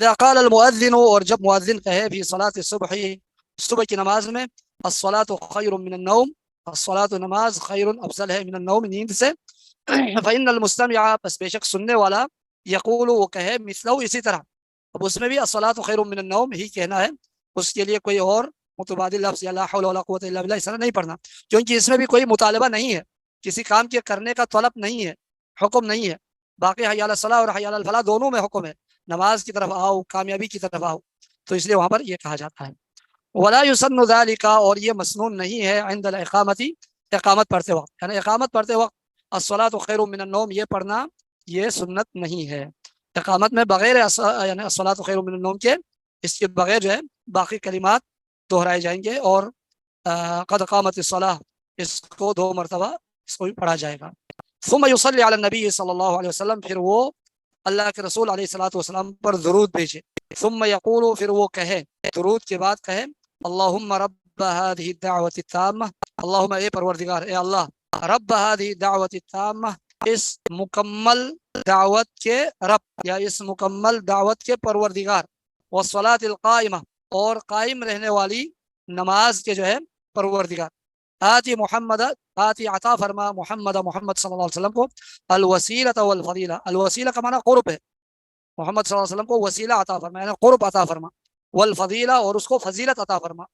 اذا قال المؤذن، اور جب مؤذن کہے فی صلاۃ الصبح، صبح کی نماز میں، الصلاۃ خیر من النوم، الصلاۃ نماز خیر افضل ہے من النوم نیند سے، فإن المستمع بس بے شک سننے والا، یقول وہ کہے مثلہ اسی طرح، اب اس میں بھی الصلاۃ خیر من النوم ہی کہنا ہے، اس کے لیے کوئی اور متبادل لفظ یا لا حول ولا قوت الا باللہ اس طرح نہیں پڑھنا، کیونکہ اس میں بھی کوئی مطالبہ نہیں ہے، کسی کام کے کرنے کا طلب نہیں ہے، حکم نہیں ہے، باقی حی علی الصلاۃ اور حی علی الفلاح دونوں میں حکم ہے، نماز کی طرف آؤ، کامیابی کی طرف آؤ، تو اس لیے وہاں پر یہ کہا جاتا ہے۔ ولا یسن ذلک، اور یہ مسنون نہیں ہے، عند الاقامت، اقامت پڑھتے وقت، یعنی اقامت پڑھتے وقت الصلاۃ خیر من النوم یہ پڑھنا یہ سنت نہیں ہے، اقامت میں بغیر یعنی الصلاۃ خیر من النوم کے، اس کے بغیر جو ہے باقی کلمات دہرائے جائیں گے، اور قد قامت الصلاۃ اس کو 2 مرتبہ اس کو بھی پڑھا جائے گا۔ ثم یصلی علی النبی صلی اللہ علیہ وسلم، پھر وہ اللہ کے رسول علیہ الصلوۃ والسلام پر درود بھیجے، ثم یقول، پھر وہ کہے، درود کے بعد کہے، اللہم رب هذه الدعوة التامة، اللہم اے پروردگار، اے اللہ، رب هذه الدعوة التامة، اس مکمل دعوت کے رب، یا اس مکمل دعوت کے پروردگار، والصلاة القائمة، اور قائم رہنے والی نماز کے جو ہے پروردگار، آتی محمد، آتی عطا فرما محمد صلی اللہ علیہ وسلم کو، الوسیلۃ والفضیلہ، الوسیلہ کا معنی قرب ہے، محمد صلی اللہ علیہ وسلم کو وسیلہ عطا فرما یعنی قرب عطا فرما، والفضیلہ اور اس کو فضیلت عطا فرما،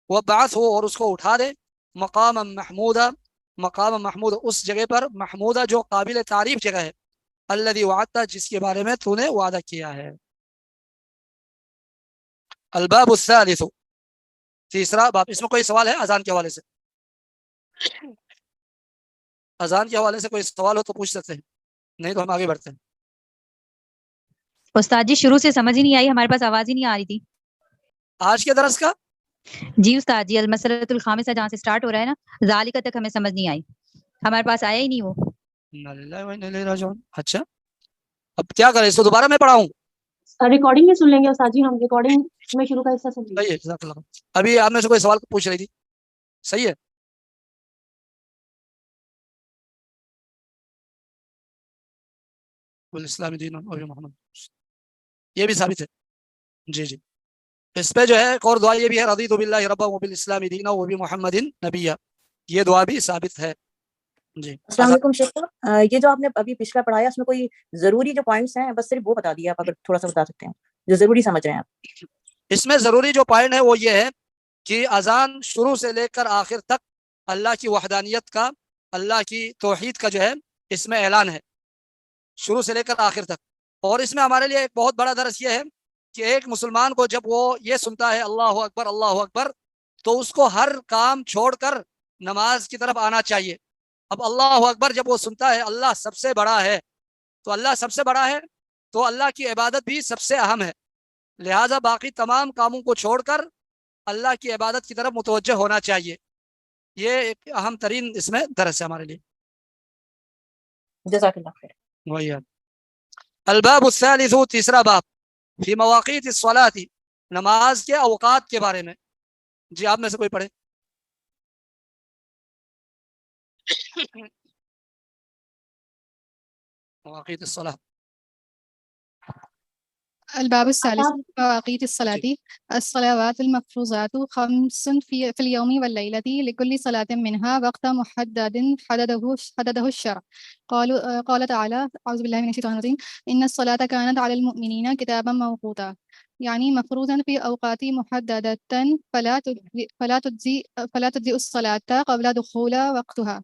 وبعث ہو اور اس کو اٹھا دے، مقام محمودہ، مقام محمود اس جگہ پر، محمودہ جو قابل تعریف جگہ ہے، الذی وعدتہ جس کے بارے میں تو نے وعدہ کیا ہے۔ الباب الثالث، تیسرا باب، اس میں کوئی سوال ہے اذان کے حوالے سے؟ اذان کے حوالے سے کوئی سوال ہو تو پوچھ سکتے ہیں، نہیں تو ہم آگے بڑھتے ہیں۔ استاد جی شروع سے سمجھ ہی نہیں آئی، ہمارے پاس آواز ہی نہیں آ رہی تھی۔ آج کے درس کا جی استاد جی، المسألۃ الخامسہ جہاں سے سٹارٹ ہو رہا ہے نا، ذالک تک ہمیں سمجھ نہیں آئی، ہمارے پاس آیا ہی نہیں وہ۔ اچھا اب کیا کریں، اس کو دوبارہ میں پڑھاؤں؟ ریکارڈنگ میں سن لیں گے استاد جی، ہم ریکارڈنگ میں شروع کا حصہ سن لیں گے۔ صحیح ہے، جزاک اللہ۔ ابھی آپ میں سے کوئی سوال پوچھ رہی تھی، صحیح ہے؟ اسلام دین اور محمد، یہ بھی ثابت ہے، جی جی۔ اس پہ جو ہے ایک اور دعا یہ بھی ہے، رضیت باللہ ربا وبالاسلام دینا وبمحمد نبیا، یہ دعا بھی ثابت ہے، جی۔ السلام علیکم شیخ صاحب، یہ جو آپ نے ابھی پچھلا پڑھایا اس میں کوئی ضروری جو پوائنٹس ہیں بس صرف وہ بتا دیا، آپ اگر تھوڑا سا بتا سکتے ہیں جو ضروری سمجھ رہے ہیں آپ۔ اس میں ضروری جو پوائنٹ ہے وہ یہ ہے کہ اذان شروع سے لے کر آخر تک اللہ کی وحدانیت کا، اللہ کی توحید کا جو ہے اس میں اعلان ہے، شروع سے لے کر آخر تک۔ اور اس میں ہمارے لیے ایک بہت بڑا درس یہ ہے کہ ایک مسلمان کو جب وہ یہ سنتا ہے اللہ اکبر اللہ اکبر، تو اس کو ہر کام چھوڑ کر نماز کی طرف آنا چاہیے۔ اب اللہ اکبر جب وہ سنتا ہے اللہ سب سے بڑا ہے، تو اللہ سب سے بڑا ہے تو اللہ کی عبادت بھی سب سے اہم ہے، لہٰذا باقی تمام کاموں کو چھوڑ کر اللہ کی عبادت کی طرف متوجہ ہونا چاہیے، یہ ایک اہم ترین اس میں درس ہے ہمارے لیے۔ جزاک اللہ خیر۔ وہی ہے۔ الباب الثالث، تیسرا باب، فی مواقیت الصلاۃ، نماز کے اوقات کے بارے میں، جی آپ میں سے کوئی پڑھے؟ مواقیت الصلاۃ۔ الباب الثالث مواقيت الصلاة. الصلوات المفروضات 5 في اليوم والليلة، لكل صلاة منها وقت محدد حدده الشرع. قال تعالى، أعوذ بالله من الشيطان الرجيم، إن الصلاة كانت على المؤمنين كتابا موقوتا، يعني مفروضا في أوقات محددة، فلا تجزئ الصلاة قبل دخول وقتها.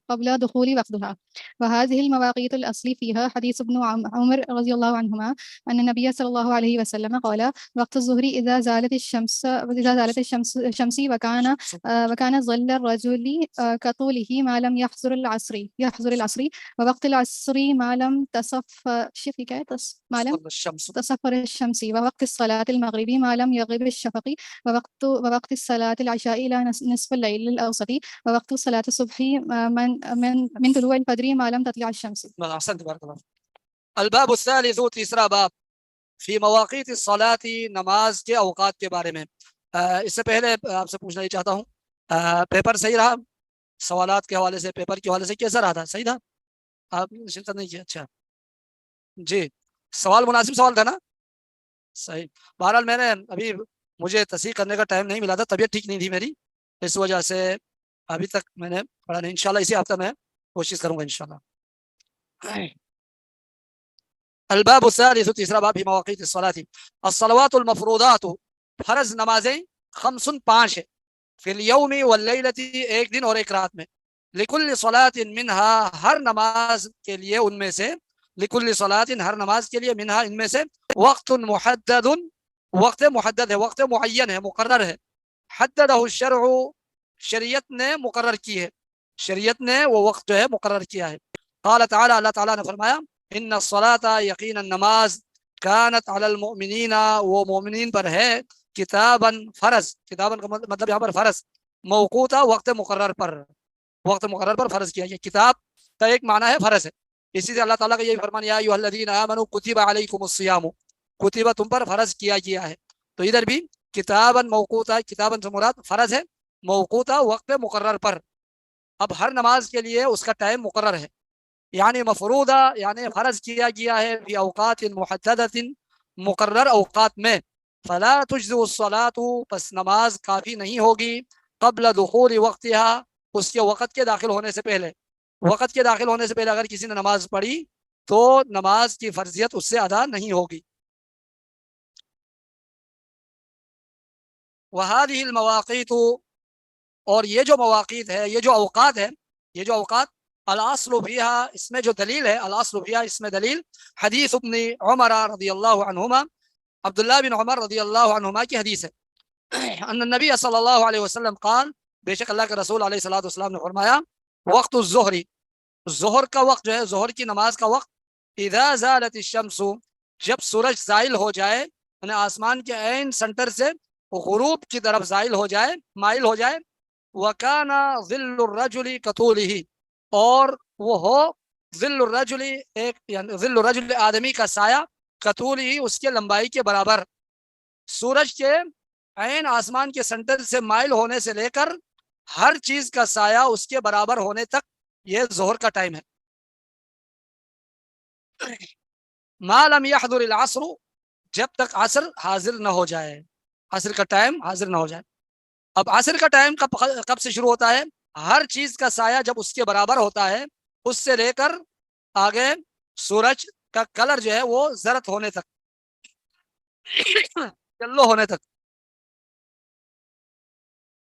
وهذه المواقيت الأصل فيها حديث ابن عمر رضي الله عنهما أن النبي صلى الله عليه وسلم قال: وقت الظهر إذا زالت الشمس وكان ظل الرجل كطوله ما لم يحضر العصر، ووقت العصر ما لم تصفر الشمس، ووقت الصلاة المغرب ما لم يغب الشفق، ووقت الصلاة العشاء إلى نصف الليل الأوسط، ووقت صلاة الصبح من طلوع الفجر ما لم تطلع الشمس. احسنت، بارک اللہ۔ الباب الثالث، تیسرا باب، فی مواقیت الصلاۃ، نماز کے اوقات کے بارے میں۔ اس سے پہلے آپ سے پوچھنا یہ چاہتا ہوں، پیپر صحیح رہا؟ سوالات کے حوالے سے، پیپر کے حوالے سے کیسا رہا تھا؟ صحیح تھا؟ آپ نے شرکت نہیں کی؟ اچھا جی، سوال مناسب سوال تھا نا؟ صحیح. بہرحال میں نے ابھی مجھے تصحیح کرنے کا ٹائم نہیں ملا تھا, طبیعت ٹھیک نہیں تھی میری, اس وجہ سے ابھی تک میں نے پڑھا نہیں. انشاءاللہ اسی ہفتہ میں کوشش کروں گا انشاءاللہ. الباب الثالث, تیسرا باب فی مواقیت الصلاۃ. الصلوات المفروضات, فرض نمازیں 5 ہے, فی الیوم واللیلۃ, ایک دن اور ایک رات میں. لکل صلاۃ منہا, ہر نماز کے لیے ان میں سے, لکل صلاۃ, ہر نماز کے لیے, منہا, ان میں سے, وقت محدد, وقت محدد ہے, وقت معین ہے, مقرر ہے. حددہ الشرع, شریعت نے مقرر کی ہے, شریعت نے وہ وقت جو ہے مقرر کیا ہے. قال تعالی, اللہ تعالیٰ نے فرمایا, ان الصلاۃ, یقینا نماز, کانت علی المؤمنین, وہ مومنین پر ہے, کتاباً, فرض, کتاباً کا مطلب یہاں پر فرض, موقوتا, وقت مقرر پر, وقت مقرر پر فرض کیا. یہ کتاب کا ایک معنی ہے فرض ہے. اسی سے اللہ تعالیٰ کا یہ فرمان, یا ایھا الذین آمنوا کتب علیکم الصیام, کتب, تم پر فرض کیا گیا ہے. تو ادھر بھی کتاباً موقوتا, کتاباً سے مراد فرض ہے, موقوتا, وقت مقرر پر. اب ہر نماز کے لیے اس کا ٹائم مقرر ہے, یعنی مفروضہ, یعنی فرض کیا گیا ہے, فی اوقات محددۃ, مقرر اوقات میں. فلا تجزئ الصلاۃ, پس نماز کافی نہیں ہوگی, قبل دخول وقتها, اس کے وقت کے داخل ہونے سے پہلے. وقت کے داخل ہونے سے پہلے اگر کسی نے نماز پڑھی تو نماز کی فرضیت اس سے ادا نہیں ہوگی. وهذه المواقیت, اور یہ جو مواقیت ہے, یہ جو اوقات ہے, یہ جو اوقات, الاصل فیہا, اس میں جو دلیل ہے, الاصل فیہا, اس میں دلیل, حدیث ابن عمر رضی اللہ عنہما, عبداللہ بن عمر رضی اللہ عنہما کی حدیث ہے, ان النبی صلی اللہ علیہ وسلم قال, بے شک اللہ کے رسول علیہ الصلوۃ والسلام نے فرمایا, وقت الظہر, ظہر کا وقت جو ہے, ظہر کی نماز کا وقت, اذا زالت الشمس, جب سورج زائل ہو جائے, یعنی آسمان کے عین سنٹر سے غروب کی طرف زائل ہو جائے, مائل ہو جائے. وَكَانَ ظِلُّ الرَّجُلِ كَطُولِهِ, اور وہ ہو, ظِلُّ الرَّجُلِ, ایک, یعنی ظِلُّ الرَّجُلِ, آدمی کا سایہ, كَطُولِهِ, اس کے لمبائی کے برابر. سورج کے عین آسمان کے سنٹر سے مائل ہونے سے لے کر ہر چیز کا سایہ اس کے برابر ہونے تک یہ ظہر کا ٹائم ہے. ما لم يحضر العصر, جب تک عصر حاضر نہ ہو جائے, عصر کا ٹائم حاضر نہ ہو جائے. اب عصر کا ٹائم کب سے شروع ہوتا ہے؟ ہر چیز کا سایہ جب اس کے برابر ہوتا ہے, اس سے لے کر آگے سورج کا کلر جو ہے وہ زرد ہونے تک, یلو ہونے تک.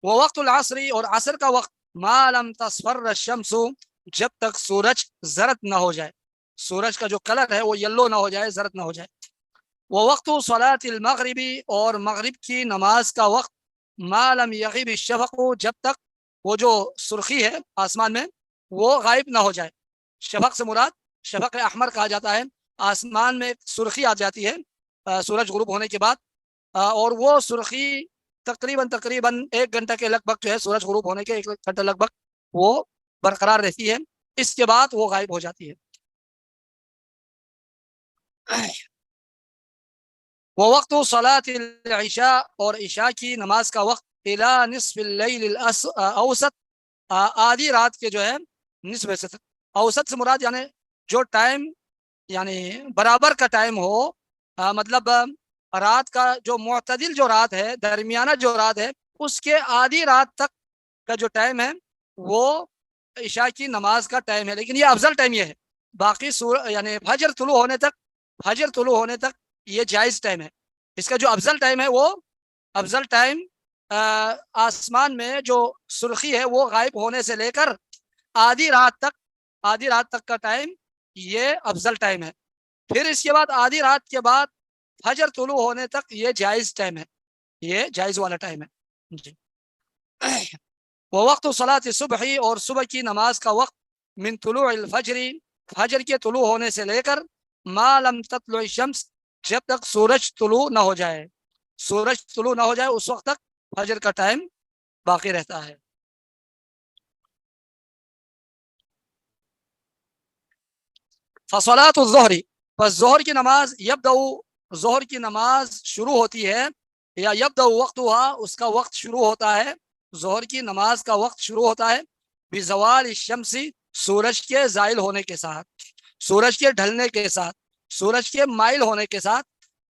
وہ وقت العصری, اور عصر کا وقت, ما لم تصفر الشمس, جب تک سورج زرد نہ ہو جائے, سورج کا جو کلر ہے وہ یلو نہ ہو جائے, زرد نہ ہو جائے. وہ وقت صلاۃ المغربی, اور مغرب کی نماز کا وقت, ما لم یغیب الشفق, جب تک وہ جو سرخی ہے آسمان میں وہ غائب نہ ہو جائے. شفق سے مراد شفق احمر کہا جاتا ہے, آسمان میں سرخی آ جاتی ہے سورج غروب ہونے کے بعد, اور وہ سرخی تقریباً 1 گھنٹہ کے لگ بھگ جو ہے, سورج غروب ہونے کے 1 گھنٹہ لگ بھگ وہ برقرار رہتی ہے, اس کے بعد وہ غائب ہو جاتی ہے. وہ وقت صلاۃ العشاء, اور عشاء کی نماز کا وقت, الى نصف اللیل الاوسط, آدھی رات کے جو ہے نصف سے تک. اوسط سے مراد یعنی جو ٹائم, یعنی برابر کا ٹائم ہو, مطلب رات کا جو معتدل جو رات ہے, درمیانہ جو رات ہے, اس کے آدھی رات تک کا جو ٹائم ہے وہ عشاء کی نماز کا ٹائم ہے. لیکن یہ افضل ٹائم یہ ہے, باقی یعنی فجر طلوع ہونے تک یہ جائز ٹائم ہے. اس کا جو افضل ٹائم ہے, وہ افضل ٹائم آسمان میں جو سرخی ہے وہ غائب ہونے سے لے کر آدھی رات تک کا ٹائم, یہ افضل ٹائم ہے. پھر اس کے بعد آدھی رات کے بعد فجر طلوع ہونے تک یہ جائز ٹائم ہے, یہ جائز والا ٹائم ہے جی. وہ وقت صلاۃ صبح, اور صبح کی نماز کا وقت, من طلوع الفجر, فجر کے طلوع ہونے سے لے کر, ما لم تطلع الشمس, جب تک سورج طلوع نہ ہو جائے, سورج طلوع نہ ہو جائے اس وقت تک فجر کا ٹائم باقی رہتا ہے. فصلاۃ الظہر, پس ظہر کی نماز, ظہر کی نماز شروع ہوتی ہے, یا یبدأ وقتها, اس کا وقت شروع ہوتا ہے, ظہر کی نماز کا وقت شروع ہوتا ہے, بزوال الشمس, سورج کے زائل ہونے کے ساتھ, سورج کے ڈھلنے کے ساتھ, سورج کے مائل ہونے کے ساتھ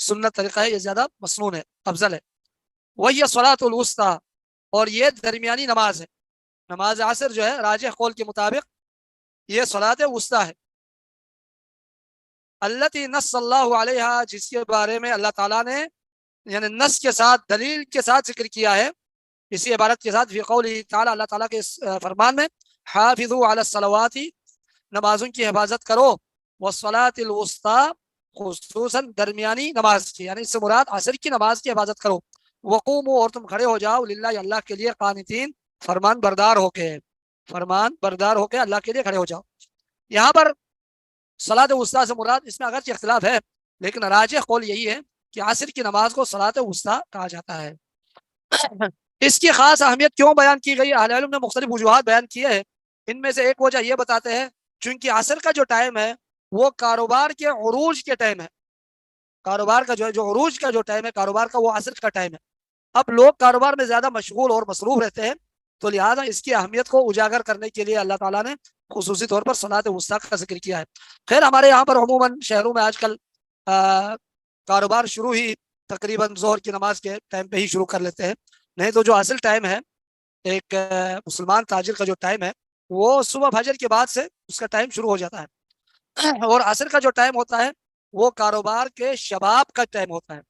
سنت طریقہ ہے, یہ زیادہ مسنون ہے, افضل ہے. وہی صلاۃ الوسطی, اور یہ درمیانی نماز ہے. نماز عصر جو ہے راجح قول کے مطابق یہ صلاۃ وسطی ہے. التی نص اللہ علیہ, جس کے بارے میں اللہ تعالیٰ نے یعنی نص کے ساتھ دلیل کے ساتھ ذکر کیا ہے اسی عبارت کے ساتھ, فی قوله تعالی, اللہ تعالیٰ کے فرمان میں, حافظوا علی الصلوات, نمازوں کی حفاظت کرو, والصلاۃ الوسطی, خصوصاً درمیانی نماز کی, یعنی اس سے مراد عصر کی نماز کی حفاظت کرو. وقوموا, اور تم کھڑے ہو جاؤ, للہ, اللہ کے لیے, قانتین, فرمان بردار ہو کے, فرمان بردار ہو کے اللہ کے لیے کھڑے ہو جاؤ. یہاں پر صلاۃ وسطی سے مراد, اس میں اگرچہ اختلاف ہے لیکن راجح قول یہی ہے کہ عصر کی نماز کو صلاۃ وسطی کہا جاتا ہے. اس کی خاص اہمیت کیوں بیان کی گئی؟ اہل علم نے مختلف وجوہات بیان کیے ہیں. ان میں سے ایک وجہ یہ بتاتے ہیں چونکہ عصر کا جو ٹائم ہے وہ کاروبار کے عروج کے ٹائم ہے. کاروبار کا جو عروج کا جو ٹائم ہے کاروبار کا, وہ عصر کا ٹائم ہے. اب لوگ کاروبار میں زیادہ مشغول اور مصروف رہتے ہیں, تو لہٰذا اس کی اہمیت کو اجاگر کرنے کے لیے اللہ تعالیٰ نے خصوصی طور پر صلاۃ وسطی کا ذکر کیا ہے. خیر, ہمارے یہاں پر عموماً شہروں میں آج کل کاروبار شروع ہی تقریباً ظہر کی نماز کے ٹائم پہ ہی شروع کر لیتے ہیں. نہیں تو جو اصل ٹائم ہے ایک مسلمان تاجر کا جو ٹائم ہے وہ صبح فجر کے بعد سے اس کا ٹائم شروع ہو جاتا ہے, اور عصر کا جو ٹائم ہوتا ہے وہ کاروبار کے شباب کا ٹائم ہوتا ہے,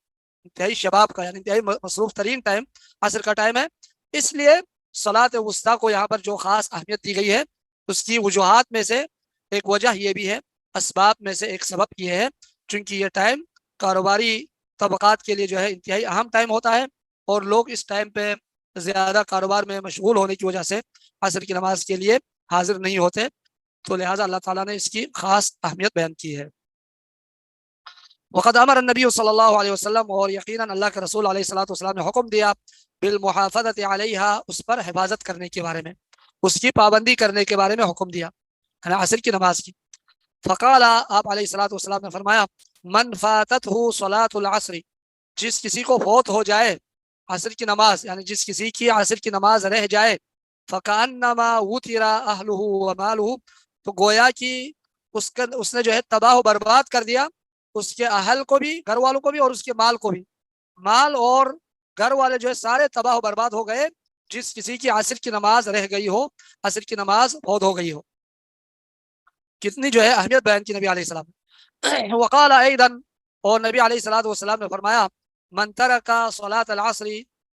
انتہائی شباب کا, یعنی انتہائی مصروف ترین ٹائم عصر کا ٹائم ہے. اس لیے صلاۃ وسطی کو یہاں پر جو خاص اہمیت دی گئی ہے اس کی وجوہات میں سے ایک وجہ یہ بھی ہے, اسباب میں سے ایک سبب یہ ہے چونکہ یہ ٹائم کاروباری طبقات کے لیے جو ہے انتہائی اہم ٹائم ہوتا ہے, اور لوگ اس ٹائم پہ زیادہ کاروبار میں مشغول ہونے کی وجہ سے عصر کی نماز کے لیے حاضر نہیں ہوتے, تو لہٰذا اللہ تعالیٰ نے اس کی خاص اہمیت بیان کی ہے. وقد امر النبی صلی اللہ علیہ وسلم, اور یقیناً اللہ کے رسول علیہ الصلوۃ والسلام نے حکم دیا, بالمحافظت علیہا, اس پر حفاظت کرنے کے بارے میں, اس کی پابندی کرنے کے بارے میں حکم دیا, یعنی عصر کی نماز کی. فقال, آپ علیہ الصلوۃ والسلام نے فرمایا, من فاتتہ صلاۃ العصر, جس کسی کو فوت ہو جائے عصر کی نماز, یعنی جس کسی کی عصر کی نماز رہ جائے, فکأنما وتر اہلہ ومالہ, تو گویا کہ اس نے جو ہے تباہ و برباد کر دیا اس کے اہل کو بھی, گھر والوں کو بھی, اور اس کے مال کو بھی. مال اور گھر والے جو ہے سارے تباہ و برباد ہو گئے جس کسی کی عصر کی نماز رہ گئی ہو, عصر کی نماز فوت ہو گئی ہو. کتنی جو ہے اہمیت بیان کی نبی علیہ السلام. وقال ایضا, اور نبی علیہ الصلوۃ والسلام نے فرمایا, من ترک صلاۃ العصر,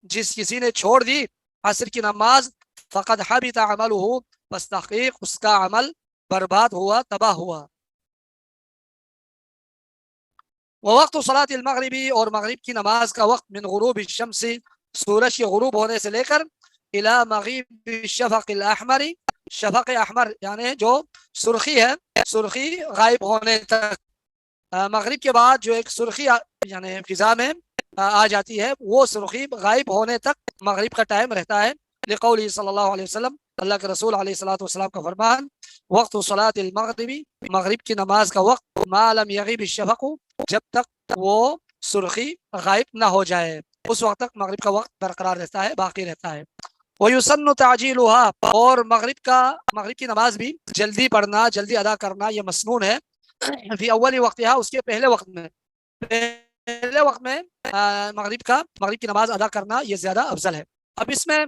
جس کسی نے چھوڑ دی عصر کی نماز, فقد حبط عملہ, بس تحقیق اس کا عمل برباد ہوا, تباہ ہوا. ووقت صلاۃ المغرب, اور مغرب کی نماز کا وقت, من غروب الشمس, سورج کے غروب ہونے سے لے کر, الی مغیب الشفق الاحمر, شفق احمر یعنی جو سرخی ہے, سرخی غائب ہونے تک. مغرب کے بعد جو ایک سرخی یعنی فضا میں آ جاتی ہے, وہ سرخی غائب ہونے تک مغرب کا ٹائم رہتا ہے. لقوله صلی اللہ علیہ وسلم, اللہ کے رسول علیہ الصلوۃ والسلام کا فرمان, وقت صلاۃ المغرب, مغرب کی نماز کا وقت, ما لم یغیب الشفق, جب تک وہ سرخی غائب نہ ہو جائے, اس وقت تک مغرب کا وقت برقرار رہتا ہے, باقی رہتا ہے. وَيُسَنُّ تَعْجِيلُهَا, اور مغرب کی نماز بھی جلدی پڑھنا, جلدی ادا کرنا یہ مسنون ہے. فی اول وقتها, اس کے پہلے وقت میں, پہلے وقت میں مغرب کی نماز ادا کرنا یہ زیادہ افضل ہے. اب اس میں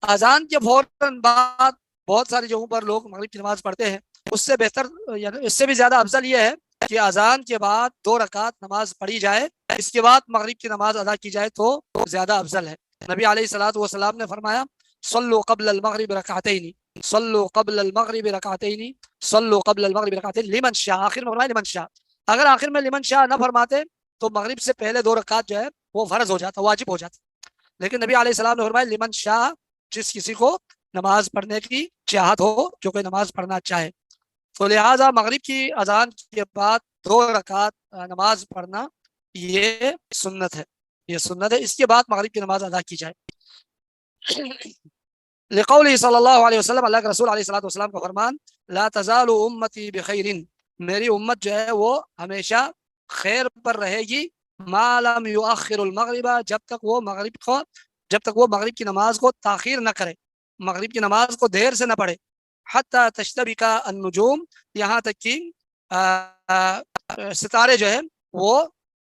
اذان کے فوراً بعد بہت ساری جگہوں پر لوگ مغرب کی نماز پڑھتے ہیں, اس سے بہتر یعنی اس سے بھی زیادہ افضل یہ ہے کہ اذان کے بعد 2 رکعت نماز پڑھی جائے, اس کے بعد مغرب کی نماز ادا کی جائے تو زیادہ افضل ہے. نبی علیہ الصلوۃ والسلام نے فرمایا, صلوا قبل المغرب رکعتین, صلوا قبل المغرب رکعتین, صلوا قبل المغرب رکعتین, لمن شاء, آخر میں فرمایا لمن شاء. اگر آخر میں لمن شاء نہ فرماتے تو مغرب سے پہلے 2 رکعت جو ہے وہ فرض ہو جاتا, واجب ہو جاتا. لیکن نبی علیہ السلام نے فرمایا لمن شاء, جس کسی کو نماز پڑھنے کی چاہت ہو, جو کوئی نماز پڑھنا چاہے. تو لہٰذا مغرب کی اذان کے بعد 2 رکعت نماز پڑھنا یہ سنت ہے, یہ سنت ہے. اس کے بعد مغرب کی نماز ادا کی جائے. لقوله صلی اللہ علیہ وسلم, اللہ کے رسول علیہ الصلوۃ والسلام کا فرمان, لا تزال امتی بخیر, میری امت جو ہے وہ ہمیشہ خیر پر رہے گی, ما لم یؤخر المغرب, جب تک وہ مغرب کی نماز کو تاخیر نہ کرے, مغرب کی نماز کو دیر سے نہ پڑھے. حتی تشتبک النجوم, یہاں تک کہ ستارے جو ہیں وہ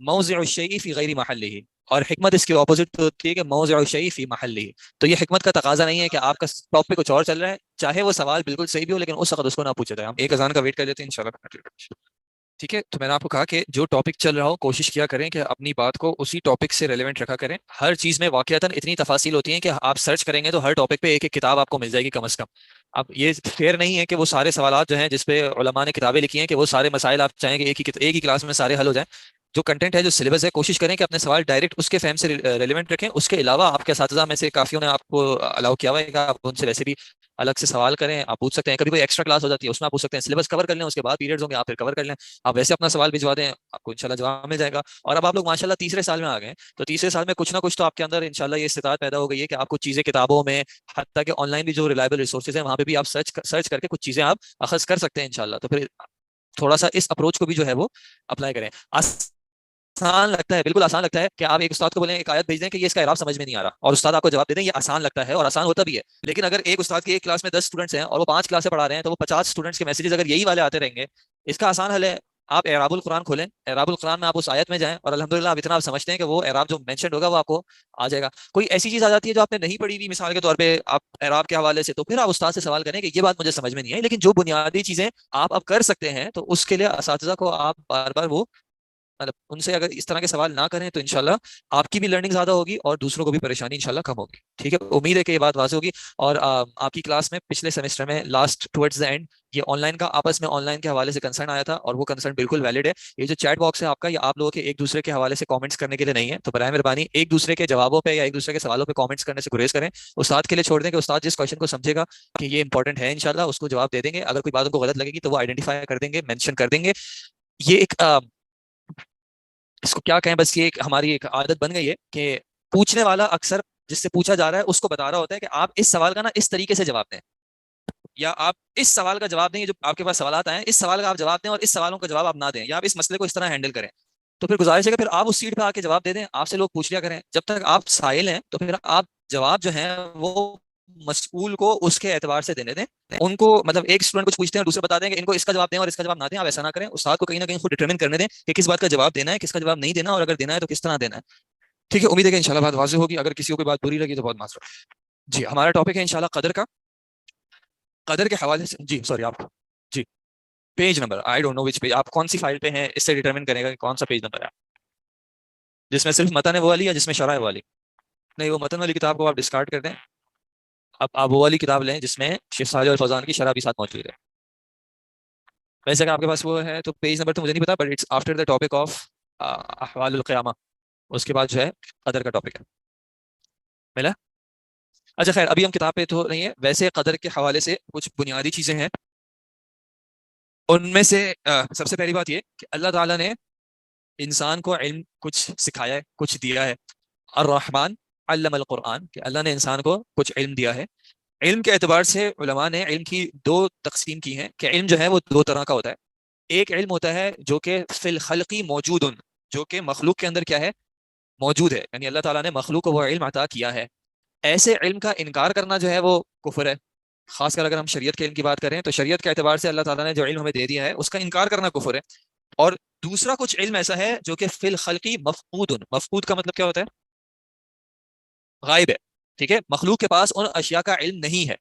موضع الشیء فی غیر محلہ، اور حکمت اس کی اپوزٹ ہوتی ہے کہ موضع الشیء فی محلہ. تو یہ حکمت کا تقاضا نہیں ہے کہ آپ کا ٹاپک کچھ اور چل رہا ہے، چاہے وہ سوال بالکل صحیح بھی ہو لیکن اس وقت اس کو نہ پوچھا جائے. ہم ایک اذان کا ویٹ کر لیتے ہیں انشاءاللہ. ٹھیک ہے، تو میں نے آپ کو کہا کہ جو ٹاپک چل رہا ہو کوشش کیا کریں کہ اپنی بات کو اسی ٹاپک سے ریلیونٹ رکھا کریں. ہر چیز میں واقعتاً اتنی تفاصیل ہوتی ہیں کہ آپ سرچ کریں گے تو ہر ٹاپک پہ ایک ایک کتاب آپ کو مل جائے گی کم از کم. اب یہ فیئر نہیں ہے کہ وہ سارے سوالات جو ہیں جس پہ علماء نے کتابیں لکھی ہیں کہ وہ سارے مسائل آپ چاہیں گے ایک ہی کلاس میں سارے حل ہو جائیں. جو کنٹینٹ ہے، جو سلیبس ہے، کوشش کریں کہ اپنے سوال ڈائریکٹ اس کے فہم سے ریلیونٹ رکھیں. اس کے علاوہ آپ کے اساتذہ میں سے کافیوں نے آپ کو الاؤ کیا ہوا ہے کہ آپ ان سے ویسے بھی الگ سے سوال کریں، آپ پوچھ سکتے ہیں. کبھی کوئی ایکسٹرا کلاس ہو جاتی ہے اس میں آپ پوچھ سکتے ہیں، سلیبس کور کر لیں، اس کے بعد پیریڈز ہوں گے آپ پھر کور کر لیں. آپ ویسے اپنا سوال بھجوا دیں، آپ کو انشاءاللہ جواب مل جائے گا. اور اب آپ لوگ ماشاءاللہ تیسرے سال میں آ گئے ہیں، تو تیسرے سال میں کچھ نہ کچھ تو آپ کے اندر انشاءاللہ یہ استطاعت پیدا ہو گئی ہے کہ آپ کچھ چیزیں کتابوں میں، حتیٰ کہ آن لائن بھی جو ریلائبل ریسورسز ہیں وہاں پہ بھی آپ سرچ کر کے کچھ چیزیں آپ اخذ کر سکتے ہیں انشاءاللہ. تو پھر تھوڑا سا اس اپروچ کو بھی جو ہے وہ اپلائی کریں. آسان لگتا ہے، بالکل آسان لگتا ہے کہ آپ ایک استاد کو بولیں ایک آیت بھیج دیں کہ یہ اس کا اعراب سمجھ میں نہیں آ رہا، اور استاد آپ کو جواب دے دیں. یہ آسان لگتا ہے اور آسان ہوتا بھی ہے. لیکن اگر ایک استاد کی ایک کلاس میں 10 اسٹوڈنٹس ہیں اور وہ 5 کلاسیں پڑھا رہے ہیں تو وہ 50 اسٹوڈنٹس کے میسیجز اگر یہی والے آتے رہیں گے. اس کا آسان حل ہے، آپ اعراب القرآن کھولیں، اعراب القرآن میں آپ اس آیت میں جائیں اور الحمدللہ آپ اتنا آپ سمجھتے ہیں کہ وہ اعراب جو مینشنڈ ہوگا وہ آپ کو آ جائے گا. کوئی ایسی چیز آ جاتی ہے جو آپ نے نہیں پڑھی ہوئی مثال کے طور پہ آپ اعراب کے حوالے سے، تو پھر آپ استاد سے سوال کریں کہ یہ بات مجھے سمجھ میں نہیں آئی. لیکن جو بنیادی چیزیں آپ اب کر سکتے ہیں تو اس کے لیے اساتذہ کو آپ بار بار وہ مطلب ان سے اگر اس طرح کے سوال نہ کریں تو انشاءاللہ آپ کی بھی لرننگ زیادہ ہوگی اور دوسروں کو بھی پریشانی انشاءاللہ کم ہوگی. ٹھیک ہے، امید ہے کہ یہ بات واضح ہوگی. اور آپ کی کلاس میں پچھلے سیمسٹر میں لاسٹ ٹورڈز دا اینڈ یہ آن لائن کا آپس میں آن لائن کے حوالے سے کنسرن آیا تھا، اور وہ کنسرن بالکل ویلڈ ہے. یہ جو چیٹ باکس ہے آپ کا، یہ آپ لوگوں کے ایک دوسرے کے حوالے سے کامنٹس کرنے کے لیے نہیں ہے. تو برائے مہربانی ایک دوسرے کے جوابوں پہ یا ایک دوسرے کے سوالوں پہ کامنٹس کرنے سے گریز کریں. استاد کے لیے چھوڑ دیں کہ استاد جس کویشچن کو سمجھے گا کہ یہ انپورٹنٹ ہے انشاءاللہ اس کو جواب دے دیں گے. اگر کوئی بات ان کو غلط لگے گی تو وہ آئیڈینٹیفائی کر دیں گے، مینشن کر دیں گے. یہ ایک اس کو کیا کہیں، بس یہ ایک ہماری ایک عادت بن گئی ہے کہ پوچھنے والا اکثر جس سے پوچھا جا رہا ہے اس کو بتا رہا ہوتا ہے کہ آپ اس سوال کا نا اس طریقے سے جواب دیں، یا آپ اس سوال کا جواب دیں. جو آپ کے پاس سوالات آئے ہیں اس سوال کا آپ جواب دیں اور اس سوالوں کا جواب آپ نہ دیں، یا آپ اس مسئلے کو اس طرح ہینڈل کریں. تو پھر گزارش ہے کہ پھر آپ اس سیٹ پہ آ کے جواب دے دیں. آپ سے لوگ پوچھ لیا کریں، جب تک آپ سائل ہیں تو پھر آپ جواب جو ہیں وہ مسئول کو اس کے اعتبار سے دینے دیں. ان کو مطلب ایک اسٹوڈنٹ کچھ پوچھتے ہیں اور دوسرے بتا دیں کہ ان کو اس کا جواب دیں اور اس کا جواب نہ دیں. آپ ایسا نہ کریں. استاد کو کہیں نہ کہیں خود ڈٹرمن کرنے دیں کہ کس بات کا جواب دینا ہے، کس کا جواب نہیں دینا، اور اگر دینا ہے تو کس طرح دینا ہے. ٹھیک ہے، امید ہے کہ انشاءاللہ بات واضح ہوگی. اگر کسی کو کوئی بات بری لگی تو بہت معذرت. جی، ہمارا ٹاپک ہے انشاءاللہ قدر کا. قدر کے حوالے سے جی سوری آپ جی page number I don't know which page, آپ کون سی فائل پہ ہیں اس سے ڈٹرمن کرے گا کہ کون سا پیج نمبر ہے. جس میں صرف متن ہے وہ والی یا جس میں شرح ہے وہ والی؟ نہیں، وہ متن والی کتاب کو آپ ڈسکارڈ کر دیں. اب آپ وہ والی کتاب لیں جس میں شیخ صالح الفوزان کی شرح بھی ساتھ موجود ہے. ویسے اگر آپ کے پاس وہ ہے تو پیج نمبر تو مجھے نہیں پتا، but it's after the topic of احوال القیامہ. اس کے بعد جو ہے قدر کا ٹاپک ہے. ملا؟ اچھا خیر، ابھی ہم کتاب پہ تو نہیں ہے. ویسے قدر کے حوالے سے کچھ بنیادی چیزیں ہیں. ان میں سے سب سے پہلی بات یہ کہ اللہ تعالیٰ نے انسان کو علم کچھ سکھایا ہے، کچھ دیا ہے. الرحمن علم القرآن، کہ اللہ نے انسان کو کچھ علم دیا ہے. علم کے اعتبار سے علماء نے علم کی 2 تقسیم کی ہیں کہ علم جو ہے وہ 2 طرح کا ہوتا ہے. ایک علم ہوتا ہے جو کہ فی الخلقی موجود، جو کہ مخلوق کے اندر کیا ہے، موجود ہے، یعنی اللہ تعالیٰ نے مخلوق کو وہ علم عطا کیا ہے. ایسے علم کا انکار کرنا جو ہے وہ کفر ہے. خاص کر اگر ہم شریعت کے علم کی بات کریں تو شریعت کے اعتبار سے اللہ تعالیٰ نے جو علم ہمیں دے دیا ہے اس کا انکار کرنا کفر ہے. اور دوسرا کچھ علم ایسا ہے جو کہ فی الخلقی مفقود، مفقود کا مطلب کیا ہوتا ہے؟ غائب ہے. ٹھیک ہے، مخلوق کے پاس ان اشیاء کا علم نہیں ہے،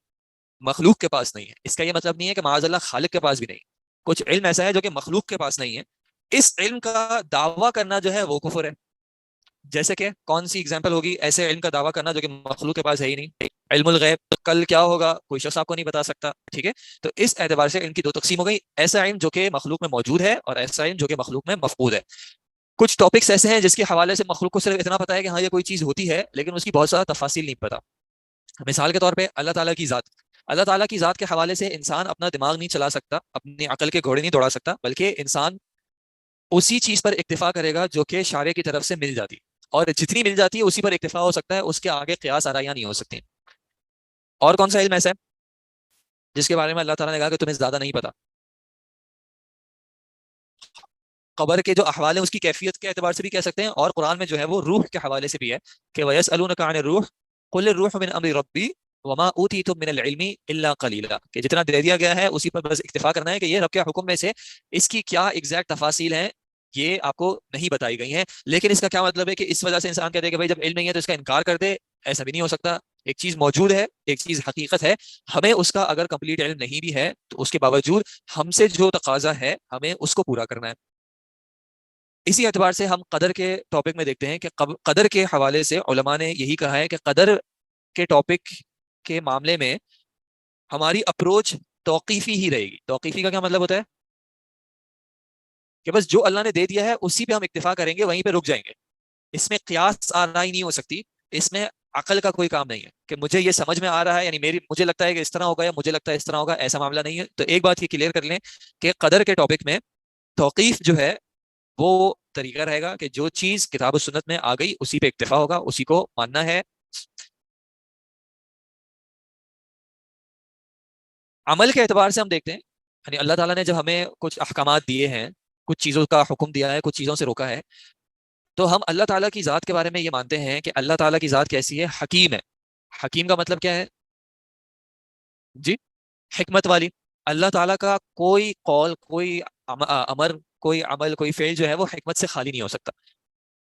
مخلوق کے پاس نہیں ہے. اس کا یہ مطلب نہیں ہے کہ معاذ اللہ خالق کے پاس بھی نہیں. کچھ علم ایسا ہے جو کہ مخلوق کے پاس نہیں ہے. اس علم کا دعویٰ کرنا جو ہے وہ کفر ہے. جیسے کہ کون سی اگزامپل ہوگی ایسے علم کا دعویٰ کرنا جو کہ مخلوق کے پاس ہے ہی نہیں؟ علم الغیب، کل کیا ہوگا کوئی شخص آپ کو نہیں بتا سکتا. ٹھیک ہے، تو اس اعتبار سے ان کی 2 تقسیم ہو گئی. ایسا علم جو کہ مخلوق میں موجود ہے اور ایسا علم جو کہ مخلوق میں مفقود ہے. کچھ ٹاپکس ایسے ہیں جس کے حوالے سے مخلوق کو صرف اتنا پتا ہے کہ ہاں یہ کوئی چیز ہوتی ہے، لیکن اس کی بہت زیادہ تفاصیل نہیں پتا. مثال کے طور پہ اللہ تعالیٰ کی ذات، اللہ تعالیٰ کی ذات کے حوالے سے انسان اپنا دماغ نہیں چلا سکتا، اپنی عقل کے گھوڑے نہیں دوڑا سکتا، بلکہ انسان اسی چیز پر اکتفا کرے گا جو کہ شارع کی طرف سے مل جاتی، اور جتنی مل جاتی ہے اسی پر اکتفا ہو سکتا ہے، اس کے آگے قیاس آرائیاں نہیں ہو سکتی. اور کون سا علم ایسا ہے جس کے بارے میں اللہ تعالیٰ نے کہا کہ تمہیں زیادہ نہیں پتا؟ قبر کے جو احوال ہیں اس کی کیفیت کے اعتبار سے بھی کہہ سکتے ہیں، اور قرآن میں جو ہے وہ روح کے حوالے سے بھی ہے کہ وَيَسْأَلُونَكَ عَنِ الرُّوحِ قُلِ الرُّوحُ مِنْ أَمْرِ رَبِّي وَمَا أُوتِيتُم مِنَ الْعِلْمِ إِلَّا قَلِيلًا، کہ جتنا دے دیا گیا ہے اسی پر بس اکتفا کرنا ہے کہ یہ رب کے حکم میں سے اس کی کیا ایگزیکٹ تفاصیل ہیں یہ آپ کو نہیں بتائی گئی ہیں. لیکن اس کا کیا مطلب ہے کہ اس وجہ سے انسان کہتے ہیں کہ بھائی جب علم نہیں ہے تو اس کا انکار کر دے؟ ایسا بھی نہیں ہو سکتا. ایک چیز موجود ہے، ایک چیز حقیقت ہے، ہمیں اس کا اگر کمپلیٹ علم نہیں بھی ہے تو اس کے باوجود ہم سے جو تقاضا ہے ہمیں اس کو پورا کرنا ہے. اسی اعتبار سے ہم قدر کے ٹاپک میں دیکھتے ہیں کہ قدر کے حوالے سے علماء نے یہی کہا ہے کہ قدر کے ٹاپک کے معاملے میں ہماری اپروچ توقیفی ہی رہے گی. توقیفی کا کیا مطلب ہوتا ہے؟ کہ بس جو اللہ نے دے دیا ہے اسی پہ ہم اکتفا کریں گے، وہیں پہ رک جائیں گے. اس میں قیاس آرائی نہیں ہو سکتی، اس میں عقل کا کوئی کام نہیں ہے کہ مجھے یہ سمجھ میں آ رہا ہے، یعنی مجھے لگتا ہے کہ اس طرح ہوگا یا مجھے لگتا ہے اس طرح ہوگا. ایسا معاملہ نہیں ہے. تو ایک بات یہ کلیئر کر لیں کہ قدر کے ٹاپک میں توقیف جو ہے وہ طریقہ رہے گا کہ جو چیز کتاب و سنت میں آ گئی اسی پہ اکتفا ہوگا، اسی کو ماننا ہے. عمل کے اعتبار سے ہم دیکھتے ہیں، یعنی اللہ تعالیٰ نے جب ہمیں کچھ احکامات دیے ہیں، کچھ چیزوں کا حکم دیا ہے، کچھ چیزوں سے روکا ہے، تو ہم اللہ تعالیٰ کی ذات کے بارے میں یہ مانتے ہیں کہ اللہ تعالیٰ کی ذات کیسی ہے؟ حکیم ہے. حکیم کا مطلب کیا ہے جی؟ حکمت والی. اللہ تعالیٰ کا کوئی قول، کوئی امر، کوئی عمل، کوئی فعل جو ہے وہ حکمت سے خالی نہیں ہو سکتا.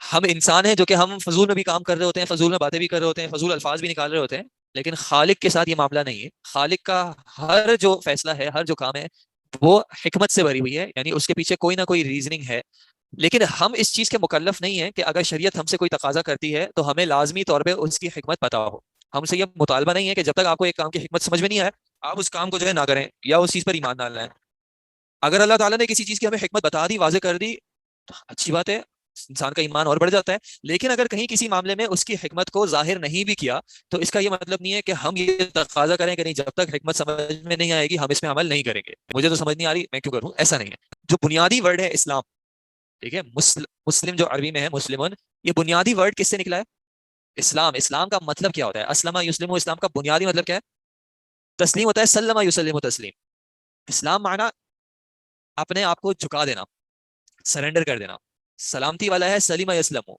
ہم انسان ہیں جو کہ ہم فضول میں بھی کام کر رہے ہوتے ہیں، فضول میں باتیں بھی کر رہے ہوتے ہیں، فضول الفاظ بھی نکال رہے ہوتے ہیں، لیکن خالق کے ساتھ یہ معاملہ نہیں ہے. خالق کا ہر جو فیصلہ ہے، ہر جو کام ہے وہ حکمت سے بھری ہوئی ہے، یعنی اس کے پیچھے کوئی نہ کوئی ریزننگ ہے. لیکن ہم اس چیز کے مکلف نہیں ہیں کہ اگر شریعت ہم سے کوئی تقاضا کرتی ہے تو ہمیں لازمی طور پہ اس کی حکمت پتہ ہو. ہم سے یہ مطالبہ نہیں ہے کہ جب تک آپ کو ایک کام کی حکمت سمجھ میں نہیں آئے آپ اس کام کو جو ہے نہ کریں یا اس چیز پر ایمان نہ لائیں. اگر اللہ تعالیٰ نے کسی چیز کی ہمیں حکمت بتا دی، واضح کر دی، اچھی بات ہے، انسان کا ایمان اور بڑھ جاتا ہے. لیکن اگر کہیں کسی معاملے میں اس کی حکمت کو ظاہر نہیں بھی کیا تو اس کا یہ مطلب نہیں ہے کہ ہم یہ تقاضا کریں کہ نہیں جب تک حکمت سمجھ میں نہیں آئے گی ہم اس میں عمل نہیں کریں گے. مجھے تو سمجھ نہیں آ رہی، میں کیوں کروں؟ ایسا نہیں ہے. جو بنیادی ورڈ ہے اسلام، ٹھیک ہے، مسلم جو عربی میں ہے مسلمون، یہ بنیادی ورڈ کس سے نکلا ہے؟ اسلام. اسلام کا مطلب کیا ہوتا ہے؟ اسلم یسلم. اسلام کا بنیادی مطلب کیا ہے؟ تسلیم ہوتا ہے. سلم یسلم تسلیم. اسلام معنی اپنے آپ کو جھکا دینا، سرنڈر کر دینا. سلامتی والا ہے سلیم یسلم،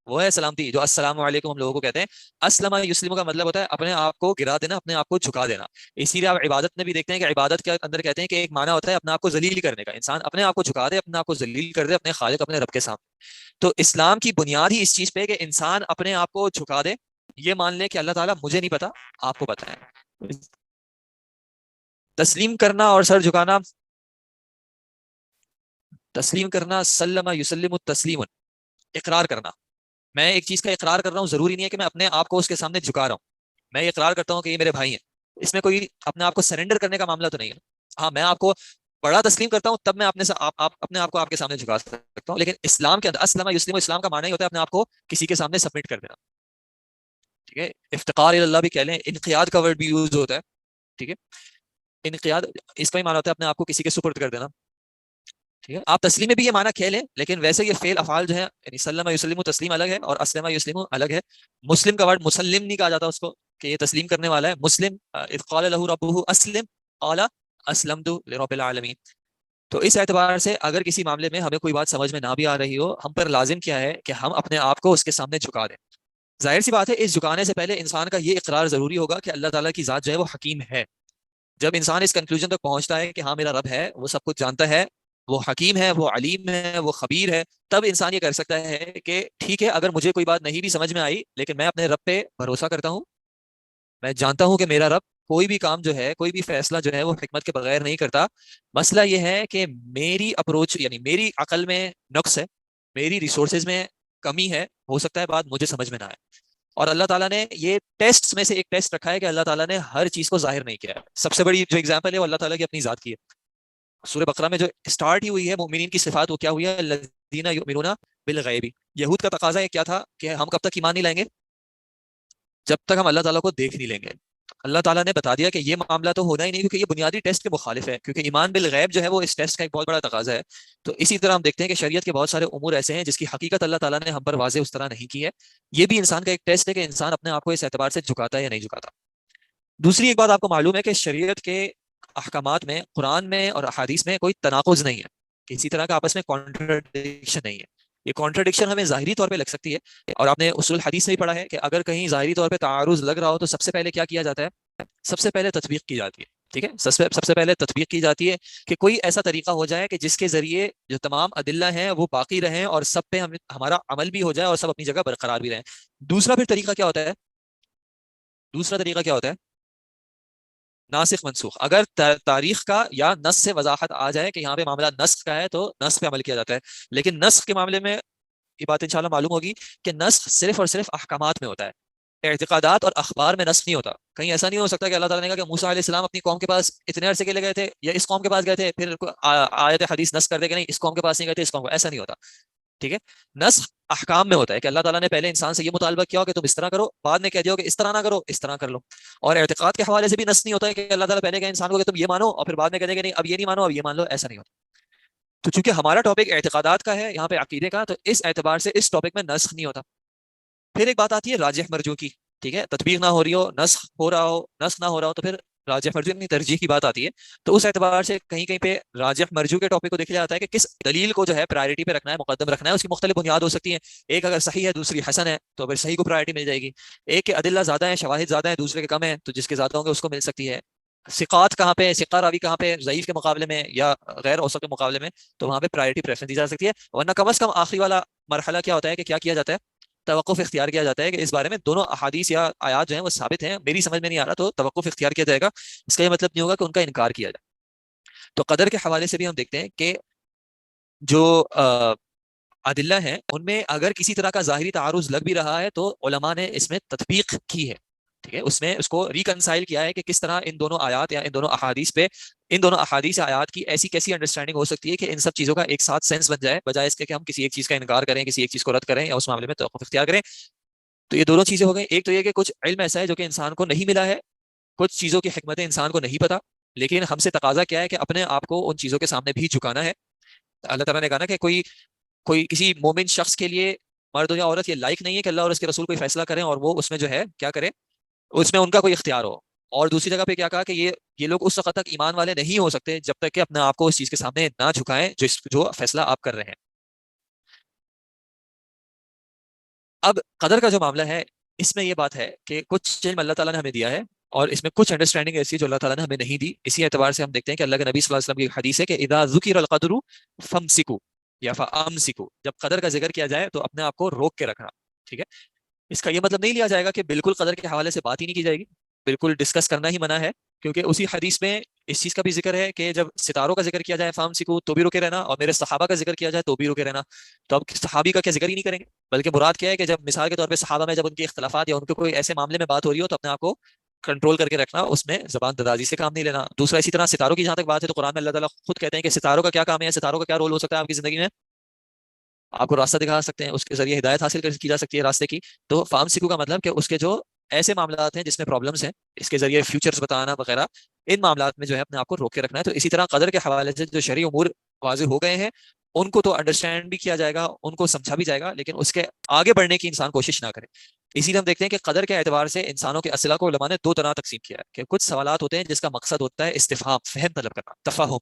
وہ ہے سلامتی جو السلام علیکم ہم لوگوں کو کہتے ہیں. اسلم یسلم کا مطلب ہوتا ہے اپنے آپ کو گرا دینا، اپنے آپ کو جھکا دینا. اسی لیے آپ عبادت میں بھی دیکھتے ہیں کہ عبادت کے اندر کہتے ہیں کہ ایک معنی ہوتا ہے اپنے آپ کو ذلیل کرنے کا. انسان اپنے آپ کو جھکا دے، اپنے آپ کو ذلیل کر دے اپنے خالق، اپنے رب کے سامنے. تو اسلام کی بنیاد ہی اس چیز پہ کہ انسان اپنے آپ کو جھکا دے، یہ مان لے کہ اللہ تعالیٰ مجھے نہیں پتا آپ کو پتا ہے. تسلیم کرنا اور سر جھکانا، تسلیم کرنا، سلم یسلم تسلیم، اقرار کرنا. میں ایک چیز کا اقرار کر رہا ہوں، ضروری نہیں ہے کہ میں اپنے آپ کو اس کے سامنے جھکا رہا ہوں. میں یہ اقرار کرتا ہوں کہ یہ میرے بھائی ہیں، اس میں کوئی اپنے آپ کو سرنڈر کرنے کا معاملہ تو نہیں ہے. ہاں میں آپ کو بڑا تسلیم کرتا ہوں تب میں اپنے آپ کو آپ کے سامنے جھکا سکتا ہوں. لیکن اسلام کے اندر اسلم یسلم، اسلام کا معنی ہی ہوتا ہے اپنے آپ کو کسی کے سامنے سبمٹ کر دینا. ٹھیک ہے، افتقار اللہ بھی کہہ لیں، انقیاد کا ورڈ بھی یوز ہوتا ہے. ٹھیک ہے، انقیاد اس کا ہی معنی ہوتا ہے اپنے آپ کو کسی کے سپرد کر دینا. ٹھیک ہے، آپ تسلیم میں بھی یہ معنی کہہ لیں، لیکن ویسے یہ فعل افعال جو ہے، یعنی سلم یسلم تسلیم الگ ہے اور اسلم یسلم الگ ہے. مسلم کا ورڈ مسلم نہیں کہا جاتا اس کو کہ یہ تسلیم کرنے والا ہے. مسلم اذ قال له ربه اسلم قال اسلمت لرب العالمین. تو اس اعتبار سے اگر کسی معاملے میں ہمیں کوئی بات سمجھ میں نہ بھی آ رہی ہو، ہم پر لازم کیا ہے کہ ہم اپنے آپ کو اس کے سامنے جھکا دیں. ظاہر سی بات ہے اس جھکانے سے پہلے انسان کا یہ اقرار ضروری ہوگا کہ اللہ تعالیٰ کی ذات جو ہے وہ حکیم ہے. جب انسان اس کنکلوژن تک پہنچتا ہے کہ ہاں میرا رب ہے، وہ سب کچھ جانتا ہے، وہ حکیم ہے، وہ علیم ہے، وہ خبیر ہے، تب انسان یہ کر سکتا ہے کہ ٹھیک ہے اگر مجھے کوئی بات نہیں بھی سمجھ میں آئی لیکن میں اپنے رب پہ بھروسہ کرتا ہوں. میں جانتا ہوں کہ میرا رب کوئی بھی کام جو ہے، کوئی بھی فیصلہ جو ہے وہ حکمت کے بغیر نہیں کرتا. مسئلہ یہ ہے کہ میری اپروچ، یعنی میری عقل میں نقص ہے، میری ریسورسز میں کمی ہے، ہو سکتا ہے بات مجھے سمجھ میں نہ آئے. اور اللہ تعالیٰ نے یہ ٹیسٹ میں سے ایک ٹیسٹ رکھا ہے کہ اللہ تعالیٰ نے ہر چیز کو ظاہر نہیں کیا ہے. سب سے بڑی جو اگزامپل ہے وہ اللہ تعالیٰ کی اپنی ذات کی ہے. سورہ بقرہ میں جو اسٹارٹ ہی ہوئی ہے مومنین کی صفات، وہ کیا ہوئی ہے؟ الذین یؤمنون بالغیب. یہود کا تقاضا یہ کیا تھا کہ ہم کب تک ایمان نہیں لائیں گے؟ جب تک ہم اللہ تعالیٰ کو دیکھ نہیں لیں گے. اللہ تعالیٰ نے بتا دیا کہ یہ معاملہ تو ہونا ہی نہیں، کیونکہ یہ بنیادی ٹیسٹ کے مخالف ہے، کیونکہ ایمان بالغیب جو ہے وہ اس ٹیسٹ کا ایک بہت بڑا تقاضا ہے. تو اسی طرح ہم دیکھتے ہیں کہ شریعت کے بہت سارے امور ایسے ہیں جس کی حقیقت اللہ تعالیٰ نے ہم پر واضح اس طرح نہیں کی ہے. یہ بھی انسان کا ایک ٹیسٹ ہے کہ انسان اپنے آپ کو اس اعتبار سے جھکاتا ہے یا نہیں جھکاتا. دوسری ایک بات آپ کو معلوم ہے کہ شریعت کے احکامات میں، قرآن میں اور احادیث میں کوئی تناقض نہیں ہے، کسی طرح کا آپس میں کانٹرڈکشن نہیں ہے. یہ کانٹرڈکشن ہمیں ظاہری طور پہ لگ سکتی ہے، اور آپ نے اصول حدیث میں بھی پڑھا ہے کہ اگر کہیں ظاہری طور پہ تعارض لگ رہا ہو تو سب سے پہلے کیا کیا جاتا ہے؟ سب سے پہلے تطبیق کی جاتی ہے. ٹھیک ہے. سب سے پہلے تطبیق کی جاتی ہے کہ کوئی ایسا طریقہ ہو جائے کہ جس کے ذریعے جو تمام ادلہ ہیں وہ باقی رہیں اور سب پہ ہمارا عمل بھی ہو جائے اور سب اپنی جگہ برقرار بھی رہیں. دوسرا پھر طریقہ کیا ہوتا ہے؟ دوسرا طریقہ کیا ہوتا ہے؟ ناسخ منسوخ. اگر تاریخ کا یا نص سے وضاحت آ جائے کہ یہاں پہ معاملہ نسخ کا ہے تو نسخ پہ عمل کیا جاتا ہے. لیکن نسخ کے معاملے میں یہ بات انشاءاللہ معلوم ہوگی کہ نسخ صرف اور صرف احکامات میں ہوتا ہے، اعتقادات اور اخبار میں نسخ نہیں ہوتا. کہیں ایسا نہیں ہو سکتا کہ اللہ تعالیٰ نے کہا کہ موسیٰ علیہ السلام اپنی قوم کے پاس اتنے عرصے کے لیے گئے تھے یا اس قوم کے پاس گئے تھے پھر آیت حدیث نسخ کر دے کہ نہیں اس قوم کے پاس نہیں گئے تھے اس قوم کو، ایسا نہیں ہوتا. ٹھیک ہے. نسخ احکام میں ہوتا ہے کہ اللہ تعالیٰ نے پہلے انسان سے یہ مطالبہ کیا ہو کہ تم اس طرح کرو، بعد میں کہہ دیا کہ اس طرح نہ کرو اس طرح کر لو. اور اعتقاد کے حوالے سے بھی نسخ نہیں ہوتا ہے کہ اللہ تعالیٰ پہلے کہے انسان کو کہ تم یہ مانو اور پھر بعد میں کہہ دے کہ نہیں اب یہ نہیں مانو اب یہ مان لو، ایسا نہیں ہوتا. تو چونکہ ہمارا ٹاپک اعتقادات کا ہے یہاں پہ عقیدے کا، تو اس اعتبار سے اس ٹاپک میں نسخ نہیں ہوتا. پھر ایک بات آتی ہے راجح مرجوح کی. ٹھیک ہے. تطبیق نہ ہو رہی ہو، نسخ ہو رہا ہو، نسخ نہ ہو رہا ہو، تو پھر راجح مرجوح اپنی ترجیح کی بات آتی ہے. تو اس اعتبار سے کہیں کہیں پہ راجح مرجوح کے ٹاپک کو دیکھا جاتا ہے کہ کس دلیل کو جو ہے پرائرٹی پہ رکھنا ہے، مقدم رکھنا ہے. اس کی مختلف بنیاد ہو سکتی ہیں. ایک اگر صحیح ہے دوسری حسن ہے تو پھر صحیح کو پرائرٹی مل جائے گی. ایک کے ادلہ زیادہ ہیں، شواہد زیادہ ہیں، دوسرے کے کم ہیں، تو جس کے زیادہ ہوں گے اس کو مل سکتی ہے. ثقات کہاں پہ، ثقہ راوی کہاں پہ، ضعیف کے مقابلے میں یا غیر اوثق کے مقابلے میں، تو وہاں پہ پرائرٹی پریفرنس دی جا سکتی ہے. ورنہ کم از کم آخری والا مرحلہ کیا ہوتا ہے کہ کیا کیا جاتا ہے؟ توقف اختیار کیا جاتا ہے کہ اس بارے میں دونوں احادیث یا آیات جو ہیں وہ ثابت ہیں، میری سمجھ میں نہیں آ رہا تو توقف اختیار کیا جائے گا. اس کا یہ مطلب نہیں ہوگا کہ ان کا انکار کیا جائے. تو قدر کے حوالے سے بھی ہم دیکھتے ہیں کہ جو ادلہ ہیں ان میں اگر کسی طرح کا ظاہری تعارض لگ بھی رہا ہے تو علماء نے اس میں تطبیق کی ہے. ٹھیک ہے. اس میں اس کو ریکنسائل کیا ہے کہ کس طرح ان دونوں آیات یا ان دونوں احادیث پہ، ان دونوں احادیث یا آیات کی ایسی کیسی انڈرسٹینڈنگ ہو سکتی ہے کہ ان سب چیزوں کا ایک ساتھ سینس بن جائے، بجائے اس کے کہ ہم کسی ایک چیز کا انکار کریں، کسی ایک چیز کو رد کریں یا اس معاملے میں توقف اختیار کریں. تو یہ دونوں چیزیں ہو گئیں. ایک تو یہ کہ کچھ علم ایسا ہے جو کہ انسان کو نہیں ملا ہے، کچھ چیزوں کی حکمتیں انسان کو نہیں پتا، لیکن ہم سے تقاضا کیا ہے کہ اپنے آپ کو ان چیزوں کے سامنے بھی جھکانا ہے. اللہ تعالیٰ نے کہا نا کہ کوئی کسی مومن شخص کے لیے مرد ہو یا عورت یہ لائق نہیں ہے کہ اللہ اور اس کے رسول کوئی فیصلہ کریں اور وہ اس میں جو ہے کیا کرے، اس میں ان کا کوئی اختیار ہو. اور دوسری جگہ پہ کیا کہا کہ یہ لوگ اس وقت تک ایمان والے نہیں ہو سکتے جب تک کہ اپنے آپ کو اس چیز کے سامنے نہ جھکائیں جو فیصلہ آپ کر رہے ہیں. اب قدر کا جو معاملہ ہے اس میں یہ بات ہے کہ کچھ علم اللہ تعالیٰ نے ہمیں دیا ہے اور اس میں کچھ انڈرسٹینڈنگ ایسی ہے جو اللہ تعالیٰ نے ہمیں نہیں دی. اسی اعتبار سے ہم دیکھتے ہیں کہ اللہ کے نبی صلی اللہ علیہ وسلم کی حدیث ہے کہ اذا ذکر القدر فامسکوا یا فامسکوا، جب قدر کا ذکر کیا جائے تو اپنے آپ کو روک کے رکھنا. ٹھیک ہے. اس کا یہ مطلب نہیں لیا جائے گا کہ بالکل قدر کے حوالے سے بات ہی نہیں کی جائے گی، بالکل ڈسکس کرنا ہی منع ہے، کیونکہ اسی حدیث میں اس چیز کا بھی ذکر ہے کہ جب ستاروں کا ذکر کیا جائے فامسکوا تو بھی رکے رہنا، اور میرے صحابہ کا ذکر کیا جائے تو بھی رکے رہنا. تو اب صحابی کا کیا ذکر ہی نہیں کریں گے، بلکہ مراد کیا ہے کہ جب مثال کے طور پہ صحابہ میں جب ان کے اختلافات یا ان کے کوئی ایسے معاملے میں بات ہو رہی ہو تو اپنے آپ کو کنٹرول کر کے رکھنا، اس میں زبان درازی سے کام نہیں لینا. دوسرا اسی طرح ستاروں کی جہاں تک بات ہے تو قرآن میں اللہ تعالیٰ خود کہتے ہیں کہ ستاروں کا کیا کام ہے، ستاروں کا کیا رول ہو سکتا ہے آپ کی زندگی میں، آپ کو راستہ دکھا سکتے ہیں، اس کے ذریعے ہدایت حاصل کی جا سکتی ہے راستے کی. تو فامسکوا کا مطلب کہ اس کے جو ایسے معاملات ہیں جس میں پرابلمس ہیں، اس کے ذریعے فیوچرز بتانا وغیرہ، ان معاملات میں جو ہے اپنے آپ کو روک کے رکھنا ہے. تو اسی طرح قدر کے حوالے سے جو شرعی امور واضح ہو گئے ہیں ان کو تو انڈرسٹینڈ بھی کیا جائے گا، ان کو سمجھا بھی جائے گا، لیکن اس کے آگے بڑھنے کی انسان کوشش نہ کرے. اسی لیے ہم دیکھتے ہیں کہ قدر کے اعتبار سے انسانوں کے اسئلہ کو علماء نے دو طرح تقسیم کیا ہے کہ کچھ سوالات ہوتے ہیں جس کا مقصد ہوتا ہے استفہام، فہم طلب کرنا، تفہم.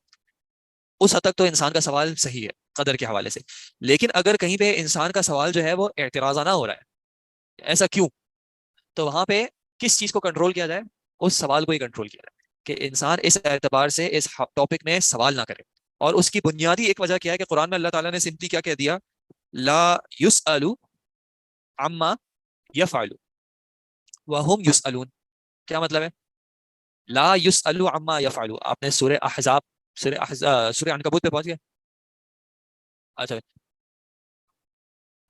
اس حد تک تو انسان کا سوال صحیح ہے قدر کے حوالے سے. لیکن اگر کہیں پہ انسان کا سوال جو ہے وہ اعتراضانہ ہو رہا ہے، ایسا کیوں، تو وہاں پہ کس چیز کو کنٹرول کیا جائے، اس سوال کو ہی کنٹرول کیا جائے کہ انسان اس اعتبار سے اس ٹاپک میں سوال نہ کرے. اور اس کی بنیادی ایک وجہ کیا ہے کہ قرآن میں اللہ تعالیٰ نے سمپلی کیا کہہ دیا، لا یسأل عما یفعل وہم یسألون. کیا مطلب ہے لا یسأل عما یفعل؟ آپ نے سورہ احزاب، سورہ عنکبوت پہ پہنچ گئے. اچھا،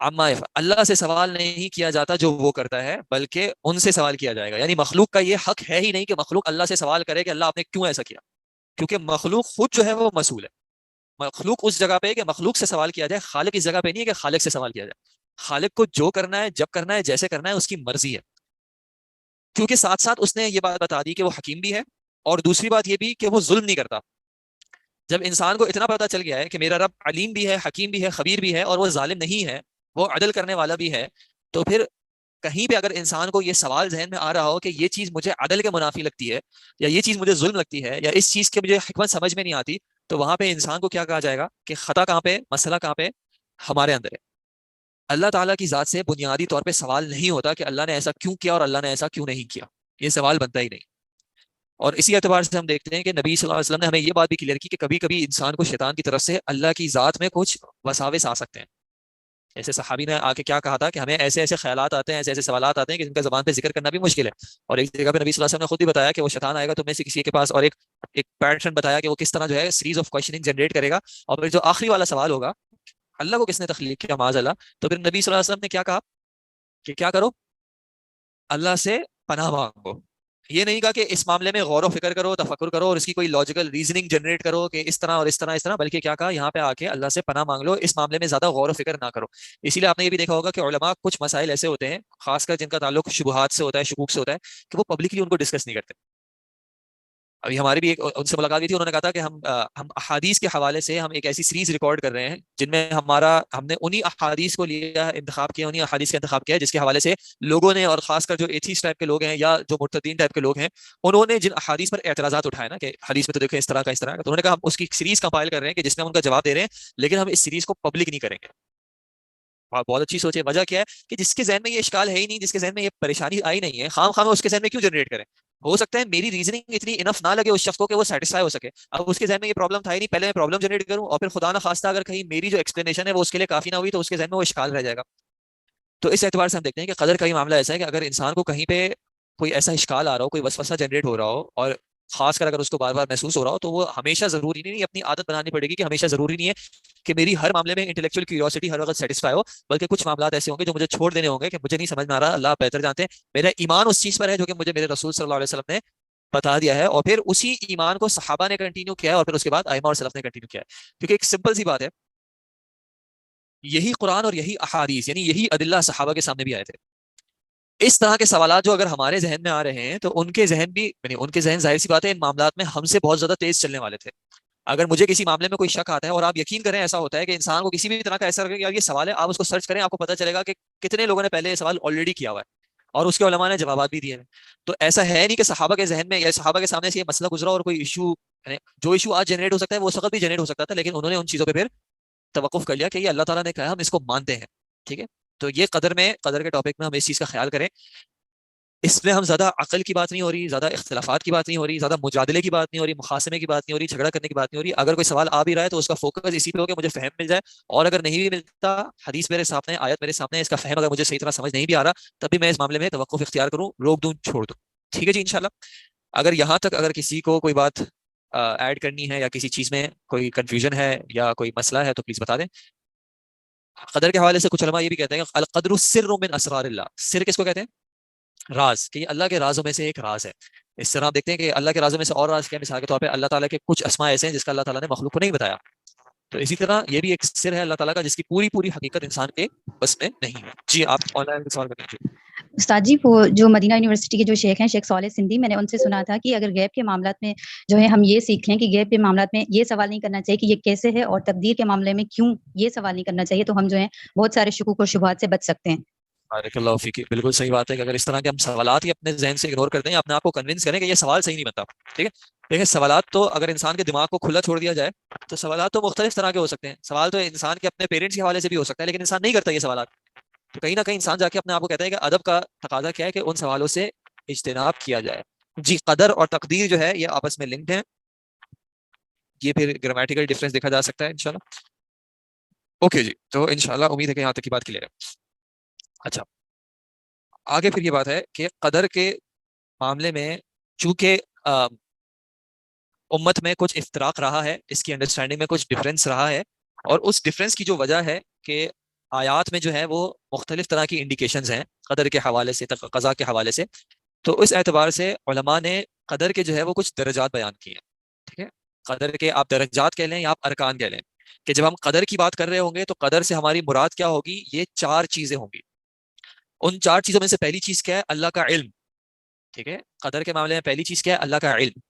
عما یفعل، اللہ سے سوال نہیں کیا جاتا جو وہ کرتا ہے، بلکہ ان سے سوال کیا جائے گا. یعنی مخلوق کا یہ حق ہے ہی نہیں کہ مخلوق اللہ سے سوال کرے کہ اللہ آپ نے کیوں ایسا کیا، کیونکہ مخلوق خود جو ہے وہ مسئول ہے. مخلوق اس جگہ پہ کہ مخلوق سے سوال کیا جائے، خالق اس جگہ پہ نہیں ہے کہ خالق سے سوال کیا جائے. خالق کو جو کرنا ہے، جب کرنا ہے، جیسے کرنا ہے، اس کی مرضی ہے. کیونکہ ساتھ ساتھ اس نے یہ بات بتا دی کہ وہ حکیم بھی ہے، اور دوسری بات یہ بھی کہ وہ ظلم نہیں کرتا. جب انسان کو اتنا پتہ چل گیا ہے کہ میرا رب علیم بھی ہے، حکیم بھی ہے، خبیر بھی ہے، اور وہ ظالم نہیں ہے، وہ عدل کرنے والا بھی ہے، تو پھر کہیں پہ اگر انسان کو یہ سوال ذہن میں آ رہا ہو کہ یہ چیز مجھے عدل کے منافی لگتی ہے، یا یہ چیز مجھے ظلم لگتی ہے، یا اس چیز کے مجھے حکمت سمجھ میں نہیں آتی، تو وہاں پہ انسان کو کیا کہا جائے گا کہ خطا کہاں پہ، مسئلہ کہاں پہ، ہمارے اندر ہے. اللہ تعالیٰ کی ذات سے بنیادی طور پہ سوال نہیں ہوتا کہ اللہ نے ایسا کیوں کیا اور اللہ نے ایسا کیوں نہیں کیا. یہ سوال بنتا ہی نہیں. اور اسی اعتبار سے ہم دیکھتے ہیں کہ نبی صلی اللہ علیہ وسلم نے ہمیں یہ بات بھی کلیئر کی کہ کبھی کبھی انسان کو شیطان کی طرف سے اللہ کی ذات میں کچھ وساوس آ سکتے ہیں. ایسے صحابی نے آ کے کیا کہا تھا کہ ہمیں ایسے ایسے خیالات آتے ہیں، ایسے ایسے سوالات آتے ہیں کہ جن کا زبان پہ ذکر کرنا بھی مشکل ہے. اور ایک جگہ پہ نبی صلی اللہ علیہ وسلم نے خود بھی بتایا کہ وہ شیطان آئے گا تم میں سے کسی کے پاس، اور ایک پیٹرن بتایا کہ وہ کس طرح جو ہے سیریز آف کوشچننگ جنریٹ کرے گا. اور پھر جو آخری والا سوال ہوگا اللہ کو کس نے تخلیق کیا معاذ اللہ، تو پھر نبی صلی اللہ علیہ وسلم نے کیا کہا کہ کیا کرو، اللہ سے پناہ مانگو. یہ نہیں کہا کہ اس معاملے میں غور و فکر کرو، تفکر کرو اور اس کی کوئی لاجیکل ریزننگ جنریٹ کرو کہ اس طرح اور اس طرح اس طرح، بلکہ کیا کہا یہاں پہ آ کے اللہ سے پناہ مانگ لو، اس معاملے میں زیادہ غور و فکر نہ کرو. اسی لیے آپ نے یہ بھی دیکھا ہوگا کہ علماء کچھ مسائل ایسے ہوتے ہیں خاص کر جن کا تعلق شبہات سے ہوتا ہے، شکوک سے ہوتا ہے، کہ وہ پبلکلی ان کو ڈسکس نہیں کرتے. ابھی ہماری بھی ان سے ملاقات ہوئی تھی، انہوں نے کہا تھا کہ ہم احادیث کے حوالے سے ہم ایک ایسی سیریز ریکارڈ کر رہے ہیں جن میں ہم نے انہی احادیث کو لیا، انتخاب کیا، انہی احادیث کا انتخاب کیا ہے جس کے حوالے سے لوگوں نے، اور خاص کر جو ایتھیسٹ ٹائپ کے لوگ ہیں یا جو مرتدین ٹائپ کے لوگ ہیں، انہوں نے جن احادیث پر اعتراضات اٹھائے نا کہ حدیث میں تو دیکھیں اس طرح کا اس طرح کا، تو انہوں نے کہا ہم اس کی سیریز کمپائل کر رہے ہیں کہ جس میں ہم ان کا جواب دے رہے ہیں، لیکن ہم اس سیریز کو پبلک نہیں کریں گے. بہت اچھی سوچ ہے. وجہ کیا ہے کہ جس کے ذہن میں یہ اشکال ہے ہی نہیں، جس کے ذہن میں یہ پریشانی آئی نہیں ہے، خام خام اس کے ذہن میں کیوں جنریٹ کریں. ہو سکتا ہے میری ریزننگ اتنی انف نہ لگے اس شخص کو کہ وہ سیٹسفائی ہو سکے. اب اس کے ذہن میں یہ پرابلم تھا ہی نہیں، پہلے میں پرابلم جنریٹ کروں اور پھر خدا نہ خواستہ اگر کہیں میری جو ایکسپلینیشن ہے وہ اس کے لیے کافی نہ ہوئی تو اس کے ذہن میں وہ اشکال رہ جائے گا. تو اس اعتبار سے ہم دیکھتے ہیں کہ قدر کا یہ معاملہ ایسا ہے کہ اگر انسان کو کہیں پہ کوئی ایسا اشکال آ رہا ہو، کوئی وسوسہ جنریٹ ہو رہا ہو، اور خاص کر اگر اس کو بار بار محسوس ہو رہا ہو، تو وہ ہمیشہ ضروری نہیں، اپنی عادت بنانی پڑے گی کہ ہمیشہ ضروری نہیں ہے کہ میری ہر معاملے میں انٹلیکچوئل کیوریوسٹی ہر وقت سیٹسفائی ہو، بلکہ کچھ معاملات ایسے ہوں گے جو مجھے چھوڑ دینے ہوں گے کہ مجھے نہیں سمجھ میں آ رہا، اللہ بہتر جانتے ہیں، میرا ایمان اس چیز پر ہے جو کہ مجھے میرے رسول صلی اللہ علیہ وسلم نے بتا دیا ہے. اور پھر اسی ایمان کو صحابہ نے کنٹینیو کیا ہے اور پھر اس کے بعد ائمہ اور سلف نے کنٹینیو کیا ہے. کیونکہ ایک سمپل سی بات ہے، یہی قرآن اور یہی احادیث یعنی یہی ادلہ صحابہ کے سامنے بھی آئے تھے. اس طرح کے سوالات جو اگر ہمارے ذہن میں آ رہے ہیں تو ان کے ذہن بھی، یعنی ان کے ذہن ظاہر سی بات ہے ان معاملات میں ہم سے بہت زیادہ تیز چلنے والے تھے. اگر مجھے کسی معاملے میں کوئی شک آتا ہے، اور آپ یقین کریں ایسا ہوتا ہے کہ انسان کو کسی بھی طرح کا ایسا لگے کہ یار یہ سوال ہے، آپ اس کو سرچ کریں، آپ کو پتہ چلے گا کہ کتنے لوگوں نے پہلے یہ سوال آلریڈی کیا ہوا ہے اور اس کے علماء نے جوابات بھی دیے ہیں. تو ایسا ہے نہیں کہ صحابہ کے ذہن میں یا صحابہ کے سامنے سے یہ مسئلہ گزرا اور کوئی ایشو، یعنی جو ایشو آج جنریٹ ہو سکتا ہے وہ اس وقت بھی جنریٹ ہو سکتا تھا، لیکن انہوں نے ان چیزوں پہ پھر توقف کر لیا کہ یہ اللہ تعالیٰ نے کہا ہم اس کو مانتے ہیں. ٹھیک ہے، تو یہ قدر کے ٹاپک میں ہم اس چیز کا خیال کریں. اس میں ہم زیادہ عقل کی بات نہیں ہو رہی، زیادہ اختلافات کی بات نہیں ہو رہی، زیادہ مجادلے کی بات نہیں ہو رہی، مخاصمے کی بات نہیں ہو رہی، جھگڑا کرنے کی بات نہیں ہو رہی. اگر کوئی سوال آ بھی رہا ہے تو اس کا فوکس اسی پہ ہو کہ مجھے فہم مل جائے، اور اگر نہیں بھی ملتا، حدیث میرے سامنے، آیت میرے سامنے، اس کا فہم اگر مجھے صحیح طرح سمجھ نہیں بھی آ رہا، تب بھی میں اس معاملے میں توقف اختیار کروں، روک دوں، چھوڑ دوں. ٹھیک ہے جی انشاءاللہ. اگر یہاں تک اگر کسی کو کوئی بات ایڈ کرنی ہے یا کسی چیز میں کوئی کنفیوژن ہے یا کوئی مسئلہ ہے تو پلیز بتا دیں. قدر کے حوالے سے کچھ علماء یہ بھی کہتے ہیں کہ القدر سر من اسرار اللہ. سر کس کو کہتے ہیں؟ راز، کہ یہ اللہ کے رازوں میں سے ایک راز ہے. اس طرح آپ دیکھتے ہیں کہ اللہ کے رازوں میں سے اور راز کیا، مثال کے طور پہ اللہ تعالیٰ کے کچھ اسماء ایسے ہیں جس کا اللہ تعالیٰ نے مخلوق کو نہیں بتایا. تو اسی طرح یہ بھی ایک سر ہے اللہ تعالیٰ کا جس کی پوری حقیقت انسان کے بس میں نہیں ہے. جی آپ آن لائن سوال کریں. استاد جی، وہ جو مدینہ یونیورسٹی کے جو شیخ ہیں، شیخ صالح سندھی، میں نے ان سے سنا تھا کہ اگر غیب کے معاملات میں جو ہے ہم یہ سیکھ لیں کہ غیب کے معاملات میں یہ سوال نہیں کرنا چاہیے کہ یہ کیسے ہے، اور تقدیر کے معاملے میں کیوں یہ سوال نہیں کرنا چاہیے، تو ہم جو ہے بہت سارے شکوک اور شبہات سے بچ سکتے ہیں. بارک اللہ فیک. بالکل صحیح بات ہے کہ اگر اس طرح کے ہم سوالات ہی اپنے ذہن سے اگنور کر دیں، اپنے آپ کو کنونس کریں کہ یہ سوال صحیح نہیں بنتا. ٹھیک ہے، دیکھیں سوالات تو اگر انسان کے دماغ کو کھلا چھوڑ دیا جائے تو سوالات تو مختلف طرح کے ہو سکتے ہیں. سوال تو انسان کے اپنے پیرنٹس کے حوالے سے بھی ہو سکتا ہے، لیکن انسان نہیں کرتا یہ سوالات. تو کہیں نہ کہیں انسان جا کے اپنے آپ کو کہتا ہے کہ ادب کا تقاضا کیا ہے کہ ان سوالوں سے اجتناب کیا جائے. جی قدر اور تقدیر جو ہے یہ آپس میں لنکڈ ہیں. یہ پھر گرامیٹیکل ڈفرینس دیکھا جا سکتا ہے انشاءاللہ. اوکے جی، تو انشاءاللہ امید ہے کہ یہاں تک کی بات کلیئر ہے. اچھا، آگے پھر یہ بات ہے کہ قدر کے معاملے میں چونکہ امت میں کچھ افتراق رہا ہے، اس کی انڈرسٹینڈنگ میں کچھ ڈفرینس رہا ہے، اور اس ڈفرینس کی جو وجہ ہے کہ آیات میں جو ہے وہ مختلف طرح کی انڈیکیشنز ہیں قدر کے حوالے سے، قضاء کے حوالے سے. تو اس اعتبار سے علماء نے قدر کے جو ہے وہ کچھ درجات بیان کیے ہیں. ٹھیک ہے، قدر کے آپ درجات کہہ لیں یا آپ ارکان کہہ لیں، کہ جب ہم قدر کی بات کر رہے ہوں گے تو قدر سے ہماری مراد کیا ہوگی؟ یہ 4 چیزیں ہوں گی. ان 4 چیزوں میں سے پہلی چیز کیا ہے؟ اللہ کا علم. ٹھیک ہے، قدر کے معاملے میں پہلی چیز کیا ہے؟ اللہ کا علم.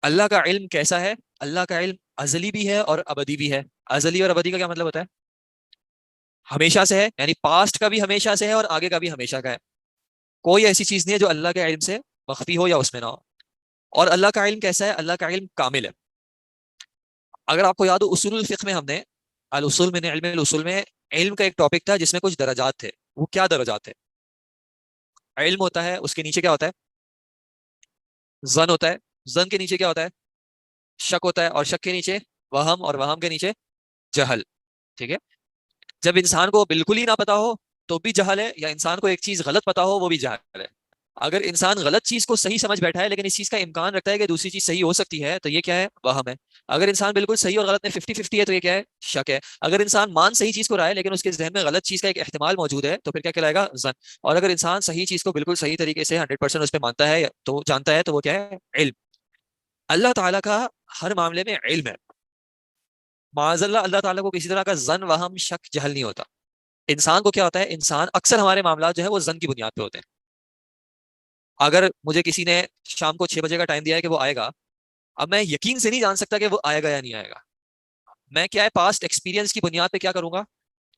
اللہ کا علم کیسا ہے؟ اللہ کا علم ازلی بھی ہے اور ابدی بھی ہے. ازلی اور ابدی کا کیا مطلب ہوتا ہے؟ ہمیشہ سے ہے، یعنی پاسٹ کا بھی ہمیشہ سے ہے اور آگے کا بھی ہمیشہ کا ہے. کوئی ایسی چیز نہیں ہے جو اللہ کے علم سے مخفی ہو یا اس میں نہ ہو. اور اللہ کا علم کیسا ہے؟ اللہ کا علم کامل ہے. اگر آپ کو یاد ہو اصول الفقہ میں ہم نے الاصول من علم الاصول میں علم کا ایک ٹاپک تھا جس میں کچھ درجات تھے. وہ کیا درجات تھے؟ علم ہوتا ہے، اس کے نیچے کیا ہوتا ہے؟ ظن ہوتا ہے، ظن کے نیچے کیا ہوتا ہے؟ شک ہوتا ہے، اور شک کے نیچے وہم، اور وہم کے نیچے جہل. ٹھیک ہے. جب انسان کو بالکل ہی نہ پتا ہو تو بھی جہل ہے، یا انسان کو ایک چیز غلط پتا ہو وہ بھی جہل ہے. اگر انسان غلط چیز کو صحیح سمجھ بیٹھا ہے لیکن اس چیز کا امکان رکھتا ہے کہ دوسری چیز صحیح ہو سکتی ہے، تو یہ کیا ہے؟ وہم ہے. اگر انسان بالکل صحیح اور غلط میں 50-50 ہے تو یہ کیا ہے؟ شک ہے. اگر انسان مان صحیح چیز کو رہا ہے لیکن اس کے ذہن میں غلط چیز کا ایک احتمال موجود ہے تو پھر کیا کہلائے گا؟ ظن. اور اگر انسان صحیح چیز کو بالکل صحیح طریقے سے 100% اس پہ مانتا ہے تو جانتا ہے، تو وہ کیا ہے؟ علم. اللہ تعالیٰ کا ہر معاملے میں علم ہے. معاذ اللہ، اللہ تعالیٰ کو کسی طرح کا ظن، وہم، شک، جہل نہیں ہوتا. انسان کو کیا ہوتا ہے؟ انسان اکثر ہمارے معاملات جو ہے وہ ظن کی بنیاد پہ ہوتے ہیں. اگر مجھے کسی نے شام کو 6 بجے کا ٹائم دیا ہے کہ وہ آئے گا، اب میں یقین سے نہیں جان سکتا کہ وہ آئے گا یا نہیں آئے گا. میں کیا ہے؟ پاسٹ ایکسپیرینس کی بنیاد پہ کیا کروں گا؟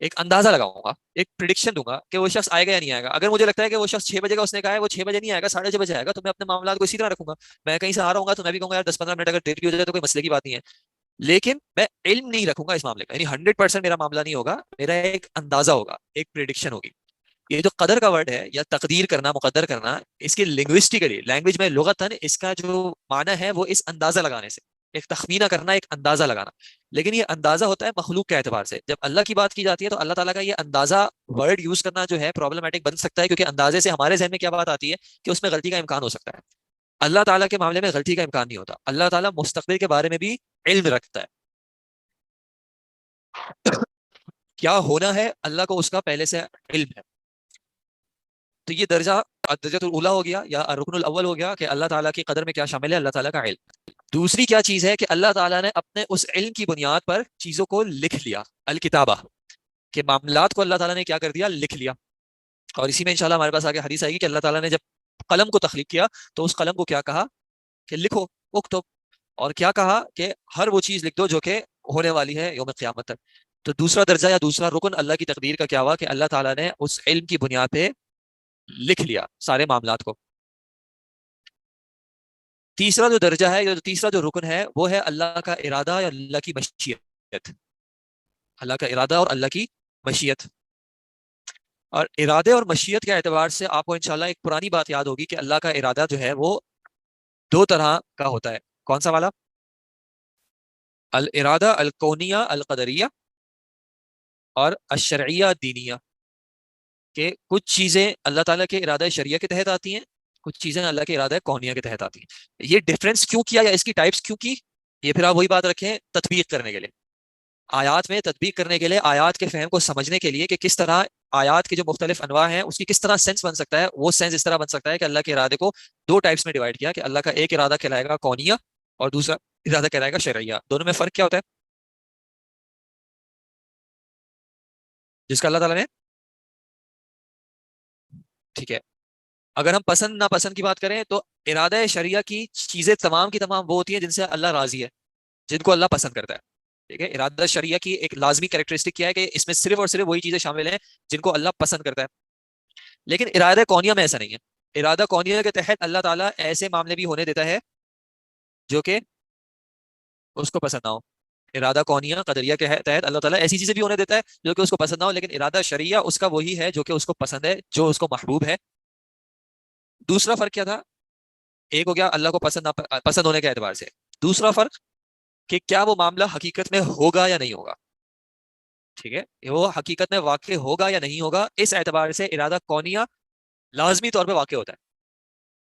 ایک اندازہ لگاؤں گا، ایک پریڈکشن دوں گا کہ وہ شخص آئے گا یا نہیں آئے گا. اگر مجھے لگتا ہے کہ وہ شخص 6 بجے کا اس نے کہا ہے، وہ 6 بجے نہیں آئے گا، 6:30 بجے آئے گا، تو میں اپنے معاملات کو اسی طرح رکھوں گا. میں کہیں سے آ رہا ہوں گا تو میں بھی کہوں گا یار 10-15 منٹ اگر دیر بھی ہو جائے تو کوئی مسئلے کی بات نہیں ہے. لیکن میں علم نہیں رکھوں گا اس معاملے کا، یعنی 100% میرا معاملہ نہیں ہوگا، میرا ایک اندازہ ہوگا، ایک پریڈکشن ہوگی. یہ جو قدر کا ورڈ ہے یا تقدیر کرنا، مقدر کرنا، اس کے لنگوسٹکلی، لینگویج میں لغتاً اس کا جو معنی ہے وہ اس اندازہ لگانے سے، ایک تخمینہ کرنا، ایک اندازہ لگانا. لیکن یہ اندازہ ہوتا ہے مخلوق کے اعتبار سے. جب اللہ کی بات کی جاتی ہے تو اللہ تعالیٰ کا یہ اندازہ ورڈ یوز کرنا جو ہے پرابلمٹک بن سکتا ہے، کیونکہ اندازے سے ہمارے ذہن میں کیا بات آتی ہے کہ اس میں غلطی کا امکان ہو سکتا ہے. اللہ تعالیٰ کے معاملے میں غلطی کا امکان نہیں ہوتا. اللہ تعالیٰ مستقبل کے بارے میں بھی علم رکھتا ہے. کیا ہونا ہے اللہ کو اس کا پہلے سے علم ہے. تو یہ درجہ درجۃ الاولیٰ ہو گیا یا رکن الاول ہو گیا کہ اللہ تعالیٰ کی قدر میں کیا شامل ہے؟ اللہ تعالیٰ کا علم. دوسری کیا چیز ہے کہ اللہ تعالیٰ نے اپنے اس علم کی بنیاد پر چیزوں کو لکھ لیا. الکتابہ کہ معاملات کو اللہ تعالیٰ نے کیا کر دیا؟ لکھ لیا. اور اسی میں انشاءاللہ ہمارے پاس آگے حدیث آئے گی کہ اللہ تعالیٰ نے جب قلم کو تخلیق کیا تو اس قلم کو کیا کہا؟ کہ لکھو، اکتب. اور کیا کہا؟ کہ ہر وہ چیز لکھ دو جو کہ ہونے والی ہے یوم قیامت تک. تو دوسرا درجہ یا دوسرا رکن اللہ کی تقدیر کا کیا ہوا؟ کہ اللہ تعالیٰ نے اس علم کی بنیاد پہ لکھ لیا سارے معاملات کو. تیسرا جو درجہ ہے، تیسرا جو رکن ہے، وہ ہے اللہ کا ارادہ یا اللہ کی مشیت. اللہ کا ارادہ اور اللہ کی مشیت. اور ارادے اور مشیت کے اعتبار سے آپ کو انشاءاللہ ایک پرانی بات یاد ہوگی کہ اللہ کا ارادہ جو ہے وہ 2 طرح کا ہوتا ہے. کون سا والا؟ الارادہ الکونیہ القدریہ اور الشرعیہ الدینیہ. کہ کچھ چیزیں اللہ تعالیٰ کے ارادہ شرعیہ کے تحت آتی ہیں، کچھ چیزیں اللہ کے ارادہ کونیہ کے تحت آتی ہیں. یہ ڈیفرنس کیوں کیا یا اس کی ٹائپس کیوں کی؟ یہ پھر آپ وہی بات رکھیں تطبیق کرنے کے لیے، آیات میں تطبیق کرنے کے لیے، آیات کے فہم کو سمجھنے کے لیے کہ کس طرح آیات کے جو مختلف انواع ہیں اس کی کس طرح سینس بن سکتا ہے. وہ سینس اس طرح بن سکتا ہے کہ اللہ کے ارادے کو 2 ٹائپس میں ڈیوائڈ کیا کہ اللہ کا ایک ارادہ کہلائے گا کونیہ اور دوسرا ارادہ کہلائے گا شرعیہ. دونوں میں فرق کیا ہوتا ہے؟ جس کا اللہ تعالیٰ نے، ٹھیک ہے، اگر ہم پسند ناپسند کی بات کریں تو ارادہ شرعیہ کی چیزیں تمام کی تمام وہ ہوتی ہیں جن سے اللہ راضی ہے، جن کو اللہ پسند کرتا ہے. ٹھیک ہے. ارادہ شرعیہ کی ایک لازمی کریکٹرسٹک کیا ہے کہ اس میں صرف اور صرف وہی چیزیں شامل ہیں جن کو اللہ پسند کرتا ہے. لیکن ارادہ کونیہ میں ایسا نہیں ہے. ارادہ کونیہ کے تحت اللہ تعالیٰ ایسے معاملے بھی ہونے دیتا ہے جو کہ اس کو پسند نہ ہو. ارادہ کونیہ قدریہ کے تحت اللہ تعالیٰ ایسی چیزیں بھی ہونے دیتا ہے جو کہ اس کو پسند نہ ہو، لیکن ارادہ شرعیہ اس کا وہی ہے جو کہ اس کو پسند ہے، جو اس کو محبوب ہے. دوسرا فرق کیا تھا؟ ایک ہو گیا اللہ کو پسند ہونے کے اعتبار سے. دوسرا فرق کہ کیا وہ معاملہ حقیقت میں ہوگا یا نہیں ہوگا. ٹھیک ہے، وہ حقیقت میں واقع ہوگا یا نہیں ہوگا، اس اعتبار سے ارادہ کونیہ لازمی طور پہ واقع ہوتا ہے.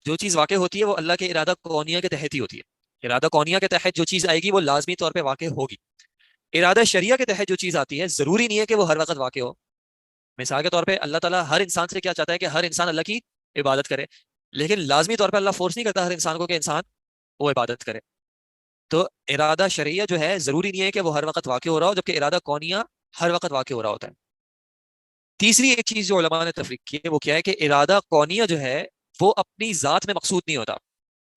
جو چیز واقع ہوتی ہے وہ اللہ کے ارادہ کونیہ کے تحت ہی ہوتی ہے. ارادہ کونیہ کے تحت جو چیز آئے گی وہ لازمی طور پہ واقع ہوگی. ارادہ شرعیہ کے تحت جو چیز آتی ہے ضروری نہیں ہے کہ وہ ہر وقت واقع ہو. مثال کے طور پہ اللہ تعالیٰ ہر انسان سے کیا چاہتا ہے کہ ہر انسان اللہ کی عبادت کرے، لیکن لازمی طور پہ اللہ فورس نہیں کرتا ہر انسان کو کہ انسان وہ عبادت کرے. تو ارادہ شرعیہ جو ہے ضروری نہیں ہے کہ وہ ہر وقت واقع ہو رہا ہو، جبکہ ارادہ کونیہ ہر وقت واقع ہو رہا ہوتا ہے. تیسری ایک چیز جو علماء نے تفریق کی ہے وہ کیا ہے کہ ارادہ کونیہ جو ہے وہ اپنی ذات میں مقصود نہیں ہوتا،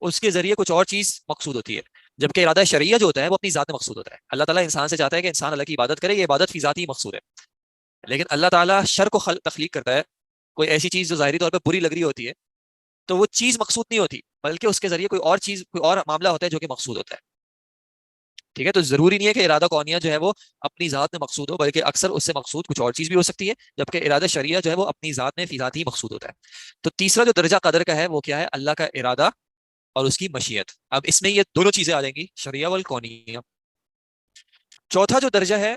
اس کے ذریعے کچھ اور چیز مقصود ہوتی ہے. جبکہ ارادہ شرعیہ جو ہوتا ہے وہ اپنی ذات میں مقصود ہوتا ہے. اللہ تعالیٰ انسان سے چاہتا ہے کہ انسان اللہ کی عبادت کرے، یہ عبادت فی ذات ہی مقصود ہے. لیکن اللہ تعالیٰ شر کو تخلیق کرتا ہے، کوئی ایسی چیز جو ظاہری طور پہ بری لگ رہی ہوتی ہے تو وہ چیز مقصود نہیں ہوتی، بلکہ اس کے ذریعے کوئی اور چیز، کوئی اور معاملہ ہوتا ہے جو کہ مقصود ہوتا ہے. ٹھیک ہے. تو ضروری نہیں ہے کہ ارادہ کونیہ جو ہے وہ اپنی ذات میں مقصود ہو، بلکہ اکثر اس سے مقصود کچھ اور چیز بھی ہو سکتی ہے، جبکہ ارادہ شرعیہ جو ہے وہ اپنی ذات میں فی ذات ہی مقصود ہوتا ہے. تو تیسرا جو درجہ قدر کا ہے وہ کیا ہے؟ اللہ کا ارادہ اور اس کی مشیت. اب اس میں یہ دونوں چیزیں آ جائیں گی, شرعیہ والکونیہ. چوتھا جو درجہ ہے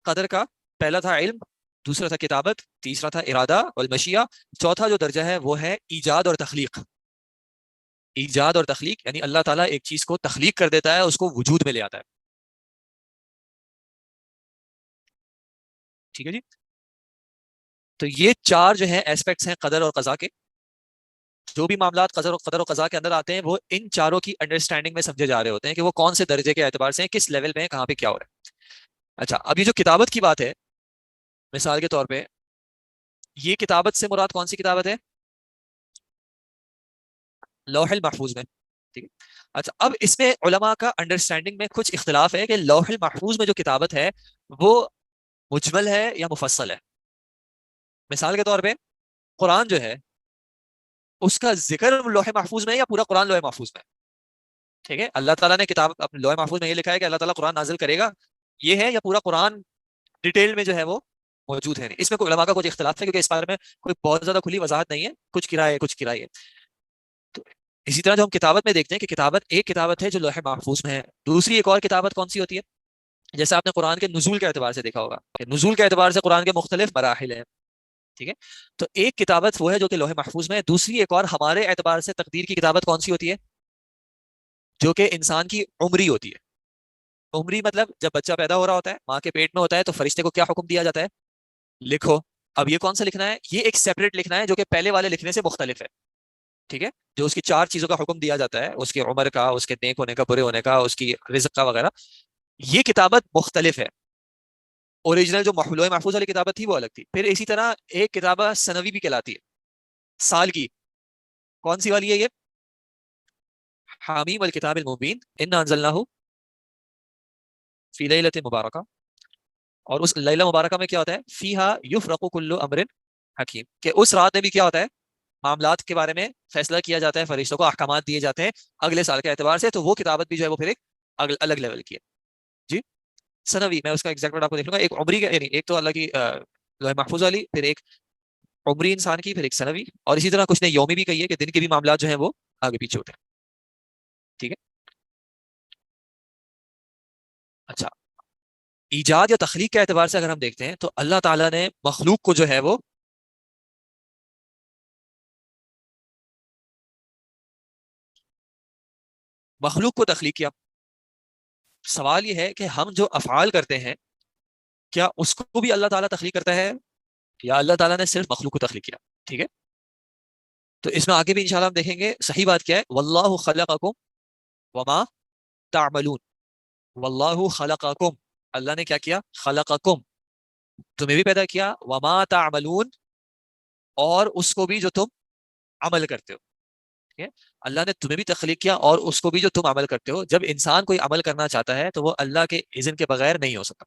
قدر کا, پہلا تھا علم, دوسرا تھا کتابت, تیسرا تھا ارادہ والمشیہ. چوتھا جو درجہ ہے وہ ہے ایجاد اور تخلیق. ایجاد اور تخلیق یعنی اللہ تعالیٰ ایک چیز کو تخلیق کر دیتا ہے, اس کو وجود میں لے آتا ہے. ٹھیک ہے جی. تو یہ چار جو ہیں ایسپیکٹس ہیں قدر اور قضا کے. جو بھی معاملات قدر و قضا کے اندر آتے ہیں وہ ان چاروں کی انڈرسٹینڈنگ میں سمجھے جا رہے ہوتے ہیں کہ وہ کون سے درجے کے اعتبار سے ہیں, کس لیول میں ہیں, کہاں پہ کیا ہو رہا ہے. اچھا, اب یہ جو کتابت کی بات ہے, مثال کے طور پہ یہ کتابت سے مراد کون سی کتابت ہے؟ لوح المحفوظ میں. ٹھیک ہے. اچھا, اب اس میں علماء کا انڈرسٹینڈنگ میں کچھ اختلاف ہے کہ لوح المحفوظ میں جو کتابت ہے وہ مجمل ہے یا مفصل ہے. مثال کے طور پہ قرآن جو ہے اس کا ذکر لوح محفوظ میں یا پورا قرآن لوح محفوظ میں؟ ٹھیک ہے, اللہ تعالیٰ نے کتاب لوح محفوظ میں یہ لکھا ہے کہ اللہ تعالیٰ قرآن نازل کرے گا, یہ ہے, یا پورا قرآن ڈیٹیل میں جو ہے وہ موجود ہے. اس میں کوئی علماء کا کچھ اختلاف ہے کیونکہ اس بارے میں کوئی بہت زیادہ کھلی وضاحت نہیں ہے, کچھ کرائے کچھ کرائے. تو اسی طرح جو ہم کتابت میں دیکھتے ہیں کہ کتابت ایک کتابت ہے جو لوح محفوظ میں ہے, دوسری ایک اور کتابت کون سی ہوتی ہے؟ جیسے آپ نے قرآن کے نزول کے اعتبار سے دیکھا ہوگا کہ نزول کے اعتبار سے قرآن کے مختلف مراحل ہیں. ٹھیک ہے, تو ایک کتابت وہ ہے جو کہ لوح محفوظ میں ہے, دوسری ایک اور ہمارے اعتبار سے تقدیر کی کتابت کون سی ہوتی ہے؟ جو کہ انسان کی عمری ہوتی ہے. عمری مطلب جب بچہ پیدا ہو رہا ہوتا ہے, ماں کے پیٹ میں ہوتا ہے, تو فرشتے کو کیا حکم دیا جاتا ہے؟ لکھو. اب یہ کون سا لکھنا ہے؟ یہ ایک سیپریٹ لکھنا ہے جو کہ پہلے والے لکھنے سے مختلف ہے. ٹھیک ہے, جو اس کی چار چیزوں کا حکم دیا جاتا ہے, اس کی عمر کا, اس کے نیک ہونے کا, برے ہونے کا, اس کی رزق کا وغیرہ, یہ کتابت مختلف ہے. اوریجنل جو لوح محفوظ والی کتابت تھی وہ الگ تھی. پھر اسی طرح ایک کتابت سنوی بھی کہلاتی ہے, سال کی. کون سی والی ہے یہ؟ حامیم الکتاب المبین انا انزلناہ فی لیلۃ مبارکہ. اور اس لیلہ مبارکہ میں کیا ہوتا ہے؟ فیہا یفرق کل امر حکیم, کہ اس رات میں بھی کیا ہوتا ہے؟ معاملات کے بارے میں فیصلہ کیا جاتا ہے, فرشتوں کو احکامات دیے جاتے ہیں اگلے سال کے اعتبار سے. تو وہ کتابت بھی جو ہے وہ پھر ایک الگ لیول کی ہے. جی, سنوی, میں اس کا ایگزیکٹ ورڈ آپ کو دیکھ لوں گا. ایک عمری کا, یعنی ایک تو اللہ کی لوح محفوظ والی, پھر ایک عمری انسان کی, پھر ایک سنوی, اور اسی طرح کچھ نے یومی بھی کہی ہے کہ دن کے بھی معاملات جو ہیں وہ آگے پیچھے ہوتے ہیں. ٹھیک ہے. اچھا, ایجاد یا تخلیق کے اعتبار سے اگر ہم دیکھتے ہیں تو اللہ تعالیٰ نے مخلوق کو جو ہے وہ تخلیق کیا. سوال یہ ہے کہ ہم جو افعال کرتے ہیں کیا اس کو بھی اللہ تعالیٰ تخلیق کرتا ہے یا اللہ تعالیٰ نے صرف مخلوق کو تخلیق کیا؟ ٹھیک ہے, تو اس میں آگے بھی انشاءاللہ ہم دیکھیں گے صحیح بات کیا ہے. واللہ خلقکم وما تعملون. واللہ خلقکم, اللہ نے کیا کیا؟ خلقکم, تمہیں بھی پیدا کیا, وما تعملون, اور اس کو بھی جو تم عمل کرتے ہو. ٹھیک ہے, اللہ نے تمہیں بھی تخلیق کیا اور اس کو بھی جو تم عمل کرتے ہو. جب انسان کوئی عمل کرنا چاہتا ہے تو وہ اللہ کے اذن کے بغیر نہیں ہو سکتا.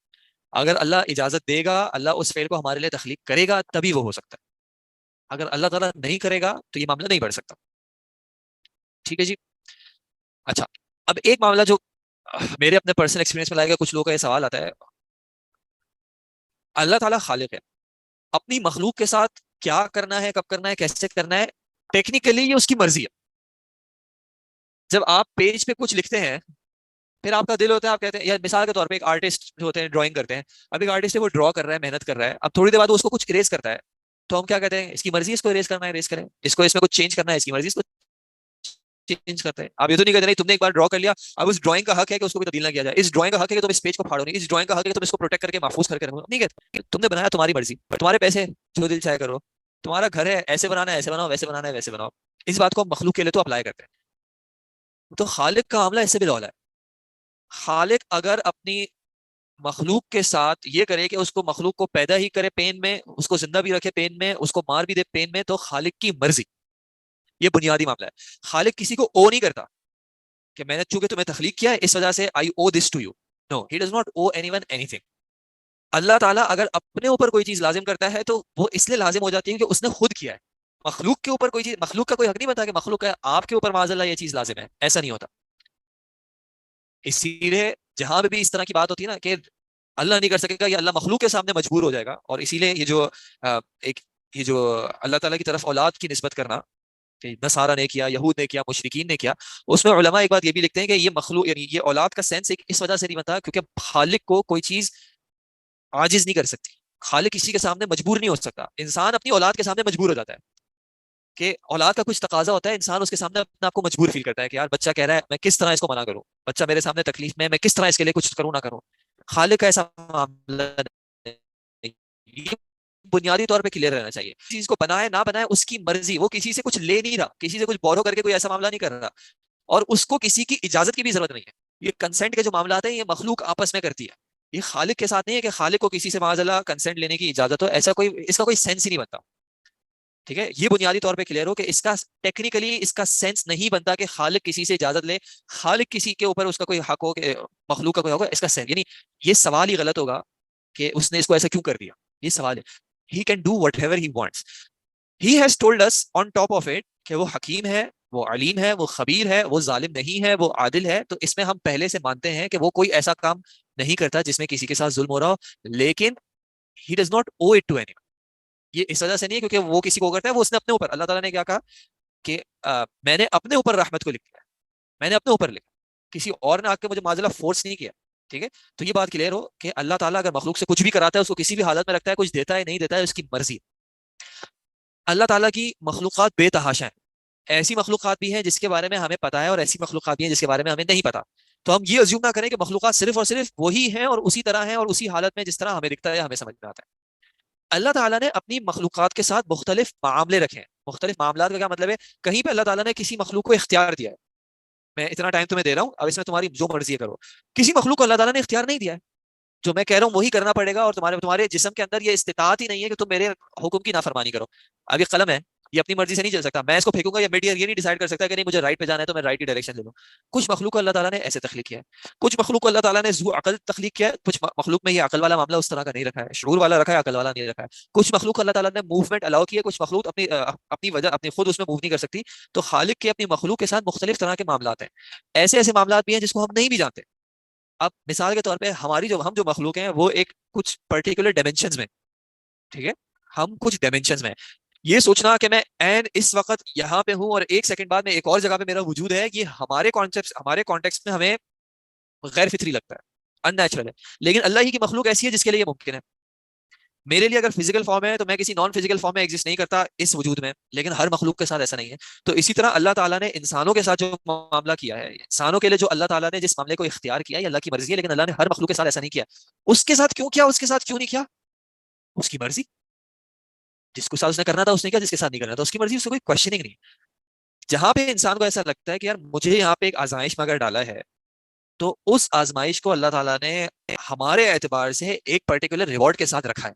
اگر اللہ اجازت دے گا, اللہ اس فعل کو ہمارے لیے تخلیق کرے گا, تبھی وہ ہو سکتا ہے. اگر اللہ تعالیٰ نہیں کرے گا تو یہ معاملہ نہیں بڑھ سکتا. ٹھیک ہے جی. اچھا, اب ایک معاملہ جو میرے اپنے پرسنل ایکسپیرینس میں لائے گا, کچھ لوگوں کا یہ سوال آتا ہے, اللہ تعالیٰ خالق ہے, اپنی مخلوق کے ساتھ کیا کرنا ہے, کب کرنا ہے, کیسے کرنا ہے, ٹیکنیکلی یہ اس کی مرضی ہے. جب آپ پیج پہ کچھ لکھتے ہیں پھر آپ کا دل ہوتا ہے, آپ کہتے ہیں, یا مثال کے طور پہ ایک آرٹسٹ جو ہوتے ہیں ڈرائنگ کرتے ہیں, اب ایک آرٹسٹ ہے وہ ڈرا کر رہا ہے, محنت کر رہا ہے, اب تھوڑی دیر بعد وہ اس کو کچھ اریز کرتا ہے, تو ہم کیا کہتے ہیں؟ اس کی مرضی, اس کو اریز کرنا ہے اریز کریں, اس کو اس میں کچھ چینج کرنا ہے اس کی مرضی, اس کو چینج کرتے ہیں. آپ یہ تو نہیں کہتے نہیں تم نے ایک بار ڈرا کر لیا, اب اس ڈرائنگ کا حق ہے کہ اس کو بھی تبدیل نہ کیا جائے, اس ڈرائنگ کا حق ہے کہ تم اس پیج کو پھاڑو نہیں, اس ڈرائنگ کا حق ہے کہ تم اس کو پروٹیکٹ کر کے محفوظ کر کے رکھو. نہیں کہتے, تم نے بنایا تمہاری مرضی, تمہارے پیسے, جو دل چاہے کرو, تمہارا گھر ہے, ایسے بنانا ہے ایسے بناؤ, ویسے بنانا ہے ویسے بناؤ. اس بات کو ہم مخلوق کے لیے تو اپلائی کرتے ہیں. تو خالق کا معاملہ ایسے بھی لولا ہے. خالق اگر اپنی مخلوق کے ساتھ یہ کرے کہ اس کو مخلوق کو پیدا ہی کرے پین میں, اس کو زندہ بھی رکھے پین میں, اس کو مار بھی دے پین میں, تو خالق کی مرضی. یہ بنیادی معاملہ ہے. خالق کسی کو او نہیں کرتا کہ میں نے چونکہ تمہیں تخلیق کیا ہے اس وجہ سے I owe this to you. No, he does not owe anyone anything. اللہ تعالیٰ اگر اپنے اوپر کوئی چیز لازم کرتا ہے تو وہ اس لیے لازم ہو جاتی ہے کہ اس نے خود کیا ہے. مخلوق کے اوپر کوئی چیز, مخلوق کا کوئی حق نہیں بنتا کہ مخلوق ہے آپ کے اوپر معاذ اللہ یہ چیز لازم ہے, ایسا نہیں ہوتا. اسی لیے جہاں بھی اس طرح کی بات ہوتی ہے نا کہ اللہ نہیں کر سکے گا یا اللہ مخلوق کے سامنے مجبور ہو جائے گا, اور اسی لیے یہ جو اللہ تعالیٰ کی طرف اولاد کی نسبت کرنا کہ نصارہ نے کیا، یہود نے کیا، مشرکین نے کیا. اس میں علماء ایک بات یہ بھی لکھتے ہیں کہ یہ مخلوق یعنی یہ اولاد کا سینس ایک اس وجہ سے نہیں بنتا کیونکہ خالق کو کوئی چیز عاجز نہیں کر سکتی. خالق کسی کے سامنے مجبور نہیں ہو سکتا. انسان اپنی اولاد کے سامنے مجبور ہو جاتا ہے کہ اولاد کا کچھ تقاضا ہوتا ہے، انسان اس کے سامنے اپنے آپ کو مجبور فیل کرتا ہے کہ یار بچہ کہہ رہا ہے میں کس طرح اس کو منع کروں، بچہ میرے سامنے تکلیف میں کس طرح اس کے لیے کچھ کروں نہ کروں. خالق کا ایسا معاملہ نہیں. یہ بنیادی طور پہ کلیئر رہنا چاہیے. چیز کو بنائے نہ بنائے اس کی مرضی، وہ کسی سے کچھ لے نہیں رہا، کسی سے کچھ بورو کر کے کوئی ایسا معاملہ نہیں کر رہا، اور اس کو کسی کی اجازت کی بھی ضرورت نہیں ہے. یہ کنسنٹ کے جو معاملات ہیں یہ مخلوق آپس میں کرتی ہے، یہ خالق کے ساتھ نہیں ہے کہ خالق کو کسی سے معاذ اللہ کنسنٹ لینے کی اجازت ہو. ایسا کوئی اس کا کوئی سینس ہی نہیں بنتا. ٹھیک ہے، یہ بنیادی طور پہ کلیئر ہو کہ اس کا ٹیکنیکلی اس کا سینس نہیں بنتا کہ خالق کسی سے اجازت لے، خالق کسی کے اوپر اس کا کوئی حق ہو کہ مخلوق کا کوئی ہوگا. اس کا سینس یعنی یہ سوال ہی غلط ہوگا کہ اس نے اس کو ایسا کیوں کر دیا. یہ سوال ہے. He can do whatever he wants. He has told us on top of it کہ وہ حکیم ہے، وہ علیم ہے، وہ خبیر ہے، وہ ظالم نہیں ہے، وہ عادل ہے. تو اس میں ہم پہلے سے مانتے ہیں کہ وہ کوئی ایسا کام نہیں کرتا جس میں کسی کے ساتھ ظلم ہو رہا ہو، لیکن he does not owe it to anyone. یہ اس وجہ سے نہیں ہے کیونکہ وہ کسی کو کرتا ہے، وہ اس نے اپنے اوپر. اللہ تعالیٰ نے کیا کہا کہ میں نے اپنے اوپر رحمت کو لکھ دیا، میں نے اپنے اوپر لکھا، کسی اور نے آ کے مجھے معذلہ فورس نہیں کیا. ٹھیک ہے، تو یہ بات کلیئر ہو کہ اللہ تعالیٰ اگر مخلوق سے کچھ بھی کراتا ہے، اس کو کسی بھی حالت میں رکھتا ہے، کچھ دیتا ہے نہیں دیتا ہے، اس کی مرضی. اللہ تعالیٰ کی مخلوقات بے تحاشا ہیں. ایسی مخلوقات بھی ہیں جس کے بارے میں ہمیں پتا ہے، اور ایسی مخلوقات بھی ہیں جس کے بارے میں ہمیں نہیں پتا. تو ہم یہ ازیوم نہ کریں کہ مخلوقات صرف اور صرف وہی ہیں اور اسی طرح ہیں اور اسی حالت میں جس طرح ہمیں دکھتا ہے یا ہمیں سمجھ میں آتا ہے. اللہ تعالیٰ نے اپنی مخلوقات کے ساتھ مختلف معاملے رکھے ہیں. مختلف معاملات کا کیا مطلب ہے؟ کہیں پہ اللہ تعالیٰ نے کسی مخلوق کو اختیار دیا ہے، میں اتنا ٹائم تمہیں دے رہا ہوں، اب اس میں تمہاری جو مرضی کرو. کسی مخلوق کو اللہ تعالیٰ نے اختیار نہیں دیا ہے، جو میں کہہ رہا ہوں وہی کرنا پڑے گا، اور تمہارے جسم کے اندر یہ استطاعت ہی نہیں ہے کہ تم میرے حکم کی نافرمانی کرو. اب یہ قلم ہے، یہ اپنی مرضی سے نہیں چل سکتا. میں اس کو پھینکوں گا یا میڈیا یہ نہیں ڈیسائیڈ کر سکتا کہ نہیں مجھے رائٹ پہ جانا ہے تو میں رائٹ کی ڈائریکشن لے لوں. کچھ مخلوق کو اللہ تعالیٰ نے ایسے تخلیق کیا ہے، کچھ مخلوق کو اللہ تعالیٰ نے ذو عقل تخلیق کیا ہے. کچھ مخلوق میں یہ عقل والا معاملہ اس طرح کا نہیں رکھا ہے، شعور والا رکھا ہے، عقل والا نہیں رکھا ہے. کچھ مخلوق اللہ تعالیٰ نے موومنٹ الاؤ کی ہے، کچھ مخلوق اپنی وجہ اپنی خود اس میں موو نہیں کر سکتی. تو خالق کے اپنی مخلوق کے ساتھ مختلف طرح کے معاملات ہیں. ایسے معاملات بھی ہیں جس کو ہم نہیں بھی جانتے. اب مثال کے طور پہ ہم جو مخلوق ہیں وہ ایک کچھ پرٹیکولر ڈائمینشنز میں، ٹھیک ہے، ہم کچھ ڈائمینشنز میں. یہ سوچنا کہ میں این اس وقت یہاں پہ ہوں اور ایک سیکنڈ بعد میں ایک اور جگہ پہ میرا وجود ہے، یہ ہمارے کانٹیکسٹ میں ہمیں غیر فطری لگتا ہے، ان نیچرل ہے. لیکن اللہ ہی کی مخلوق ایسی ہے جس کے لیے یہ ممکن ہے. میرے لیے اگر فزیکل فارم ہے تو میں کسی نان فزیکل فارم میں ایگزسٹ نہیں کرتا اس وجود میں، لیکن ہر مخلوق کے ساتھ ایسا نہیں ہے. تو اسی طرح اللہ تعالیٰ نے انسانوں کے ساتھ جو معاملہ کیا ہے، انسانوں کے لیے جو اللہ تعالیٰ نے جس معاملے کو اختیار کیا ہے، اللہ کی مرضی ہے، لیکن اللہ نے ہر مخلوق کے ساتھ ایسا نہیں کیا. اس کے ساتھ کیوں کیا، اس کے ساتھ کیوں نہیں کیا؟ اس کی مرضی. جس کو ساتھ اس نے کرنا تھا اس نے کیا، جس کے ساتھ نہیں کرنا تھا اس کی مرضی، اس سے کوئی کوشچننگ نہیں. جہاں پہ انسان کو ایسا لگتا ہے کہ یار مجھے یہاں پہ ایک آزمائش میں اگر ڈالا ہے تو اس آزمائش کو اللہ تعالیٰ نے ہمارے اعتبار سے ایک پرٹیکولر ریوارڈ کے ساتھ رکھا ہے.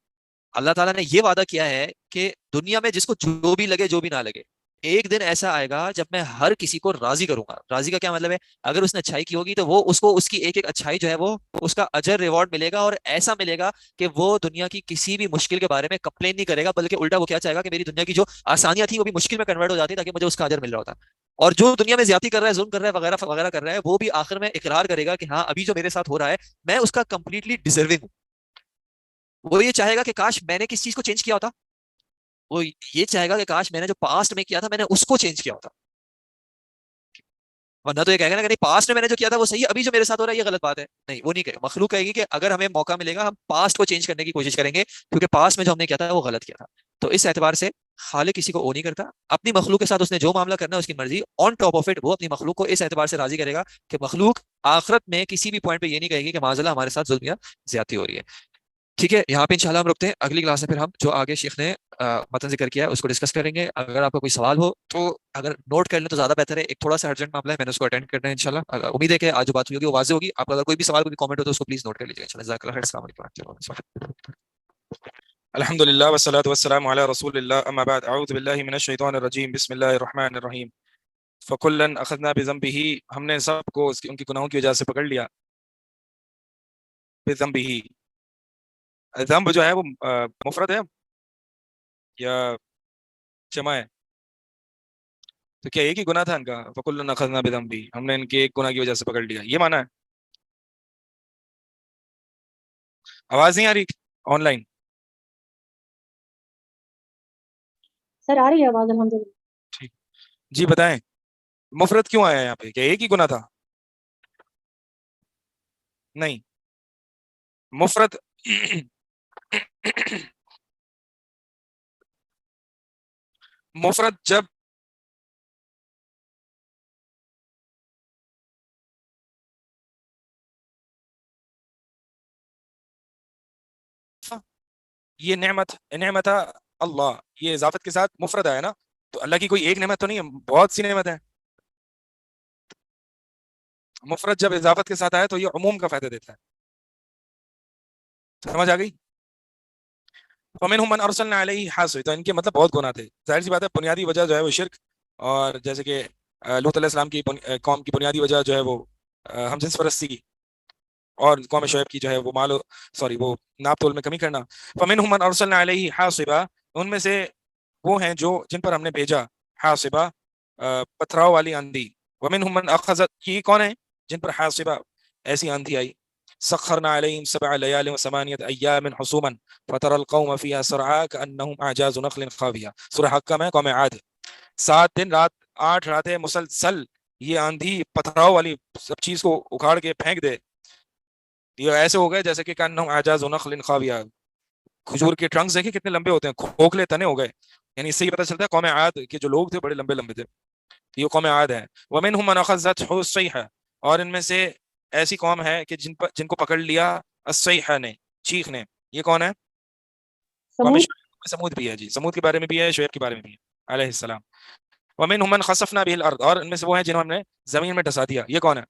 اللہ تعالیٰ نے یہ وعدہ کیا ہے کہ دنیا میں جس کو جو بھی لگے جو بھی نہ لگے، ایک دن ایسا آئے گا جب میں ہر کسی کو راضی کروں گا. راضی کا کیا مطلب ہے؟ اگر اس نے اچھائی کی ہوگی تو وہ اس کو اس کی ایک ایک اچھائی جو ہے وہ اس کا اجر ریوارڈ ملے گا، اور ایسا ملے گا کہ وہ دنیا کی کسی بھی مشکل کے بارے میں کمپلین نہیں کرے گا، بلکہ الٹا وہ کیا چاہے گا کہ میری دنیا کی جو آسانیاں تھیں وہ بھی مشکل میں کنورٹ ہو جاتی تاکہ مجھے اس کا اجر مل رہا ہوتا. اور جو دنیا میں زیادتی کر رہا ہے، ظلم کر رہا ہے، وغیرہ وغیرہ کر رہا ہے، وہ بھی آخر میں اقرار کرے گا کہ ہاں ابھی جو میرے ساتھ ہو رہا ہے میں اس کا کمپلیٹلی ڈیزرونگ ہوں. وہ یہ چاہے گا کہ کاش میں نے کس چیز کو چینج کیا ہوتا، وہ یہ چاہے گا کہ کاش میں نے جو پاسٹ میں کیا تھا میں نے اس کو چینج کیا ہوتا. ورنہ تو یہ کہے گا نا کہ نہیں پاسٹ میں میں نے جو کیا تھا وہ صحیح ہے، ابھی جو میرے ساتھ ہو رہا ہے یہ غلط بات ہے. نہیں، وہ نہیں کہے. مخلوق کہے گی کہ اگر ہمیں موقع ملے گا ہم پاسٹ کو چینج کرنے کی کوشش کریں گے، کیونکہ پاسٹ میں جو ہم نے کیا تھا وہ غلط کیا تھا. تو اس اعتبار سے خالق کسی کو او نہیں کرتا. اپنی مخلوق کے ساتھ اس نے جو معاملہ کرنا ہے اس کی مرضی. آن ٹاپ آف اٹ وہ اپنی مخلوق کو اس اعتبار سے راضی کرے گا کہ مخلوق آخرت میں کسی بھی پوائنٹ پہ یہ نہیں کہے گی کہ معاذ اللہ ہمارے ساتھ ظلم یا زیادتی ہو رہی ہے. ٹھیک ہے، یہاں پہ انشاءاللہ ہم رکتے ہیں. اگلی کلاس میں پھر ہم جو آگے شیخ نے متن ذکر کیا ہے اس کو ڈسکس کریں گے. اگر آپ کو کوئی سوال ہو تو اگر نوٹ کر لیں تو زیادہ بہتر ہے. ایک تھوڑا سا ارجنٹ معاملہ ہے، میں نے اس کو اٹینڈ کرنا ہے انشاءاللہ. امید ہے کہ آج جو بات ہوگی وہ واضح ہوگی. آپ کو اگر کوئی بھی سوال کوئی کامنٹ ہو تو اس کو پلیز نوٹ کر لیجیے انشاءاللہ. جزاک اللہ خیر. السلام علیکم. الحمد للہ والصلاة والسلام علی رسول اللہ، اما بعد. اعوذ باللہ من الشیطان الرجیم، بسم اللہ الرحمن الرحیم. فکلا اخذنا بذنبہ، ہم نے سب کو ان کی گناہوں کی وجہ سے پکڑ لیا. بذنبہ، ذنب جو ہے وہ مفرد ہے یا جمع ہے؟ تو کیا ایک ہی گناہ تھا ان کا؟ فکلا اخذنا بذنبہ، ہم نے ان کے ایک گناہ کی وجہ سے پکڑ لیا، یہ معنی ہے. آواز نہیں آ رہی آن لائن؟ سر آ رہی ہے آواز الحمدللہ. ٹھیک. جی بتائیں مفرد کیوں آیا یہاں پہ؟ کیا ایک ہی گناہ تھا؟ نہیں، مفرد مفرد جب یہ نعمت اللہ، یہ اضافت کے ساتھ مفرد آیا نا، تو اللہ کی کوئی ایک نعمت تو نہیں ہے، بہت سی نعمت ہے. مفرد جب اضافت کے ساتھ آیا تو یہ عموم کا فائدہ دیتا ہے. سمجھ آ گئی؟ فمنهم من ارسلنا علیہ حاصب، تو ان کے مطلب بہت گناہ تھے. ظاہر سی بات ہے بنیادی وجہ جو ہے وہ شرک، اور جیسے کہ لوط علیہ السلام کی قوم کی بنیادی وجہ جو ہے وہ ہم جنس پرستی کی، اور قوم شعیب کی جو ہے وہ وہ ناپ تول میں کمی کرنا. فمنهم من ارسلنا علیہ حاصبا، ان میں سے وہ ہیں جو جن پر ہم نے بھیجا حاصبا پتھراؤ والی آندھی. ومنهم من اخذت، یہ کون ہیں جن پر حاصبا ایسی آندھی آئی؟ سخرنا علیہم 7 لیال و8 ایام حسوما فترى القوم فيها سرعا كأنهم اعجاز نخل خاویہ. سورہ حقہ میں قوم عاد 7 دن رات 8 راتیں مسلسل یہ آندھی پتھراؤ والی سب چیز کو اکھاڑ کے پھینک دے. یہ ایسے ہو گئے جیسے کہ كأنهم اعجاز نخل خاویہ، کھجور کے ٹرنکس دیکھیں کتنے لمبے ہوتے ہیں، کھوکھلے تنے ہو گئے. یعنی اس سے یہ پتہ چلتا ہے قوم عاد کے جو لوگ تھے بڑے لمبے لمبے تھے. یہ قوم عاد ہے. ومنهم من اخذته الصیحہ، اور ان میں سے ایسی قوم ہے کہ جن کو پکڑ لیا الصیحہ نے، چیخ نے. یہ کون ہے؟ قوم سمود بھی ہے. جی سمود کے بارے میں بھی ہے، شعیب کے بارے میں بھی ہے علیہ السلام. ومنهم من خسفنا به الارض، اور ان میں سے وہ ہیں جنہوں ہم نے زمین میں ڈسا دیا. یہ کون ہے؟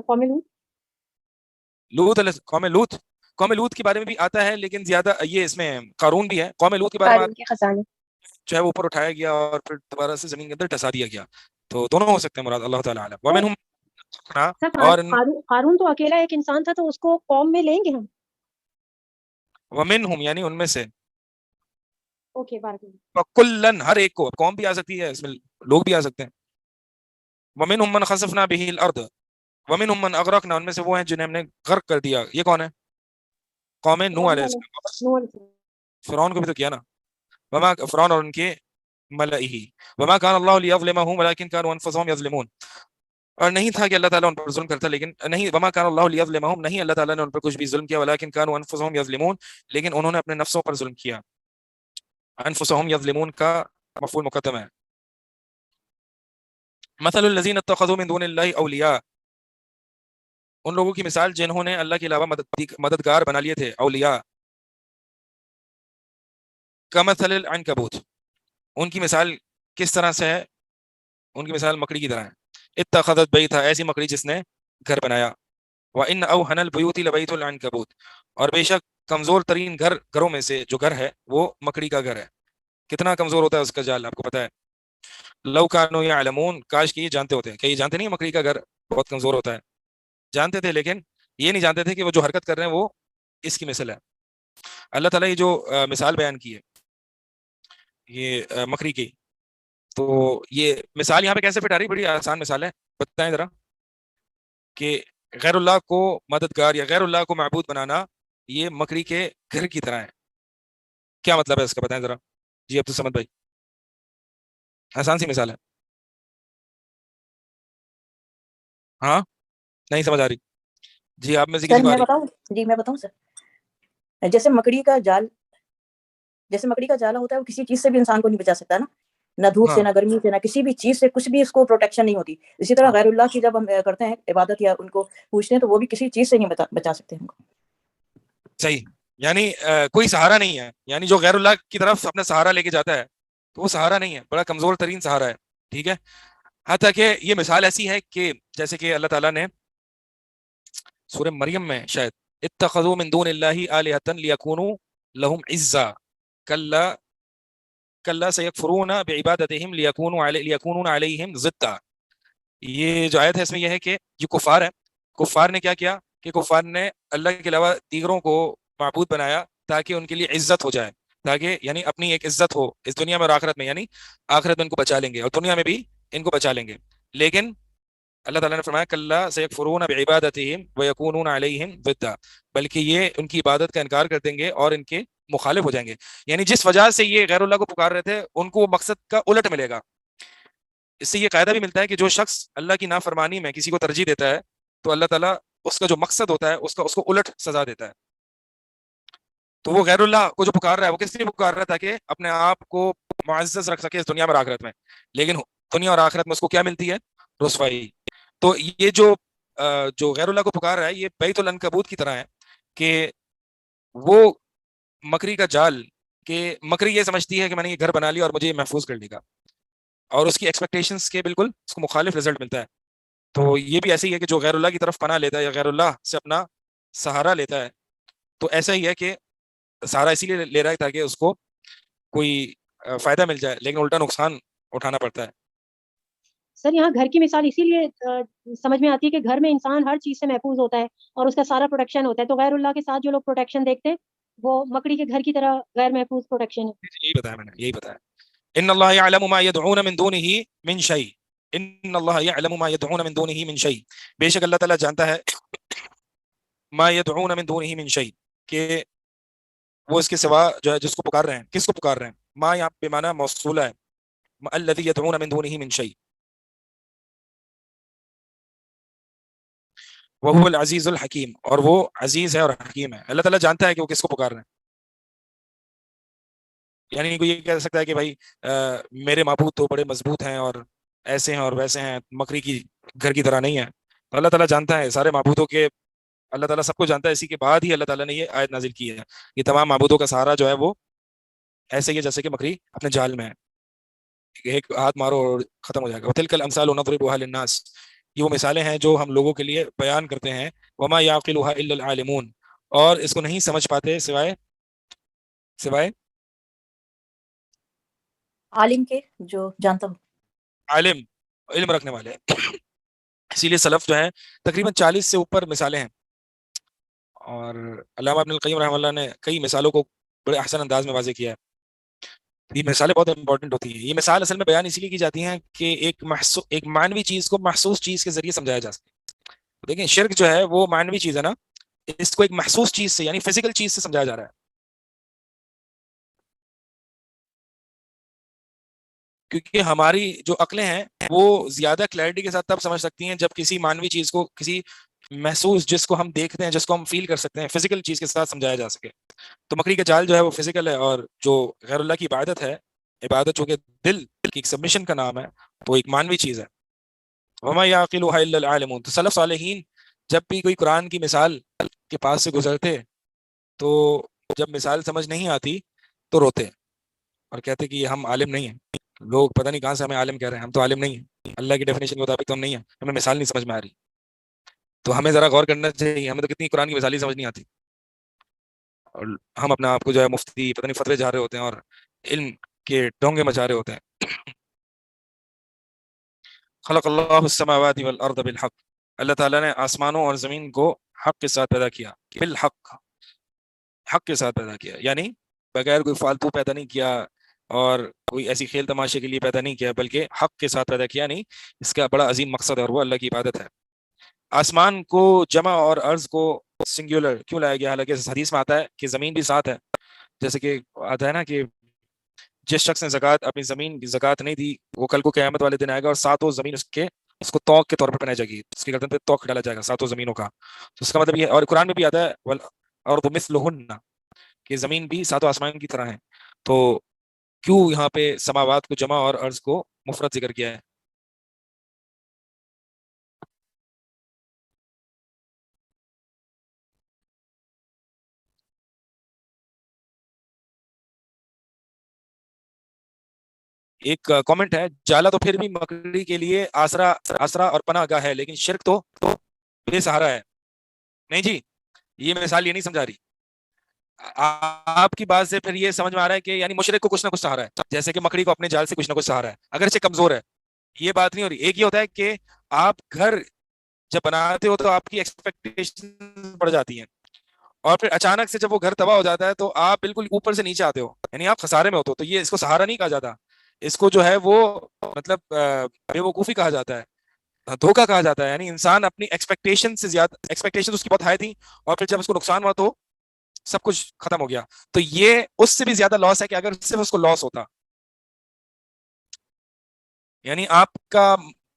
قوم لوط. قوم لوط کے بارے میں بھی آتا ہے، لیکن زیادہ یہ اس میں قارون بھی ہے. قوم لوط کے بارے میں کے خزانے جو ہے وہ اوپر اٹھایا گیا اور پھر دوبارہ سے زمین کے اندر ڈسا دیا گیا. تو دونوں ہو سکتے ہیں مراد، اللہ تعالیٰ عالم. ومنهم اور قارون تو اکیلا ایک انسان تھا، تو اس کو قوم میں لیں گے ہم. ومنهم یعنی ان میں سے، اوکے بارک اللہ. فکلن ہر ایک کو، قوم بھی آ سکتی ہے اس میں، لوگ بھی آ سکتے ہیں. ومنهم من خسفنا به الارض ومنهم من اغرقنا، ان میں سے وہ ہیں جنہیں ہم نے غرق کر دیا. یہ کون ہے؟ قوم نوح علیہ السلام. فرعون کو بھی تو کیا نا. وما فرعون اور ان کے ملئہ. وما كان الله ليظلمهم ولكن كانوا انفسهم يظلمون، اور نہیں تھا کہ اللہ تعالیٰ ان پر ظلم کرتا، لیکن نہیں. وما كان الله ليظلمهم، نہیں اللہ تعالیٰ نے ان پر کچھ بھی ظلم کیا. ولكن كانوا انفسهم يظلمون، لیکن انہوں نے اپنے نفسوں پر ظلم کیا. انفسهم يظلمون کا مفعول مقدم ہے. مثل الذين اتخذوا من دون الله اولیاء، ان لوگوں کی مثال جنہوں نے اللہ کے علاوہ مددگار بنا لیے تھے، اولیاء. کمثل العنکبوت، ان کی مثال کس طرح سے ہے؟ ان کی مثال مکڑی کی طرح ہے. اتخذت بیتا، ایسی مکڑی جس نے گھر بنایا. وان اوہن البیوت لبیت العنکبوت، اور بے شک کمزور ترین گھروں میں سے جو گھر ہے وہ مکڑی کا گھر ہے. کتنا کمزور ہوتا ہے اس کا جال، آپ کو پتا ہے. لو کانوا یعلمون، کاش کہ یہ جانتے ہوتے ہیں. کہ یہ جانتے نہیں مکڑی کا گھر بہت کمزور ہوتا ہے؟ جانتے تھے، لیکن یہ نہیں جانتے تھے کہ وہ جو حرکت کر رہے ہیں وہ اس کی مثل ہے. اللہ تعالیٰ یہ جو مثال بیان کی ہے یہ مکڑی کی، تو یہ مثال یہاں پہ کیسے فٹ آ رہی؟ بڑی آسان مثال ہے، بتائیں ذرا. کہ غیر اللہ کو مددگار یا غیر اللہ کو معبود بنانا یہ مکڑی کے گھر کی طرح ہے. کیا مطلب ہے اس کا، بتائیں ذرا. جی عبدالصمد بھائی، آسان سی مثال ہے. ہاں نہیں سمجھ آ رہی؟ جی آپ میں سے کسی سر کو آ میں رہی؟ بتاؤں؟ جی میں بتاؤں سر. جیسے مکڑی کا جالا ہوتا ہے، وہ کسی چیز سے بھی انسان کو نہیں بچا سکتا نا، نہ دھوپ سے، نہ گرمی سے، نہ کسی بھی چیز سے، کچھ بھی اس کو پروٹیکشن نہیں ہوتی. اسی طرح غیر اللہ کی جب ہم کرتے ہیں عبادت یا ان کو پوچھتے ہیں تو وہ بھی کسی چیز سے نہیں بچا سکتے ہم کو. صحیح، یعنی کوئی سہارا نہیں ہے. یعنی جو غیر اللہ کی طرف اپنا سہارا لے کے جاتا ہے تو وہ سہارا نہیں ہے، بڑا کمزور ترین سہارا ہے. ٹھیک ہے. حتیٰ کہ یہ مثال ایسی ہے کہ جیسے کہ اللہ تعالیٰ نے سورہ مریم میں شاید اتخذوا من دون اللہ آلہۃ لیکونوا لہم عزا کلا سیکفرون بعبادتہم لیکونون علیہم ضدا. یہ جو آیت ہے اس میں یہ ہے کہ یہ کفار ہے. کفار نے کیا کیا کہ کفار نے اللہ کے علاوہ دیگروں کو معبود بنایا تاکہ ان کے لیے عزت ہو جائے، تاکہ یعنی اپنی ایک عزت ہو اس دنیا میں اور آخرت میں. یعنی آخرت میں ان کو بچا لیں گے اور دنیا میں بھی ان کو بچا لیں گے. لیکن اللہ تعالیٰ نے فرمایا کلا سیکفرون بعبادتہم ویکونون علیہم ضدا، بلکہ یہ ان کی عبادت کا انکار کر دیں گے اور ان کے مخالف ہو جائیں گے. یعنی جس وجہ سے یہ غیر اللہ کو پکار رہے تھے ان کو وہ مقصد کا الٹ ملے گا. اس سے یہ قاعدہ بھی ملتا ہے کہ جو شخص اللہ کی نافرمانی میں کسی کو ترجیح دیتا ہے تو اللہ تعالیٰ اس کا جو مقصد ہوتا ہے اس کو الٹ سزا دیتا ہے. تو وہ غیر اللہ کو جو پکار رہا ہے وہ کس لیے پکار رہا ہے؟ تاکہ اپنے آپ کو معزز رکھ سکے اس دنیا میں اور آخرت میں. لیکن دنیا اور آخرت میں اس کو کیا ملتی ہے؟ رسوائی. تو یہ جو غیر اللہ کو پکار رہا ہے یہ بیت العنکبوت کی طرح ہے کہ وہ مکری کا جال، کہ مکری یہ سمجھتی ہے کہ میں نے یہ گھر بنا لیا اور مجھے یہ محفوظ کر لے گا، اور اس کی ایکسپیکٹیشنز کے بالکل اس کو مخالف رزلٹ ملتا ہے. تو یہ بھی ایسے ہی ہے کہ جو غیر اللہ کی طرف پناہ لیتا ہے یا غیر اللہ سے اپنا سہارا لیتا ہے تو ایسا ہی ہے کہ سہارا اسی لیے لے رہا ہے تاکہ اس کو کوئی فائدہ مل جائے، لیکن الٹا نقصان اٹھانا پڑتا ہے. سر یہاں گھر کی مثال اسی لیے سمجھ میں آتی ہے کہ گھر میں انسان ہر چیز سے محفوظ ہوتا ہے اور اس کا سارا پروٹیکشن ہوتا ہے. تو غیر اللہ کے ساتھ جو لوگ پروٹیکشن دیکھتے ہیں وہ مکڑی کے گھر کی طرح غیر محفوظ پروٹیکشن ہے. یہی بتایا میں نے، یہی بتایا. ان اللہ یعلم ما يدعون من دونه من شيء، ان اللہ یعلم ما يدعون من دونه من شيء، بے شک اللہ تعالیٰ جانتا ہے ما يدعون من دونه من شيء، کہ وہ اس کے سوا جو ہے جس کو پکار رہے ہیں، کس کو پکار رہے ہیں. ما یہاں پہ معنی موصولہ ہے، الذي يدعون من دونه من شيء وهو العزیز الحکیم، اور وہ عزیز ہے اور حکیم ہے. اللہ تعالیٰ جانتا ہے کہ وہ کس کو پکار رہے ہیں. یعنی کوئی یہ کہہ سکتا ہے کہ بھائی میرے معبود تو بڑے مضبوط ہیں اور ایسے ہیں اور ویسے ہیں، مکری کی گھر کی طرح نہیں ہے. تو اللہ تعالیٰ جانتا ہے سارے معبودوں کے، اللہ تعالیٰ سب کو جانتا ہے. اسی کے بعد ہی اللہ تعالیٰ نے یہ آیت نازل کی ہے. یہ تمام معبودوں کا سہارا جو ہے وہ ایسے ہی ہے جیسے کہ مکری اپنے جال میں ہے، ایک ہاتھ مارو اور ختم ہو جائے گا. وَتِلْكَ الْأَمْثَالُ نَضْرِبُهَا لِلنَّاسِ، یہ وہ مثالیں ہیں جو ہم لوگوں کے لیے بیان کرتے ہیں. وَمَا يَعْقِلُهَا إِلَّا الْعَالِمُونَ، اور اس کو نہیں سمجھ پاتے سوائے عالم کے جو جانتا ہوں، عالم، علم رکھنے والے. اسی لیے سلف جو ہے تقریباً 40 سے اوپر مثالیں ہیں، اور علامہ ابن القیم رحمہ اللہ نے کئی مثالوں کو بڑے احسن انداز میں واضح کیا ہے. یہ مثالیں بہت امپورٹنٹ ہوتی ہیں. یہ مثال اصل میں بیان اسی لیے کی جاتی ہیں کہ ایک معنوی چیز کو محسوس چیز کے ذریعے سمجھایا جا سکے. دیکھیں شرک جو ہے وہ معنوی چیز ہے نا، اس کو ایک محسوس چیز سے یعنی فزیکل چیز سے سمجھایا جا رہا ہے. کیونکہ ہماری جو عقلیں ہیں وہ زیادہ کلیئرٹی کے ساتھ تب سمجھ سکتی ہیں جب کسی معنوی چیز کو، کسی محسوس جس کو ہم دیکھتے ہیں، جس کو ہم فیل کر سکتے ہیں، فزیکل چیز کے ساتھ سمجھایا جا سکے. تو مکری کا جال جو ہے وہ فزیکل ہے، اور جو غیر اللہ کی عبادت ہے، عبادت چونکہ دل کی ایک سبمیشن کا نام ہے، تو ایک معنوی چیز ہے. وما يعقلها الا العالمون. تو سلف صالحین جب بھی کوئی قرآن کی مثال کے پاس سے گزرتے تو جب مثال سمجھ نہیں آتی تو روتے اور کہتے کہ یہ ہم عالم نہیں ہیں، لوگ پتہ نہیں کہاں سے ہمیں عالم کہہ رہے ہیں، ہم تو عالم نہیں ہیں، اللہ کی ڈیفینیشن کے مطابق تو ہم نہیں ہیں، ہمیں مثال نہیں سمجھ میں آ رہی. تو ہمیں ذرا غور کرنا چاہیے، ہمیں تو کتنی قرآن کی مثال ہی سمجھ نہیں آتی، اور ہم اپنا آپ کو جو ہے مفتی پتہ نہیں فتوے جا رہے ہوتے ہیں اور علم کے ڈونگے مچا رہے ہوتے ہیں. خلق اللہ السماوات والارض بالحق، اللہ تعالیٰ نے آسمانوں اور زمین کو حق کے ساتھ پیدا کیا، بالحق، حق کے ساتھ پیدا کیا، یعنی بغیر کوئی فالتو پیدا نہیں کیا اور کوئی ایسی کھیل تماشے کے لیے پیدا نہیں کیا، بلکہ حق کے ساتھ پیدا کیا. نہیں، اس کا بڑا عظیم مقصد ہے اور وہ اللہ کی عبادت ہے. آسمان کو جمع اور ارض کو سنگولر کیوں لایا گیا؟ حالانکہ حدیث میں آتا ہے کہ زمین بھی ساتھ ہے، جیسے کہ آتا ہے نا کہ جس شخص نے زکوٰۃ اپنی زمین کی زکوٰۃ نہیں دی وہ کل کو قیامت والے دن آئے گا اور ساتوں زمین اس کو توق کے طور پر پہنائی جائے گی، اس کی گردن پہ توق ڈالا جائے گا ساتوں زمینوں کا. تو اس کا مطلب یہ ہے، اور قرآن میں بھی آتا ہے والارض مثلہن، کہ زمین بھی ساتوں آسمان کی طرح ہے. تو کیوں یہاں پہ سماوات کو جمع اور ارض کو مفرد ذکر کیا ہے؟ ایک کامنٹ ہے، جالا تو پھر بھی مکڑی کے لیے آسرا اور پناہ گاہ ہے، لیکن شرک تو بے سہارا ہے. نہیں جی، یہ مثال یہ نہیں سمجھا رہی. آپ کی بات سے پھر یہ سمجھ میں آ رہا ہے کہ یعنی مشرک کو کچھ نہ کچھ سہارا ہے، جیسے کہ مکڑی کو اپنے جال سے کچھ نہ کچھ سہارا ہے اگرچہ کمزور ہے. یہ بات نہیں ہو رہی. ایک یہ ہوتا ہے کہ آپ گھر جب بناتے ہو تو آپ کی ایکسپیکٹیشن بڑھ جاتی ہیں، اور پھر اچانک سے جب وہ گھر تباہ ہو جاتا ہے تو آپ بالکل اوپر سے نیچے آتے ہو، یعنی آپ خسارے میں ہوتے ہو. تو یہ اس کو سہارا نہیں کہا جاتا، اس کو جو ہے وہ مطلب بے وقوفی کہا جاتا ہے، دھوکہ کہا جاتا ہے. یعنی انسان اپنی ایکسپیکٹیشن سے زیادہ، ایکسپیکٹیشن اس کی بہت ہائی تھی اور پھر جب اس کو نقصان ہوا تو سب کچھ ختم ہو گیا. تو یہ اس سے بھی زیادہ لاس ہے کہ اگر صرف اس کو لاس ہوتا. یعنی آپ کا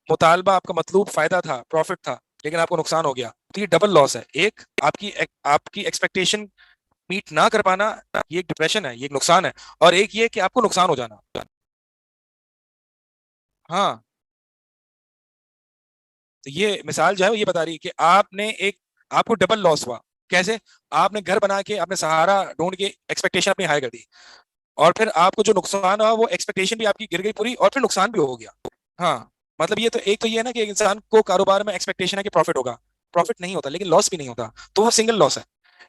مطالبہ، آپ کا مطلوب فائدہ تھا، پروفٹ تھا، لیکن آپ کو نقصان ہو گیا، تو یہ ڈبل لاس ہے. ایک آپ کی ایکسپیکٹیشن میٹ نہ کر پانا، یہ ایک ڈپریشن ہے، یہ ایک نقصان ہے، اور ایک یہ کہ آپ کو نقصان ہو جانا. ہاں، تو یہ مثال جو ہے وہ یہ بتا رہی ہے کہ آپ کو ڈبل لاس ہوا. کیسے؟ آپ نے گھر بنا کے، آپ نے سہارا ڈھونڈ کے ایکسپیکٹیشن اپنی ہائی کر دی، اور پھر آپ کو جو نقصان ہوا وہ ایکسپیکٹیشن بھی آپ کی گر گئی پوری، اور پھر نقصان بھی ہو گیا. ہاں، مطلب یہ تو ایک تو یہ ہے نا کہ انسان کو کاروبار میں ایکسپیکٹیشن ہے کہ پروفٹ ہوگا، پروفٹ نہیں ہوتا، لیکن لاس بھی نہیں ہوتا، تو وہ سنگل لاس ہے.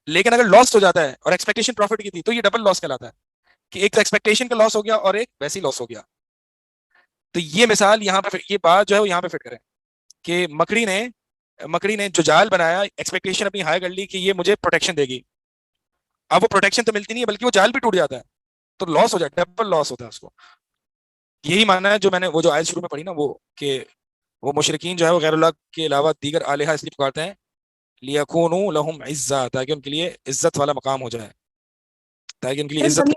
لیکن اگر لاس ہو جاتا ہے اور ایکسپیکٹیشن پروفٹ کی تھی، تو یہ ڈبل لاس کہلاتا ہے، کہ ایک تو ایکسپیکٹیشن کا لاس ہو گیا اور ایک ویسی لاس ہو گیا. تو یہ مثال یہاں پہ یہ بات جو ہے وہ یہاں پہ فٹ کریں کہ مکڑی نے جو جال بنایا، ایکسپیکٹیشن اپنی ہائی کر لی کہ یہ مجھے پروٹیکشن دے گی. اب وہ پروٹیکشن تو ملتی نہیں ہے، بلکہ وہ جال بھی ٹوٹ جاتا ہے، تو لاس ہو جاتا ہے، ڈبل لاس ہوتا ہے اس کو. یہی ماننا ہے جو میں نے وہ جو آیت شروع میں پڑھی نا، وہ کہ وہ مشرکین جو ہے وہ غیر اللہ کے علاوہ دیگر الہہ اس لیے پکارتے ہیں لیکونوا لہم عزا، تاکہ ان کے لیے عزت والا مقام ہو جائے، تاکہ ان کے لیے عزت.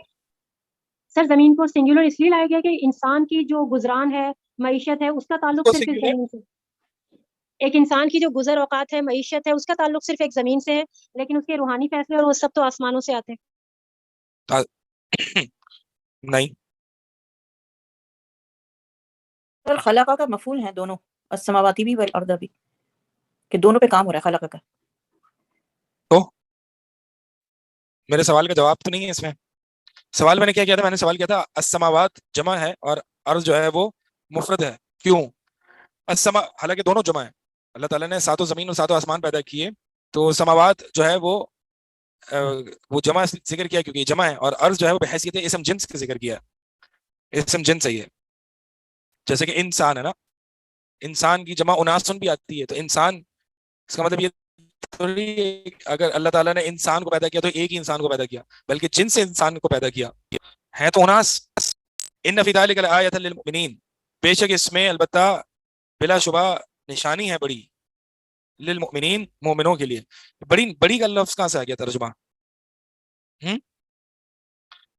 سر زمین کو سنگولر اس لیے لایا گیا کہ انسان کی جو گزران ہے، معیشت ہے، اس کا تعلق صرف اس زمین سے. ایک انسان کی جو گزر اوقات ہے، معیشت ہے، اس کا تعلق صرف ایک زمین سے ہے، لیکن اس کے روحانی فیصلے اور وہ سب تو آسمانوں سے آتے ہیں. نہیں، خلقہ کا مفعول ہیں دونوں، السماواتی بھی والارض بھی، کہ دونوں پہ کام ہو رہا ہے خلقہ کا. تو میرے سوال کا جواب تو نہیں ہے اس میں. سوال میں نے کیا کیا تھا؟ میں نے سوال کیا تھا السماوات جمع ہے اور ارض جو ہے وہ مفرد ہے. کیوں؟ حالانکہ دونوں جمع ہے، اللہ تعالیٰ نے ساتوں زمین اور ساتوں آسمان پیدا کیے، تو سماوات جو ہے وہ جمع ذکر کیا کیونکہ جمع ہے، اور ارض جو ہے وہ بحیثیت اسم جنس کا ذکر کیا، اسم جنس ہے یہ. جیسے کہ انسان ہے نا، انسان کی جمع اناسن بھی آتی ہے، تو انسان اس کا مطلب یہ تھوڑی اگر اللہ تعالیٰ نے انسان کو پیدا کیا تو ایک ہی انسان کو پیدا کیا، بلکہ جن سے انسان کو پیدا کیا ہے تو اناس. ان فی ذلک لآیۃ للمؤمنین، بے شک اس میں البتہ بلا شبہ نشانی ہے بڑی، للمؤمنین مومنوں کے لیے. بڑی کا لفظ کہاں سے آ گیا ترجمہ؟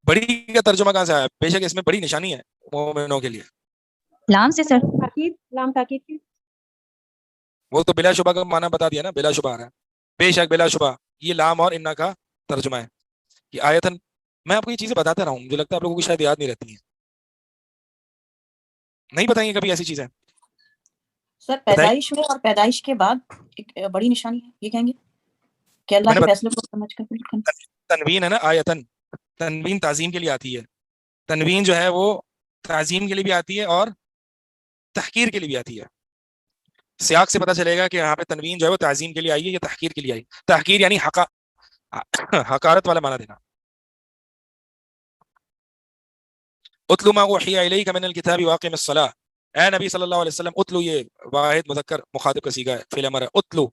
بڑی کا ترجمہ کہاں سے آیا؟ بے شک اس میں بڑی نشانی ہے مومنوں کے لیے. لام سے سر، لام تاکید کی. وہ تو بلا شبہ کا معنی بتا دیا نا، بلا شبہ آ رہا ہے، بے شک بلا شبہ، یہ لام اور انا کا ترجمہ ہے. یہ آیتن میں آپ کو یہ چیزیں بتاتا رہا ہوں، مجھے لگتا ہے آپ لوگوں کو شاید یاد نہیں رہتی ہیں. نہیں بتائیں گے کبھی ایسی چیزیں؟ سر پیدائش میں اور پیدائش کے بعد ایک بڑی نشانی ہے، یہ کہیں گے کہ اللہ کے فیصلے کو سمجھ کر. تنوین ہے نا، آیتن، تنوین تعظیم کے لیے آتی ہے. تنوین جو ہے وہ تعظیم کے لیے بھی آتی ہے اور تحقیر کے لیے بھی آتی ہے. سیاق سے پتہ چلے گا کہ یہاں پہ تنوین جو ہے وہ تعظیم کے لیے آئی ہے یا تحقیر کے لیے آئی. تحقیر یعنی حقارت والا معنی دینا. اتلو ما اوحی الیک من الکتاب واقم الصلاۃ، اے نبی صلی اللہ علیہ وسلم. اتلو یہ واحد مذکر مخاطب کا صیغہ ہے، فعل امر ہے. اتلو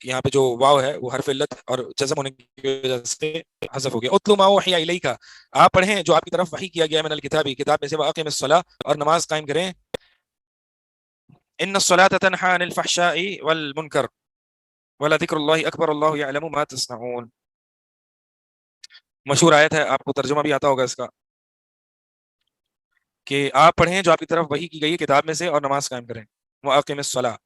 یہاں پہ جو واو ہے وہ حرف علت اور جزم ہونے کی وجہ سے حذف ہو گیا. اتلو ما اوحی الیک، آپ پڑھیں جو آپ کی طرف وحی کیا گیا من الکتاب، کتاب میں سے، واقم الصلاۃ اور نماز قائم کریں. ان الصلاۃ تنہی عن الفحشاء والمنکر ولذکر اللہ اکبر اللہ یعلم ما تصنعون. مشہور آیت ہے، آپ کو ترجمہ بھی آتا ہوگا اس کا، کہ آپ پڑھیں جو آپ کی طرف وحی کی گئی ہے کتاب میں سے اور نماز قائم کریں. واقم الصلاۃ،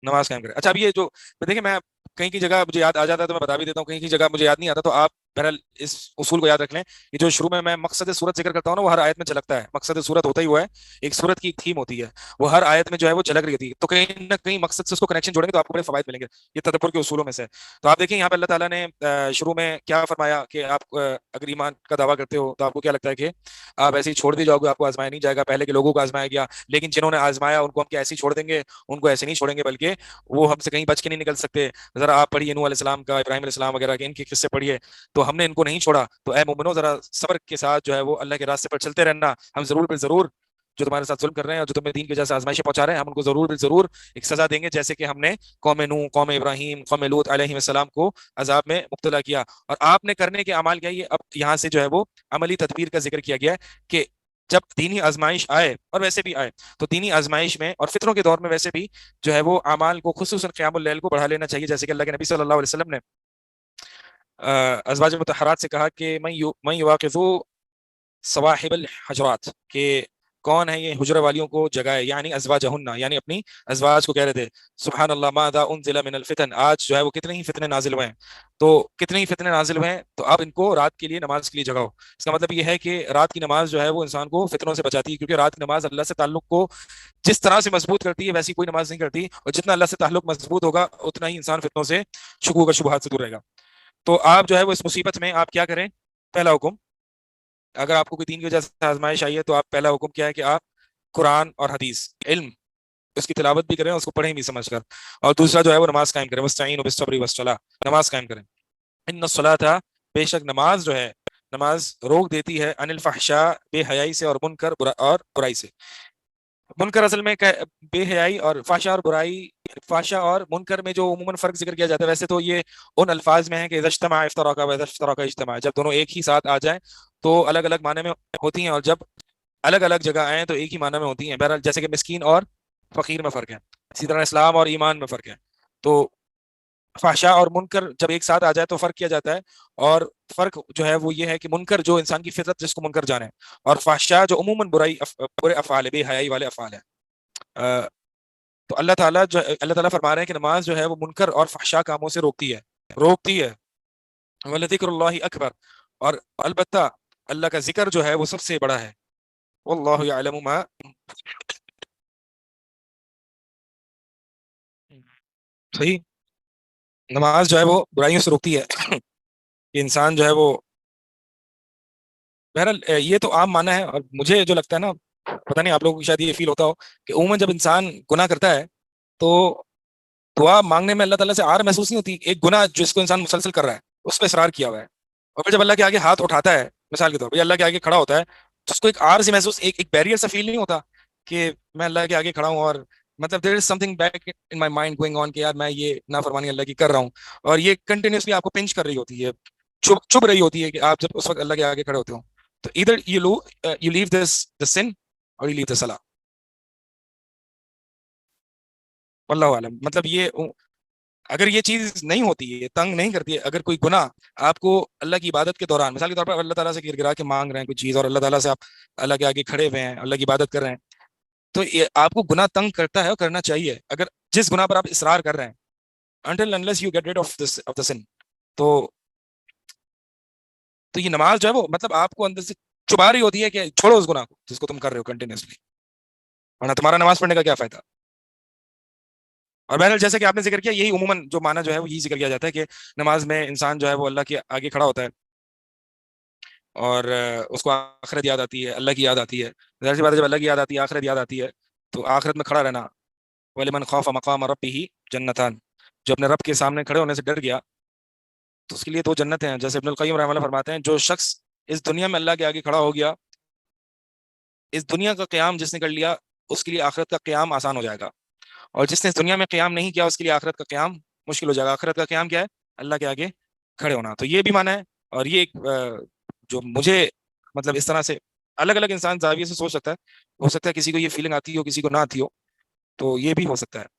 نماز قائم کریں. اچھا اب یہ جو دیکھیں، میں کہیں کی جگہ مجھے یاد آ جاتا ہے تو میں بتا بھی دیتا ہوں، کہیں کی جگہ مجھے یاد نہیں آتا، تو آپ بہرحال اس اصول کو یاد رکھ لیں. یہ جو شروع میں مقصد صورت ذکر کرتا ہوں نا، وہ ہر آیت میں جھلکتا ہے. مقصد صورت ہوتا ہی ہوا ہے، ایک صورت کی ایک تھیم ہوتی ہے، وہ ہر آیت میں جو ہے وہ جھلک رہی ہوتی ہے، تو کہیں نہ کہیں مقصد سے اس کو کنیکشن جوڑیں گے تو آپ کو بڑے فوائد ملیں گے. یہ تدبر کے اصولوں میں سے. تو آپ دیکھیں یہاں پہ اللہ تعالیٰ نے شروع میں کیا فرمایا کہ آپ اگر ایمان کا دعویٰ کرتے ہو تو آپ کو کیا لگتا ہے کہ آپ ایسے ہی چھوڑ دی جاؤ گے، آپ کو آزمایا نہیں جائے گا. پہلے کے لوگوں کو آزمایا گیا، لیکن جنہوں نے آزمایا ان کو ہم کیا ایسے ہی چھوڑ دیں گے؟ ان کو ایسے نہیں چھوڑیں گے، بلکہ وہ ہم سے کہیں بچ کے نہیں نکل سکتے. ذرا آپ پڑھیے نوح علیہ السلام کا، ابراہیم علیہ السلام وغیرہ کے، ان کے قصے پڑھیے. تو ہم نے ان کو نہیں چھوڑا. تو اے مومنو ذرا صبر کے ساتھ جو ہے وہ اللہ کے راستے پر چلتے رہنا. ہم ضرور بے ضرور جو تمہارے ساتھ ظلم کر رہے ہیں اور جو تمہیں دین کی وجہ سے آزمائشیں پہنچا رہے ہیں، ہم ان کو ضرور بے ضرور ایک سزا دیں گے، جیسے کہ ہم نے قوم نوح، قوم ابراہیم، قوم لوط علیہ السلام کو عذاب میں مبتلا کیا. اور آپ نے کرنے کے اعمال کیا؟ یہ اب یہاں سے جو ہے وہ عملی تدبیر کا ذکر کیا گیا ہے کہ جب دینی آزمائش آئے، اور ویسے بھی آئے، تو دینی آزمائش میں اور فتنوں کے دور میں ویسے بھی جو ہے وہ اعمال کو، خصوصاً قیام اللیل کو بڑھا لینا چاہیے. جیسے کہ اللہ کے نبی صلی اللہ علیہ وسلم نے ازواج مطہرات سے کہا کہ من یواقظ صواحب الحجرات، کہ کون ہے یہ حجرہ والیوں کو جگائے، یعنی ازواجہن، یعنی اپنی ازواج کو کہہ رہے تھے سبحان اللہ ماذا انزل من الفتن، آج جو ہے وہ کتنے ہی فتنے نازل ہوئے ہیں، تو کتنے ہی فتنے نازل ہوئے ہیں، تو آپ ان کو رات کے لیے نماز کے لیے جگاؤ۔ اس کا مطلب یہ ہے کہ رات کی نماز جو ہے وہ انسان کو فتنوں سے بچاتی ہے، کیونکہ رات کی نماز اللہ سے تعلق کو جس طرح سے مضبوط کرتی ہے ویسی کوئی نماز نہیں کرتی، اور جتنا اللہ سے تعلق مضبوط ہوگا اتنا ہی انسان فتنوں سے، شکوک اور شبہات سے دور رہے گا۔ تو آپ جو ہے وہ اس مصیبت میں آپ کیا کریں؟ پہلا حکم، اگر آپ کو کوئی دین کی وجہ سے آزمائش آئی ہے تو آپ پہلا حکم کیا ہے کہ آپ قرآن اور حدیث علم اس کی تلاوت بھی کریں، اس کو پڑھیں بھی سمجھ کر، اور دوسرا جو ہے وہ نماز قائم کریں، وستعینوا بالصبر والصلاۃ، نماز قائم کریں۔ ان الصلاۃ، بے شک نماز جو ہے، نماز روک دیتی ہے عن الفحشاء، بے حیائی سے، اور منکر اور برائی سے۔ منکر اصل میں بے حیائی، اور فحشاء اور برائی، فحشاء اور منکر میں جو عموماً فرق ذکر کیا جاتا ہے، ویسے تو یہ ان الفاظ میں ہے کہ اذا اجتمع افترقا و اذا افترقا اجتمع، جب دونوں ایک ہی ساتھ آ جائیں تو الگ الگ معنی میں ہوتی ہیں، اور جب الگ الگ جگہ آئیں تو ایک ہی معنی میں ہوتی ہیں۔ بہرحال جیسے کہ مسکین اور فقیر میں فرق ہے، اسی طرح اسلام اور ایمان میں فرق ہے۔ تو فحشاء اور منکر جب ایک ساتھ آ جائے تو فرق کیا جاتا ہے، اور فرق جو ہے وہ یہ ہے کہ منکر جو انسان کی فطرت جس کو منکر جانے، اور فحشاء جو عموماً برے افعال ہے، بے حیائی والے افعال ہے۔ تو اللہ تعالیٰ فرما رہے ہیں کہ نماز جو ہے وہ منکر اور فحشاء کاموں سے روکتی ہے۔ وَلَذِكْرُ اللَّهِ اکبر، اور البتہ اللہ کا ذکر جو ہے وہ سب سے بڑا ہے۔ واللہ یعلم ما، صحیح، نماز جو ہے وہ برائیوں سے روکتی ہے کہ انسان جو ہے وہ، بہرحال یہ تو عام معنی ہے، اور مجھے جو لگتا ہے نا، پتہ نہیں آپ لوگوں کو شاید یہ فیل ہوتا ہو کہ عموماً جب انسان گناہ کرتا ہے تو دعا مانگنے میں اللہ تعالیٰ سے آر محسوس نہیں ہوتی۔ ایک گناہ جس کو انسان مسلسل کر رہا ہے اس پہ اصرار کیا ہوا ہے، اور پھر جب اللہ کے آگے ہاتھ اٹھاتا ہے، مثال کے طور پہ اللہ کے آگے کھڑا ہوتا ہے، تو اس کو ایک آر سے محسوس، ایک بیریئر سا فیل نہیں ہوتا کہ میں اللہ کے آگے کھڑا ہوں، اور مطلب there is something back in my mind going on کہ یار میں یہ نافرمانی اللہ کی کر رہا ہوں، اور یہ کنٹینیوسلی آپ کو پنچ کر رہی ہوتی ہے، چبھ رہی ہوتی ہے کہ آپ جب اس وقت اللہ کے آگے کھڑے ہوتے ہو، تو ادھر یو لیو دس دا سن اور یو لیو دا صلاح۔ واللہ عالم، مطلب یہ اگر یہ چیز نہیں ہوتی ہے، تنگ نہیں کرتی ہے، اگر کوئی گناہ آپ کو اللہ کی عبادت کے دوران، مثال کے طور پر اللہ تعالیٰ سے گر گرا کے مانگ رہے ہیں کوئی چیز، اور اللہ تعالیٰ سے آپ اللہ کے آگے کھڑے ہوئے ہیں، اللہ کی عبادت کر رہے ہیں، تو یہ آپ کو گناہ تنگ کرتا ہے اور کرنا چاہیے، اگر جس گناہ پر آپ اصرار کر رہے ہیں until unless you get rid of the sin، تو یہ نماز جو ہے وہ مطلب آپ کو اندر سے چبا رہی ہوتی ہے کہ چھوڑو اس گناہ کو جس کو تم کر رہے ہو کنٹینیوسلی، ورنہ تمہارا نماز پڑھنے کا کیا فائدہ۔ اور بہرحال جیسے کہ آپ نے ذکر کیا، یہی عموماً جو معنی جو ہے وہ یہی ذکر کیا جاتا ہے کہ نماز میں انسان جو ہے وہ اللہ کے آگے کھڑا ہوتا ہے، اور اس کو آخرت یاد آتی ہے، اللہ کی یاد آتی ہے، ظاہر سی بات ہے جب اللہ کی یاد آتی ہے، آخرت یاد آتی ہے، تو آخرت میں کھڑا رہنا، وَلِمَنْ خَافَ مَقَامَ رَبِّهِ جَنَّتَانِ، جو اپنے رب کے سامنے کھڑے ہونے سے ڈر گیا تو اس کے لیے 2 جنتیں ہیں، جیسے ابن القیم رحمہ اللہ فرماتے ہیں جو شخص اس دنیا میں اللہ کے آگے کھڑا ہو گیا، اس دنیا کا قیام جس نے کر لیا اس کے لیے آخرت کا قیام آسان ہو جائے گا، اور جس نے اس دنیا میں قیام نہیں کیا اس کے لیے آخرت کا قیام مشکل ہو جائے گا۔ آخرت کا قیام کیا ہے؟ اللہ کے آگے کھڑے ہونا۔ تو یہ بھی معنی ہے، اور یہ ایک جو مجھے مطلب اس طرح سے الگ الگ انسان زاویے سے سوچ سکتا ہے، ہو سکتا ہے کسی کو یہ فیلنگ آتی ہو کسی کو نہ آتی ہو، تو یہ بھی ہو سکتا ہے۔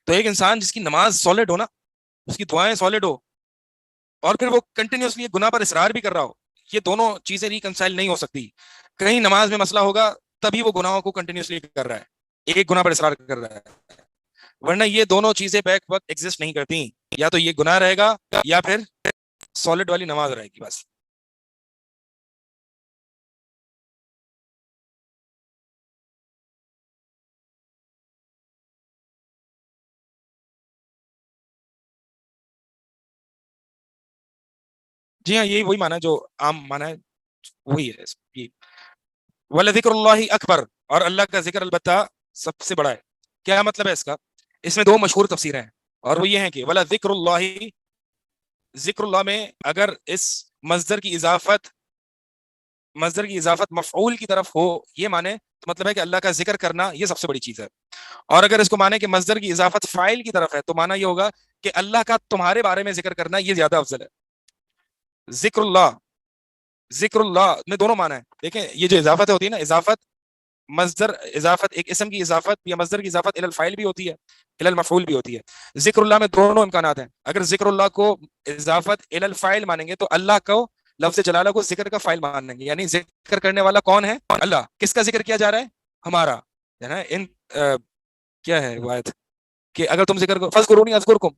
تو ایک انسان جس کی نماز سالڈ ہو نا، اس کی دعائیں سالڈ ہو، اور پھر وہ کنٹینیوسلی گناہ پر اصرار بھی کر رہا ہو، یہ دونوں چیزیں ریکنسائل نہیں ہو سکتی۔ کہیں نماز میں مسئلہ ہوگا تبھی وہ گناہوں کو کنٹینیوسلی کر رہا ہے، ایک گناہ پر اصرار کر رہا ہے، ورنہ یہ دونوں چیزیں بیک وقت ایگزسٹ نہیں کرتی، یا تو یہ گناہ رہے گا یا پھر سالڈ والی نماز رہے گی بس۔ جی ہاں، یہی وہی معنی ہے جو عام معنی ہے، وہی ہے یہ وَلَذِكْرُ اللَّهِ اکبر، اور اللہ کا ذکر البتہ سب سے بڑا ہے۔ کیا مطلب ہے اس کا؟ اس میں 2 مشہور تفسیریں ہیں، اور وہ یہ ہیں کہ وَلَذِكْرُ اللَّهِ، ذکر اللہ میں اگر اس مصدر کی اضافت مفعول کی طرف ہو یہ معنی، تو مطلب ہے کہ اللہ کا ذکر کرنا یہ سب سے بڑی چیز ہے، اور اگر اس کو معنی کہ مصدر کی اضافت فاعل کی طرف ہے تو معنی یہ ہوگا کہ اللہ کا تمہارے بارے میں ذکر کرنا یہ زیادہ افضل ہے۔ ذکر اللہ میں دونوں معنی ہیں، دیکھیں یہ جو اضافت ہوتی ہے نا، اضافت مصدر اضافت، ایک اسم کی اضافت یا مصدر کی اضافت الفاعل بھی ہوتی ہے، المفعول بھی ہوتی ہے. ذکر اللہ میں دونوں امکانات ہیں. اگر ذکر اللہ کو اضافت الفاعل مانیں گے تو اللہ کو لفظ جلالہ کو ذکر کا فاعل مانیں گے، یعنی ذکر کرنے والا کون ہے؟ اللہ. کس کا ذکر کیا جا رہا ہے؟ ہمارا ہے نا. کیا ہے وہ آیت کہ اگر تم ذکر کرو فذکرونی اذکرکم،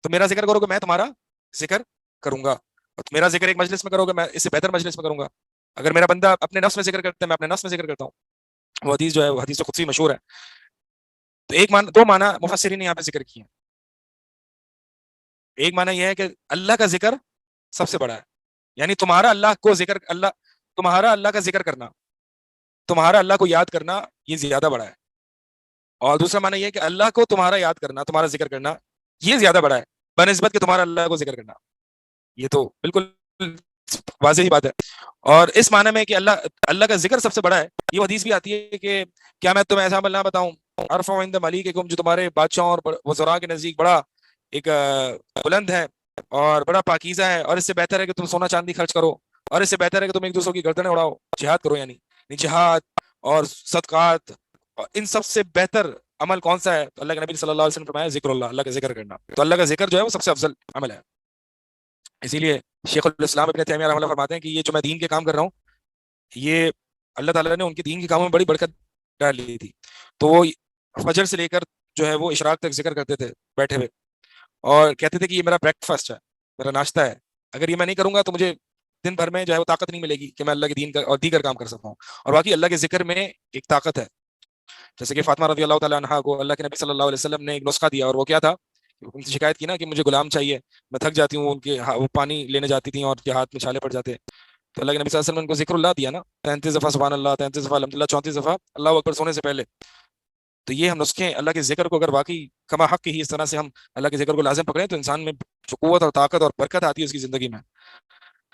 تو میرا ذکر کرو گے میں تمہارا ذکر کروں گا. اور میرا ذکر ایک مجلس میں کرو گے میں اس سے بہتر مجلس میں کروں گا. اگر میرا بندہ اپنے نفس میں ذکر کرتا ہے میں اپنے نفس میں ذکر کرتا ہوں. وہ حدیث جو ہے وہ حدیث قدسی مشہور ہے. تو ایک معنی، دو معنی مفسرین نے یہاں پہ ذکر کیے ہیں. ایک معنی یہ ہے کہ اللہ کا ذکر سب سے بڑا ہے، یعنی تمہارا اللہ کو ذکر، تمہارا اللہ کا ذکر کرنا، تمہارا اللہ کو یاد کرنا یہ زیادہ بڑا ہے. اور دوسرا معنی یہ ہے کہ اللہ کو تمہارا یاد کرنا، تمہارا ذکر کرنا یہ زیادہ بڑا ہے بنسبت کہ تمہارا اللہ کو ذکر کرنا. یہ تو بالکل واضح ہی بات ہے. اور اس معنی میں کہ اللہ کا ذکر سب سے بڑا ہے، یہ حدیث بھی آتی ہے کہ کیا میں تمہیں ایسا عمل نہ بتاؤں ارفع عند ملیککم، جو تمہارے بادشاہوں اور وزراء کے نزدیک بڑا ایک بلند ہے اور بڑا پاکیزہ ہے، اور اس سے بہتر ہے کہ تم سونا چاندی خرچ کرو، اور اس سے بہتر ہے کہ تم ایک دوسروں کی گردنیں اڑاؤ، جہاد کرو. یعنی جہاد اور صدقات، اور ان سب سے بہتر عمل کون سا ہے؟ تو اللہ کے نبی صلی اللہ علیہ وسلم نے فرمایا ذکر اللہ، اللہ کا ذکر کرنا. تو اللہ کا ذکر جو ہے وہ سب سے افضل عمل ہے. اسی لیے شیخ الاسلام ابن تیمیہ رحمہ اللہ فرماتے ہیں کہ یہ جو میں دین کے کام کر رہا ہوں، یہ اللہ تعالیٰ نے ان کے دین کے کاموں میں بڑی برکت ڈالی تھی. تو وہ فجر سے لے کر جو ہے وہ اشراق تک ذکر کرتے تھے بیٹھے ہوئے، اور کہتے تھے کہ یہ میرا بریک فاسٹ ہے، میرا ناشتہ ہے. اگر یہ میں نہیں کروں گا تو مجھے دن بھر میں جو ہے وہ طاقت نہیں ملے گی کہ میں اللہ کے دین کا اور دیگر کام کر سکتا ہوں. اور باقی اللہ کے ذکر میں ایک طاقت ہے. جیسے کہ فاطمہ رضی اللہ تعالیٰ عنہا کو اللہ کے نبی صلی اللہ علیہ وسلم نے ایک نسخہ دیا، اور وہ کیا تھا؟ ان سے شکایت کی نا کہ مجھے غلام چاہیے، میں تھک جاتی ہوں. ان کے وہ پانی لینے جاتی تھیں اور کے ہاتھ میں چھالے پڑ جاتے. تو اللہ کے نبی صلی اللہ علیہ وسلم نے ان کو ذکر اللہ دیا نا، 33 دفعہ سبحان اللہ، 33 دفعہ الحمدللہ، 34 دفعہ اللہ اکبر سونے سے پہلے. تو یہ ہم نسخے اللہ کے ذکر کو اگر واقعی کما حق کی ہی اس طرح سے ہم اللہ کے ذکر کو لازم پکڑیں تو انسان میں جو قوت اور طاقت اور برکت آتی ہے اس کی زندگی میں.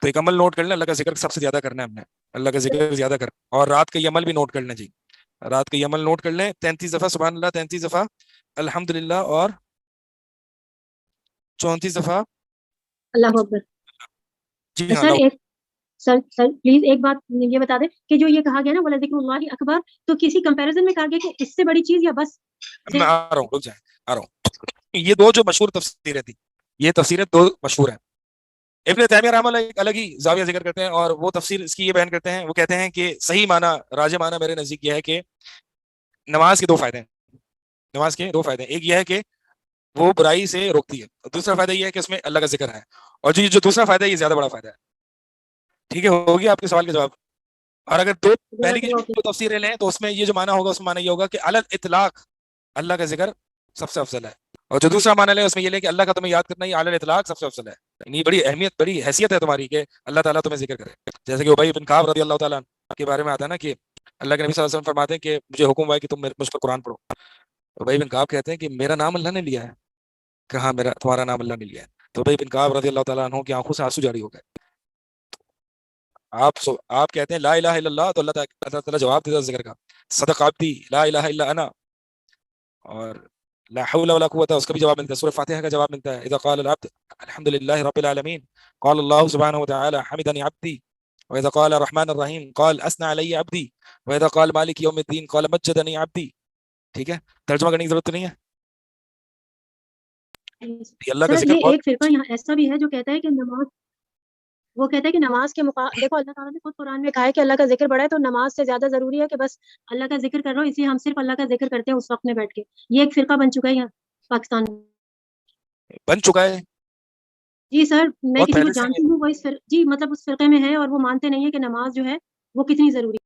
تو ایک عمل نوٹ کر لیں، اللہ کا ذکر سب سے زیادہ کرنا ہے ہم نے، اللہ کا ذکر زیادہ کرنا. اور رات کا یہ عمل بھی نوٹ کر لیں جی، رات کا یہ عمل نوٹ کر لیں، 33 دفعہ سبحان اللہ، 33 دفعہ الحمدللہ، اور 34 دفعہ اللہ اکبر. جی ہاں سر اللہ. ایک سر پلیز ایک بات یہ بتا دیں کہ جو یہ کہا گیا نا ولا ذکر اللہ اکبر، تو کسی کمپیریزن میں کہا گیا کہ اس سے بڑی چیز، یا بس میں آ رہا ہوں، رک جائیں، آ رہا ہوں. یہ دو جو مشہور تفسیریں تھیں، یہ تفسیریں دو مشہور ہیں. ابن تیمیہ رحمہ اللہ ایک الگ ہی زاویہ ذکر کرتے ہیں، اور وہ تفسیر اس کی یہ بیان کرتے ہیں، وہ کہتے ہیں کہ صحیح معنی، راجح معنی میرے نزدیک یہ ہے کہ نماز کے دو فائدے ہیں. نماز کے دو فائدے ہیں. ایک یہ ہے کہ وہ برائی سے روکتی ہے، اور دوسرا فائدہ یہ ہے کہ اس میں اللہ کا ذکر ہے. اور جو دوسرا فائدہ ہے یہ زیادہ بڑا فائدہ ہے. ٹھیک ہے، ہوگی آپ کے سوال کا جواب. اور اگر پہلی کی جو تفسیریں لیں تو اس میں یہ جو معنی ہوگا، اس میں معنی یہ ہوگا کہ علی الاطلاق اللہ کا ذکر سب سے افضل ہے. اور جو دوسرا معنی لیں اس میں یہ لیں کہ اللہ کا تمہیں یاد کرنا یہ علی الاطلاق سب سے افضل ہے. یعنی بڑی اہمیت، بڑی حیثیت ہے تمہاری کہ اللہ تعالیٰ تمہیں ذکر کرے. جیسے کہ ابی بن کعب رضی اللہ تعالیٰ عنہ کے بارے میں آتا ہے نا کہ اللہ کے نبی صلی اللہ علیہ وسلم فرماتے ہیں کہ مجھے حکم ہوا ہے کہ تم مجھ پر قرآن پڑھو. ابی بن کعب کہتے ہیں کہ میرا نام اللہ نے لیا ہے. کہاں میرا تمہارا نام اللہ نے لیا ہے؟ تو ابی بن کعب رضی اللہ تعالیٰ عنہ کی آنکھوں سے آنسو جاری ہو گئے. آپ کہتے ہیں لا الہ الا اللہ، تو اللہ تعالیٰ جواب دیتا ذکر کا، صدق عبدی لا الہ الا انا، اور لا حول ولا قوت اس کا بھی جواب ملتا ہے. سورہ فاتحہ کا جواب ملتا ہے اذا قال العبد الحمد للہ رب العالمین قال اللہ سبحانہ وتعالی حمدنی عبدی، واذا قال الرحمن الرحیم قال اثنى علی عبدی، واذا قال مالک یوم الدین قال مجدنی عبدی. ٹھیک ہے، ترجمہ کرنے کی ضرورت نہیں ہے. یہ اللہ کا سر ذکر یہ بہت ایک فرقہ یہاں ایسا بھی ہے جو کہتا ہے کہ نماز، وہ کہتا ہے کہ نماز کے دیکھو اللہ تعالیٰ نے خود قرآن میں کہا ہے کہ اللہ کا ذکر بڑا ہے، تو نماز سے زیادہ ضروری ہے کہ بس اللہ کا ذکر کر رہا ہوں، اس لیے ہم صرف اللہ کا ذکر کرتے ہیں اس وقت میں بیٹھ کے. یہ ایک فرقہ بن چکا ہے یہاں پاکستان میں. بن چکا ہے. جی سر، میں بہت کسی کو پہلے سے جانتی ہوں وہ اس جی مطلب اس فرقے میں ہے، اور وہ مانتے نہیں ہے کہ نماز جو ہے وہ کتنی ضروری ہے.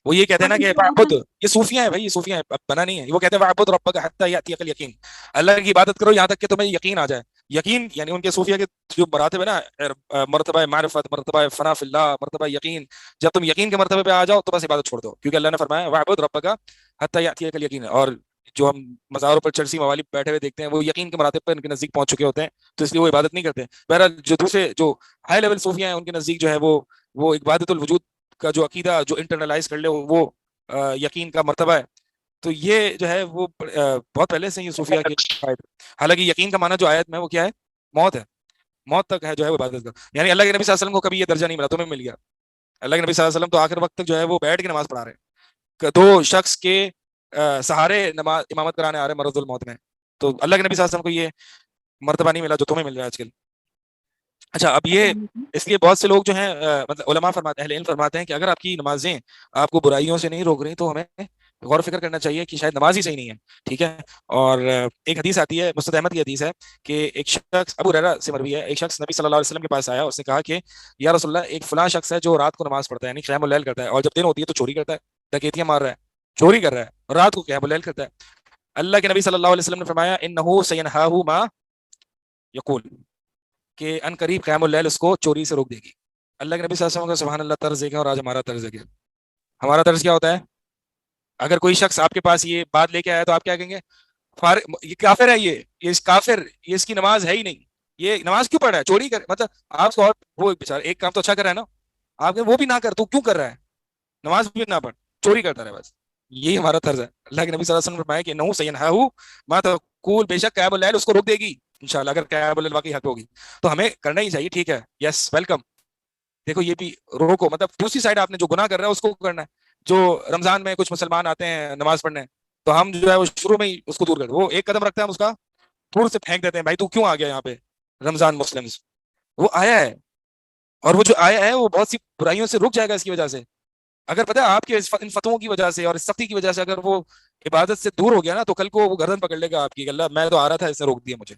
وہ یہ کہتے ہیں نا اور کہ اس کے وعبد، بعد یہ صوفیاں ہیں بھائی، یہ صوفیاں ہیں، بنا نہیں ہے. وہ کہتے ہیں وعبد ربک حتی یاتیک الیقین، اللہ کی عبادت کرو یہاں تک کہ تمہیں یقین آ جائے. یقین یعنی ان کے صوفیہ کے جو مراتب ہے نا، مرتبہ معرفت، مرتبہ فنا فی اللہ، مرتبہ یقین، جب تم یقین کے مرتبے پہ آ جاؤ تو بس عبادت چھوڑ دو، کیونکہ اللہ نے فرمایا وعبد ربک حتی یاتیک الیقین. اور جو ہم مزاروں پر چرسی موالی بیٹھے ہوئے دیکھتے ہیں وہ یقین کے مراتب پر ان کے نزدیک پہنچ چکے ہوتے ہیں، تو اس لیے وہ عبادت نہیں کرتے. بہرحال جو دوسرے جو ہائی لیول صوفیاں ہیں ان کے نزدیک جو ہے وہ عبادت الوجود کا جو عقیدہ جو انٹرنلائز کر لے وہ یقین کا مرتبہ ہے. تو یہ جو ہے وہ بہت پہلے سے ہی صوفیہ کی آیت. حالانکہ یقین کا معنی جو آیت میں وہ کیا ہے؟ موت ہے. موت تک ہے جو ہے وہ عبادت کا. یعنی اللہ کے نبی صلی اللہ علیہ وسلم کو کبھی یہ درجہ نہیں ملا، تمہیں مل گیا. اللہ کے نبی صلی اللہ علیہ وسلم تو آخر وقت تک جو ہے وہ بیٹھ کے نماز پڑھا رہے ہیں. دو شخص کے سہارے نماز امامت کرانے آ رہے مرض الموت میں, تو اللہ کے نبی صلی اللہ علیہ وسلم کو یہ مرتبہ نہیں ملا جو تمہیں مل رہا ہے آج کل. اچھا, اب یہ اس لیے بہت سے لوگ جو ہیں مطلب علماء فرماتے ہیں, اہل علم فرماتے ہیں کہ اگر آپ کی نمازیں آپ کو برائیوں سے نہیں روک رہی تو ہمیں غور و فکر کرنا چاہیے کہ شاید نماز ہی صحیح نہیں ہے. ٹھیک ہے, اور ایک حدیث آتی ہے, مسند احمد کی حدیث ہے کہ ایک شخص, ابو ہریرہ سے مروی ہے, ایک شخص نبی صلی اللہ علیہ وسلم کے پاس آیا, اس نے کہا کہ یا رسول اللہ, ایک فلاں شخص ہے جو رات کو نماز پڑھتا ہے, یعنی قیام اللیل کرتا ہے, اور جب دن ہوتی ہے تو چوری کرتا ہے, ڈکیتیاں مار رہا ہے, چوری کر رہا ہے, اور رات کو قیام اللیل کرتا ہے. اللہ کے نبی صلی اللہ علیہ وسلم نے فرمایا انہ سینہاہ ما یقول, کہ ان قریب قیام اللیل اس کو چوری سے روک دے گی. اللہ کے نبی صلی اللہ علیہ وسلم کا سبحان اللہ طرز ہے, اور آج ہمارا طرز ہے. ہمارا طرز کیا ہوتا ہے؟ اگر کوئی شخص آپ کے پاس یہ بات لے کے آیا تو آپ کیا کہیں گے؟ یہ کافر ہے, یہ کافر, یہ اس کی نماز ہے ہی نہیں, یہ نماز کیوں پڑھ رہا ہے, چوری کر, مطلب آپ کو, وہ بیچارہ ایک کام تو اچھا کر رہا ہے نا, آپ وہ بھی نہ کر, تو کیوں کر رہا ہے, نماز بھی نہ پڑھ, چوری کرتا رہے, بس یہی ہمارا طرز ہے. اللہ کے نبی صلی اللہ علیہ وسلم نے فرمایا کہ نو سینہاہ ما تقول, بے شک قیام اللیل اس کو روک دے گی انشاءاللہ, اگر قیام اللیل واقعی حق ہوگی تو ہمیں کرنا ہی چاہیے. ٹھیک ہے, یس ویلکم. دیکھو یہ بھی روکو, مطلب دوسری سائڈ آپ نے جو گناہ کر رہا ہے اس کو کرنا ہے. جو رمضان میں کچھ مسلمان آتے ہیں نماز پڑھنے, تو ہم جو ہے وہ شروع میں ہی اس کو دور کر, وہ ایک قدم رکھتے ہیں ہم اس کا دور سے پھینک دیتے ہیں, بھائی تو کیوں آ گیا یہاں پہ رمضان مسلمز, وہ آیا ہے, اور وہ جو آیا ہے وہ بہت سی برائیوں سے رک جائے گا اس کی وجہ سے. اگر پتہ ہے آپ کے ان فتووں کی وجہ سے اور اس سختی کی وجہ سے اگر وہ عبادت سے دور ہو گیا نا, تو کل کو وہ گردن پکڑ لے گا آپ کی, اللہ میں تو آ رہا تھا, اس نے روک دیا مجھے.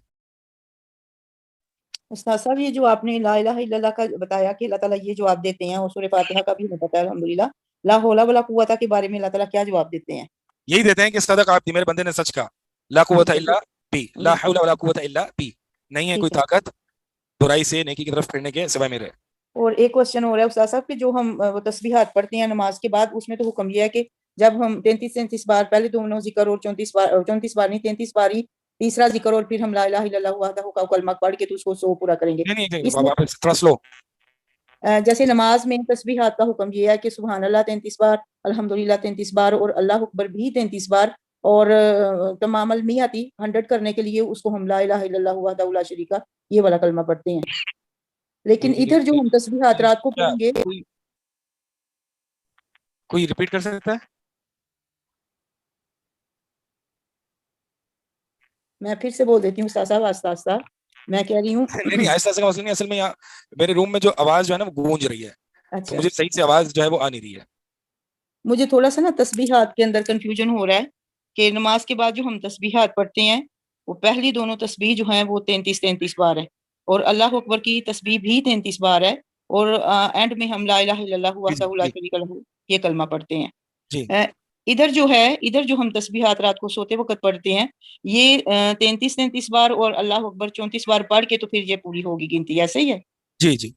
استاد صاحب یہ جو آپ نے لا الہ الا اللہ کا بتایا کہ اللہ تعالیٰ یہ جواب دیتے ہیں, اور سورہ فاتحہ کا بھی ہمیں پتہ ہے الحمدللہ, لا حول ولا قوت کے بارے میں اللہ تعالیٰ کیا جواب دیتے ہیں؟ یہی دیتے ہیں کہ صدق آپ, میرے بندے نے سچ کہا, لا قوت الا بی, لا حول ولا قوت الا بی, نہیں ہے کوئی طاقت برائی سے نیکی کی طرف پھرنے کے سوائے میرے. اور ایک کوشچن ہو رہا ہے استاد صاحب کہ جو ہم وہ تسبیحات پڑھتے ہیں نماز کے بعد, اس میں تو حکم یہ ہے کہ جب ہم 33 بار پہلے دونوں ذکر اور 34 بار نہیں 33 بار ہی تیسرا ذکر, اور پھر ہم لا الہ الا اللہ وحدہ کا کلمہ پڑھ کے تو اس کو 100 پورا کریں گے. نہیں بابا تھوڑا سلو. جیسے نماز میں تسبیحات کا حکم یہ ہے کہ سبحان اللہ 33 بار, الحمدللہ 33 بار, اور اللہ اکبر بھی 33 بار, اور تمام المیاتی 100 کرنے کے لیے اس کو ہم لا الہ الا اللہ وحدہ لا شریک لہ یہ والا کلمہ پڑھتے ہیں. لیکن ادھر جو ہم تسبیحات رات کو پڑھیں گے, کوئی ریپیٹ کر سکتا ہے؟ میں پھر سے بول دیتی ہوں استاد صاحب آہستہ آہستہ, میں کہہ رہی ہوں نہیں آہستہ آہستہ کا مسئلہ نہیں, اصل میں یہاں میرے روم میں جو آواز جو ہے نا وہ گونج رہی ہے, تو مجھے صحیح سے آواز جو ہے وہ آ نہیں رہی ہے. مجھے تھوڑا سا نا تسبیحات کے اندر کنفیوژن ہو رہا ہے کہ نماز کے بعد جو ہم تسبیحات پڑھتے ہیں وہ پہلی دونوں تسبیح جو ہیں وہ 33 بار ہے, اور اللہ اکبر کی تسبیح بھی 33 بار ہے, اور اینڈ میں ہم لا الہ الا اللہ وحدہ لا شریک لہ یہ کلمہ پڑھتے ہیں. ادھر جو ہم تسبیحات رات کو سوتے وقت پڑھتے ہیں یہ 33 بار اور اللہ اکبر 34 بار پڑھ کے تو پھر یہ پوری ہوگی گنتی, ایسے ہی ہے؟ جی جی,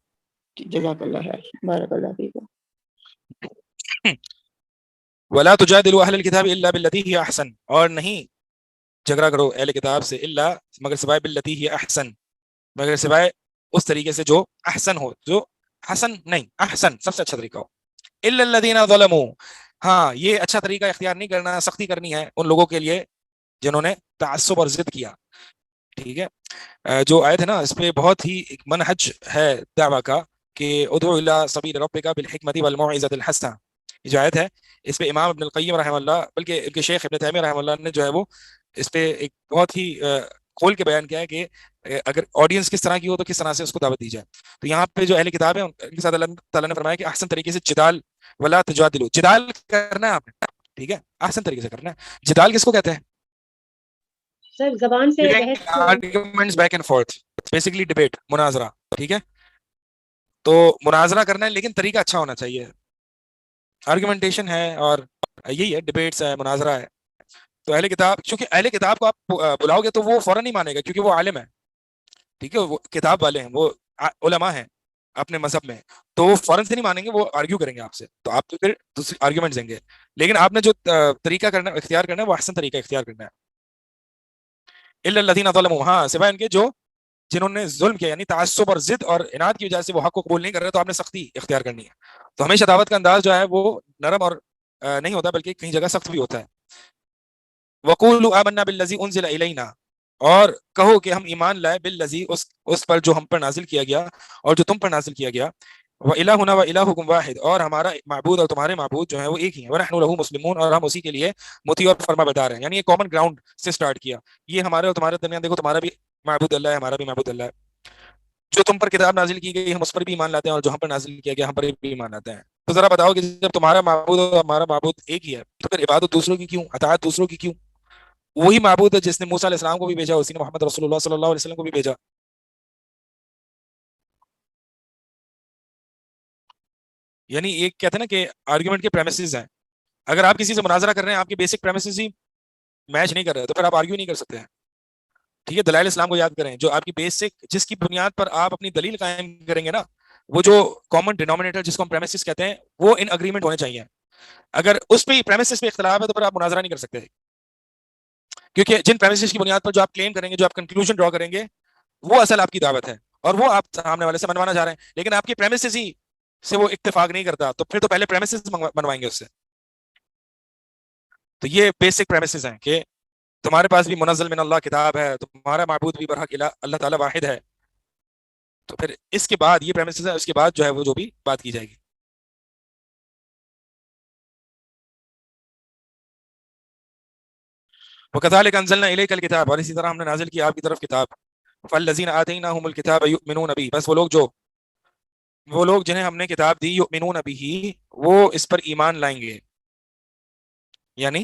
جزاک اللہ خیر, بارک اللہ فیکم. ولا تجادلوا اہل الکتاب الا باللتی ہی احسن, اور نہیں جھگڑا کرو اہل کتاب سے الا مگر سوائے باللتی ہی احسن, مگر سوائے اس طریقے سے جو احسن ہو, جو حسن نہیں احسن سب سے اچھا طریقہ ہو. الا الذین ظلموا, ہاں یہ اچھا طریقہ اختیار نہیں کرنا, سختی کرنی ہے ان لوگوں کے لیے جنہوں نے تعصب اور ضد کیا. ٹھیک ہے, جو آیت ہے نا اس پہ بہت ہی ایک منہج ہے دعویٰ کا کہ ادعو الی سبیل ربک بالحکمۃ والموعظۃ الحسنہ. یہ جو آیت ہے اس پہ امام ابن القیم رحمہ اللہ, بلکہ ان کے شیخ ابن تیمیہ رحمہ اللہ نے جو ہے وہ اس پہ ایک بہت ہی کھول کے بیان کیا ہے کہ اگر آڈینس کس طرح کی ہو تو کس طرح سے اس کو دعوت دی جائے. تو یہاں پہ جو اہل کتاب ہے ان کے ساتھ اللہ تعالیٰ نے فرمایا کہ احسن طریقے سے جدال ولا تجادلوا, جدال کرنا ہے آپ نے, ٹھیک ہے, احسن طریقے سے کرنا ہے. جدال کس کو کہتے ہیں؟ سر زبان سے arguments back and forth, basically debate, مناظرہ. ٹھیک ہے, تو مناظرہ کرنا ہے لیکن طریقہ اچھا ہونا چاہیے. آرگومنٹیشن ہے اور یہی ہے, ڈیبیٹس ہے, مناظرہ ہے. تو اہل کتاب, چونکہ اہل کتاب کو آپ بلاؤ گے تو وہ فوراً نہیں مانے گا کیونکہ وہ عالم ہے, ٹھیک ہے, وہ کتاب والے ہیں, وہ علماء ہیں اپنے مذہب میں, تو وہ فوراً سے نہیں مانیں گے, وہ آرگیو کریں گے آپ سے, تو آپ پھر دوسری آرگیومنٹ دیں گے. لیکن آپ نے جو طریقہ کرنا اختیار کرنا ہے وہ احسن طریقہ اختیار کرنا ہے. الا الذین ظلموا, ہاں سوائے ان کے جو جنہوں نے ظلم کیا, یعنی تعصب اور ضد اور اناد کی وجہ سے وہ حق کو قبول نہیں کر رہے, تو آپ نے سختی اختیار کرنی ہے. تو ہمیشہ دعوت کا انداز جو ہے وہ نرم اور نہیں ہوتا بلکہ کہیں جگہ سخت بھی ہوتا ہے. وقولوا آمنا بالذی انزل الینا, اور کہو کہ ہم ایمان لائے بالذی اس پر جو ہم پر نازل کیا گیا اور جو تم پر نازل کیا گیا, وَإِلَٰهُنَا وَإِلَٰهُكُمْ واحد، اور ہمارا معبود اور تمہارے معبود جو ہیں وہ ایک ہی ہیں، وَنَحْنُ لَهُ مُسْلِمُونَ، اور ہم اسی کے لیے مطیع اور فرما بردار ہیں. یعنی یہ کامن گراؤنڈ سے سٹارٹ کیا. یہ ہمارے اور تمہارے درمیان دیکھو، تمہارا بھی معبود اللہ ہے، ہمارا بھی معبود اللہ ہے. جو تم پر کتاب نازل کی گئی ہم اس پر بھی ایمان لاتے ہیں، اور جو ہم پر نازل کیا گیا ہم پر بھی ایمان لاتے ہیں. تو ذرا بتاؤ کہ جب تمہارا معبود اور ہمارا معبود ایک ہی ہے تو پھر عبادت دوسروں کی کیوں، اطاعت دوسروں کی کیوں؟ وہی معبود ہے جس نے موسیٰ علیہ السلام کو بھی بھیجا، اسی نے محمد رسول اللہ صلی اللہ علیہ وسلم کو بھی بھیجا. یعنی ایک کہتے ہیں نا کہ آرگیومنٹ کے پریمیسز ہیں. اگر آپ کسی سے مناظرہ کر رہے ہیں، آپ کے بیسک پریمیسز ہی میچ نہیں کر رہے تو پھر آپ آرگیو نہیں کر سکتے ہیں. ٹھیک ہے، دلائل اسلام کو یاد کریں، جو آپ کی بیسک جس کی بنیاد پر آپ اپنی دلیل قائم کریں گے نا، وہ جو کامن ڈینومینیٹر جس کو ہم پریمیسز کہتے ہیں، وہ ان اگریمنٹ ہونے چاہیے. اگر اس پہ پریمیسز پہ اختلاف ہے تو پھر آپ مناظرہ نہیں کر سکتے، کیونکہ جن پریمیسز کی بنیاد پر جو آپ کلیم کریں گے، جو آپ کنکلوژن ڈرا کریں گے، وہ اصل آپ کی دعوت ہے، اور وہ آپ سامنے والے سے منوانا چاہ رہے ہیں. لیکن آپ کی پریمیسز ہی سے وہ اتفاق نہیں کرتا تو پھر تو پہلے پریمیسز بنوائیں گے اس سے. تو یہ بیسک پریمیسز ہیں کہ تمہارے پاس بھی منزل من اللہ کتاب ہے، تمہارا معبود بھی برحق اللہ تعالیٰ واحد ہے. تو پھر اس کے بعد یہ پریمیسز ہے، اس کے بعد جو ہے وہ جو بھی بات کی جائے گی. وَكَذَلِكَ أَنزَلْنَا إِلَيْكَ الْكِتَابَ، اور اسی طرح ہم نے نازل کیا آپ کی طرف کتاب. فَالَّذِينَ آتَيْنَاهُمُ الْكِتَابَ يُؤْمِنُونَ بِهِ، بس وہ لوگ جنہیں ہم نے کتاب دی، یؤمنون بِهِ، وہ اس پر ایمان لائیں گے. یعنی